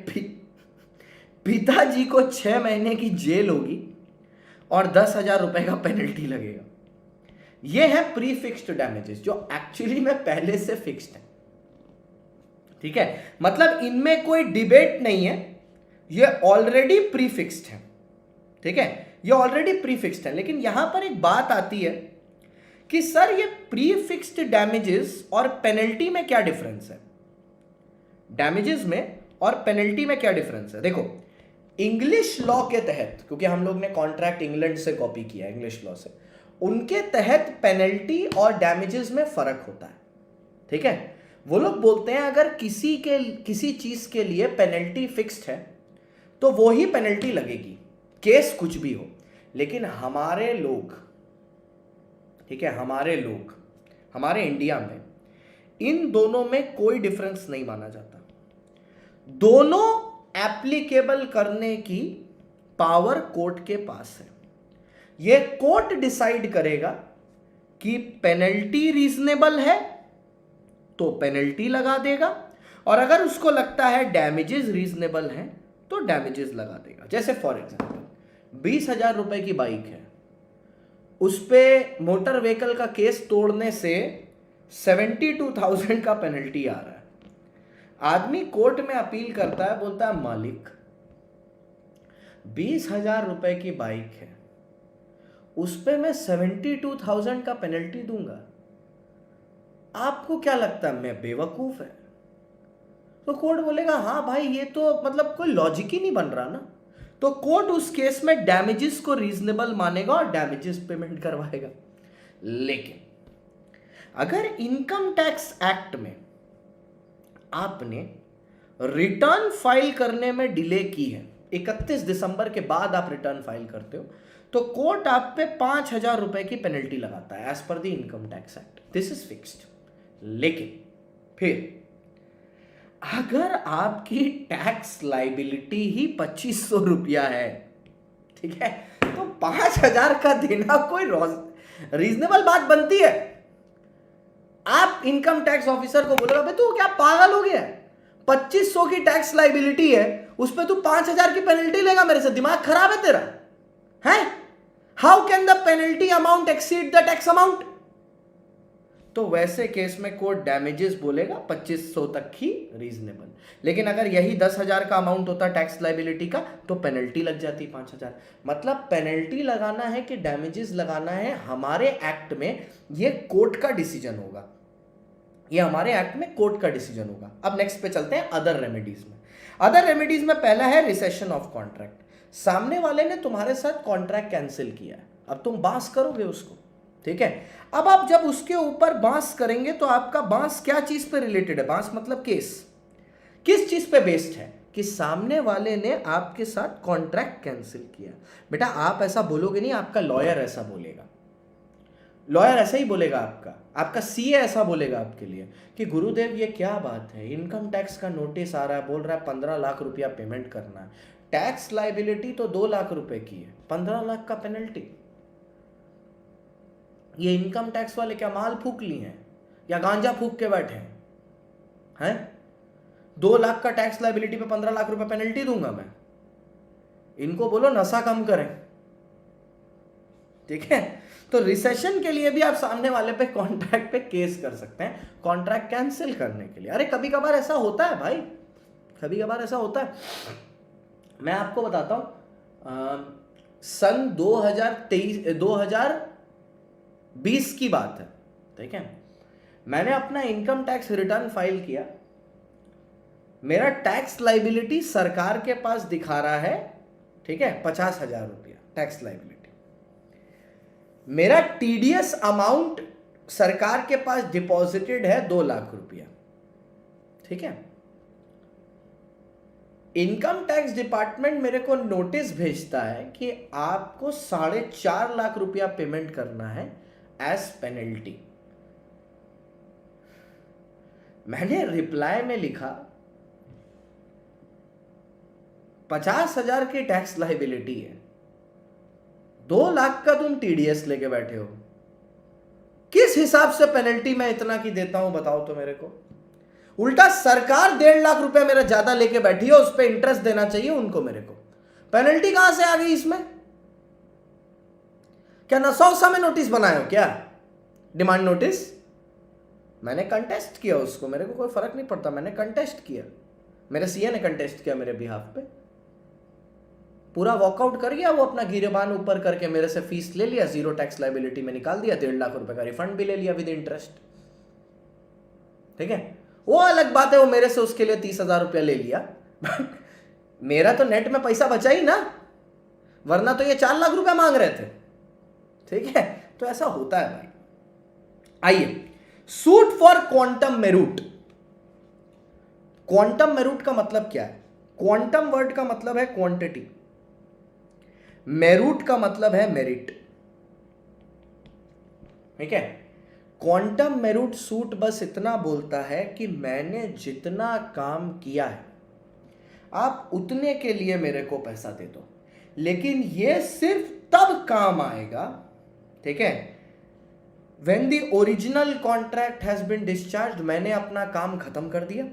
पिताजी को 6 महीने की जेल होगी और 10,000 रुपए का पेनल्टी लगेगा। ये है प्रीफिक्स्ड डैमेजेस जो एक्चुअली में पहले से फिक्स्ड है, ठीक है। मतलब इनमें कोई डिबेट नहीं है, ये ऑलरेडी प्रीफिक्स्ड है, ठीक है, ये ऑलरेडी प्रीफिक्स्ड है। लेकिन यहां पर एक बात आती है कि सर ये प्रीफिक्स्ड डैमेजेस और पेनल्टी में क्या डिफरेंस है? डैमेजेस में और पेनल्टी में क्या डिफरेंस है? देखो, इंग्लिश लॉ के तहत, क्योंकि हम लोग ने कॉन्ट्रैक्ट इंग्लैंड से कॉपी किया है, इंग्लिश लॉ से, उनके तहत पेनल्टी और डैमेजेस में फर्क होता है, ठीक है। वो लोग बोलते हैं अगर किसी चीज के लिए पेनल्टी फिक्स्ड है तो वो ही पेनल्टी लगेगी, केस कुछ भी हो। लेकिन हमारे लोग, ठीक है, हमारे इंडिया में इन दोनों में कोई डिफरेंस नहीं माना जाता। दोनों एप्लीकेबल करने की पावर कोर्ट के पास है। ये कोर्ट डिसाइड करेगा कि पेनल्टी रीजनेबल है तो पेनल्टी लगा देगा, और अगर उसको लगता है डैमेजेस रीजनेबल हैं तो डैमेजेस लगा देगा। जैसे फॉर एग्जांपल 20,000 रुपए की बाइक है, उस पे मोटर व्हीकल का केस तोड़ने से 72,000 का पेनल्टी आ रहा है। आदमी कोर्ट में अपील करता है, बोलता है मालिक 20,000 रुपए की बाइक है, उस पे मैं 72,000 का पेनल्टी दूंगा, आपको क्या लगता है मैं बेवकूफ है? तो कोर्ट बोलेगा हाँ भाई ये तो मतलब कोई लॉजिक ही नहीं बन रहा ना। तो कोर्ट उस केस में डैमेजेस को रीजनेबल मानेगा और डैमेजेस पेमेंट करवाएगा। लेकिन अगर इनकम टैक्स एक्ट में आपने रिटर्न फाइल करने में डिले की है, 31 दिसंबर के बाद आप रिटर्न फाइल करते हो, तो कोर्ट आप पे 5,000 रुपए की पेनल्टी लगाता है as per the income tax act. This is fixed. लेकिन फिर अगर आपकी टैक्स लाइबिलिटी ही 2,500 रुपया है, ठीक है, तो 5,000 का देना कोई रीजनेबल बात बनती है? आप इनकम टैक्स ऑफिसर को बोलोगे भाई तू क्या पागल हो गया है, 2,500 की टैक्स लाइबिलिटी है, उस पर तू 5,000 की पेनल्टी लेगा मेरे से? दिमाग खराब है तेरा? है? How can the penalty amount exceed the tax amount? तो वैसे केस में कोर्ट डैमेजेस बोलेगा 2,500 तक ही रीजनेबल। लेकिन अगर यही 10,000 का अमाउंट होता टैक्स लाइबिलिटी का तो पेनल्टी लग जाती 5,000। मतलब पेनल्टी लगाना है कि डैमेजेस लगाना है, हमारे एक्ट में ये कोर्ट का डिसीजन होगा, ये हमारे एक्ट में कोर्ट का डिसीजन होगा। अब नेक्स्ट पे चलते हैं अदर रेमेडीज में। अदर रेमेडीज में पहला है रिसेशन ऑफ कॉन्ट्रैक्ट। सामने वाले ने तुम्हारे साथ कॉन्ट्रैक्ट कैंसिल किया है, अब तुम बांस करोगे उसको, ठीक है। अब आप जब उसके ऊपर बांस करेंगे तो आपका बांस क्या चीज पे रिलेटेड है? बांस मतलब केस किस चीज पे बेस्ड है? कि सामने वाले ने आपके साथ कॉन्ट्रैक्ट कैंसिल किया। बेटा आप ऐसा बोलोगे नहीं, आपका लॉयर ऐसा बोलेगा, लॉयर ऐसा ही बोलेगा, आपका सीए ऐसा बोलेगा आपके लिए कि गुरुदेव ये क्या बात है, इनकम टैक्स का नोटिस आ रहा है, बोल रहा है 15 लाख रुपया पेमेंट करना है, टैक्स लाइबिलिटी तो 2 लाख रुपए की है, 15 लाख का पेनल्टी। ये इनकम टैक्स वाले क्या माल फूक ली हैं या गांजा फूक के बैठे हैं? 2 लाख का टैक्स लाइबिलिटी पे 15 लाख रुपए पेनल्टी दूंगा मैं? इनको बोलो नशा कम करें, ठीक है। तो रिसेशन के लिए भी आप सामने वाले पे कॉन्ट्रैक्ट पे केस कर सकते हैं, कॉन्ट्रैक्ट कैंसिल करने के लिए। अरे कभी कभार ऐसा होता है भाई, कभी कभार ऐसा होता है। मैं आपको बताता हूं, सन 2020 की बात है, ठीक है। मैंने अपना इनकम टैक्स रिटर्न फाइल किया, मेरा टैक्स लाइबिलिटी सरकार के पास दिखा रहा है, ठीक है, 50,000 रुपया टैक्स लाइबिलिटी। मेरा टीडीएस अमाउंट सरकार के पास डिपॉजिटेड है 2 लाख रुपया, ठीक है। इनकम टैक्स डिपार्टमेंट मेरे को नोटिस भेजता है कि आपको 4.5 लाख रुपया पेमेंट करना है एज पेनल्टी। मैंने रिप्लाई में लिखा 50,000 की टैक्स लाइबिलिटी है, 2 लाख का तुम टीडीएस लेके बैठे हो, किस हिसाब से पेनल्टी मैं इतना की देता हूं बताओ तो मेरे को। उल्टा सरकार 1.5 लाख रुपए मेरा ज्यादा लेके बैठी है, उस पर इंटरेस्ट देना चाहिए उनको, मेरे को पेनल्टी कहां से आ गई इसमें? क्या नसौसा में नोटिस बनाए हो क्या, डिमांड नोटिस? मैंने कंटेस्ट किया उसको, मेरे को कोई फर्क नहीं पड़ता, मैंने कंटेस्ट किया, मेरे सीए ने कंटेस्ट किया मेरे बिहाफ पे, पूरा वॉकआउट कर गया वो, अपना गिरेबान ऊपर करके मेरे से फीस ले लिया, जीरो टैक्स लाइबिलिटी में निकाल दिया, 1.5 लाख रुपए का रिफंड भी ले लिया विद इंटरेस्ट, ठीक है। वो अलग बात है, वो मेरे से उसके लिए 30,000 रुपया ले लिया मेरा तो नेट में पैसा बचा ही ना, वरना तो ये 4 लाख रुपया मांग रहे थे, ठीक है। तो ऐसा होता है भाई। आइए, suit for quantum Meerut. Quantum Meerut का मतलब क्या है? क्वांटम वर्ड का मतलब है क्वांटिटी, मेरूट का मतलब है मेरिट, ठीक है। क्वांटम मेरूट सूट बस इतना बोलता है कि मैंने जितना काम किया है आप उतने के लिए मेरे को पैसा दे दो, लेकिन ये सिर्फ तब काम आएगा, ठीक है, when the original contract has been discharge, मैंने अपना काम खत्म कर दिया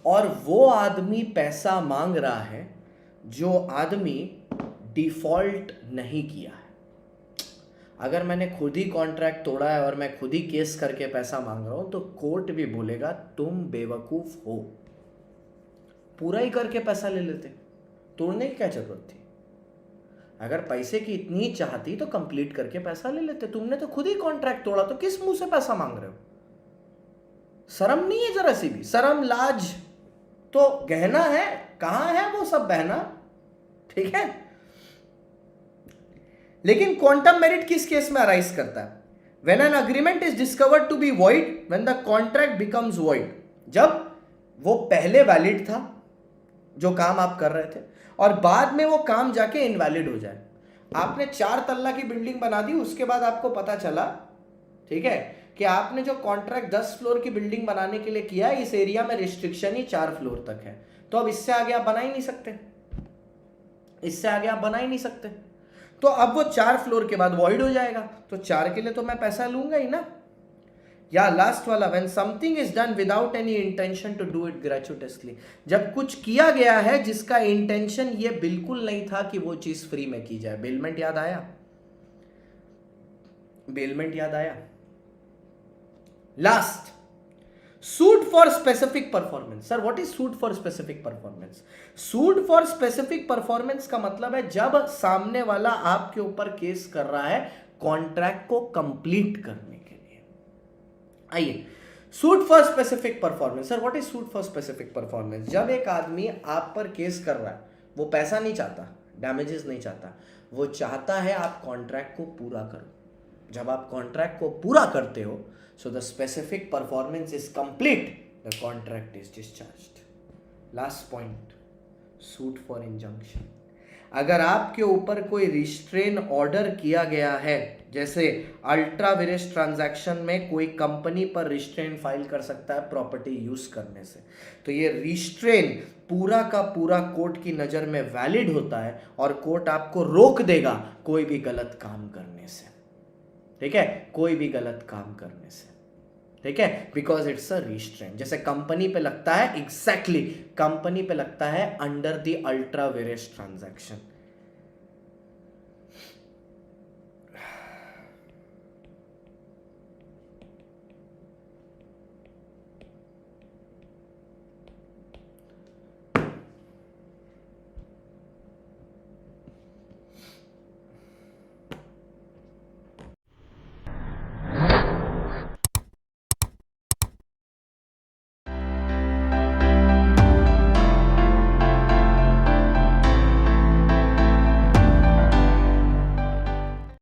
और वो आदमी पैसा मांग रहा है जो आदमी डिफॉल्ट नहीं किया है। अगर मैंने खुद ही कॉन्ट्रैक्ट तोड़ा है और मैं खुद ही केस करके पैसा मांग रहा हूं तो कोर्ट भी बोलेगा तुम बेवकूफ हो, पूरा ही करके पैसा ले लेते, तोड़ने की क्या जरूरत थी? अगर पैसे की इतनी चाहती तो कंप्लीट करके पैसा ले लेते, तुमने तो खुद ही कॉन्ट्रैक्ट तोड़ा, तो किस मुंह से पैसा मांग रहे हो? शर्म नहीं है जरा सी भी? शर्म लाज तो गहना है, कहां है वो सब बहना, ठीक है। लेकिन क्वांटम मेरिट किस केस में अराइज करता है? When an agreement is discovered to be void, when the contract becomes void, जब वो पहले वैलिड था जो काम आप कर रहे थे और बाद में वो काम जाके इनवैलिड हो जाए। आपने 4 तल्ला की बिल्डिंग बना दी, उसके बाद आपको पता चला, ठीक है, कि आपने जो कॉन्ट्रैक्ट 10 फ्लोर की बिल्डिंग बनाने के लिए किया, इस एरिया में रिस्ट्रिक्शन ही 4 फ्लोर तक है, तो अब इससे आगे आप बना ही नहीं सकते, इससे आगे आप बना ही नहीं सकते। तो अब वो 4 फ्लोर के बाद वॉइड हो जाएगा, तो 4 के लिए तो मैं पैसा लूंगा ही ना। या लास्ट वाला, when something is done without any intention to do it gratuitously, जब कुछ किया गया है जिसका इंटेंशन ये बिल्कुल नहीं था कि वो चीज फ्री में की जाए। बेलमेंट याद आया? बेलमेंट याद आया? Last, suit for specific performance. Sir what is suit for specific performance? Suit for specific performance का मतलब है जब सामने वाला आपके ऊपर केस कर रहा है कॉन्ट्रैक्ट को कंप्लीट करने के लिए। आइए, suit for specific performance. Sir what is suit for specific performance? जब एक आदमी आप पर केस कर रहा है, वो पैसा नहीं चाहता, डैमेजेस नहीं चाहता, वो चाहता है आप कॉन्ट्रैक्ट को पूरा करो। जब आप कॉन्ट्रैक्ट को पूरा करते हो, so the specific performance is complete, the contract is discharged. Last point, suit for injunction. अगर आपके ऊपर कोई रिस्ट्रेन ऑर्डर किया गया है, जैसे अल्ट्रा विरेस ट्रांजैक्शन में कोई कंपनी पर रिस्ट्रेन फाइल कर सकता है प्रॉपर्टी यूज करने से, तो ये रिस्ट्रेन पूरा का पूरा कोर्ट की नजर में वैलिड होता है और कोर्ट आपको रोक देगा कोई भी गलत काम करने से, ठीक है, कोई भी गलत काम करने से, ठीक है, बिकॉज इट्स अ रिस्ट्रेन। जैसे कंपनी पे लगता है, एग्जैक्टली कंपनी पे लगता है under the ultra various transaction.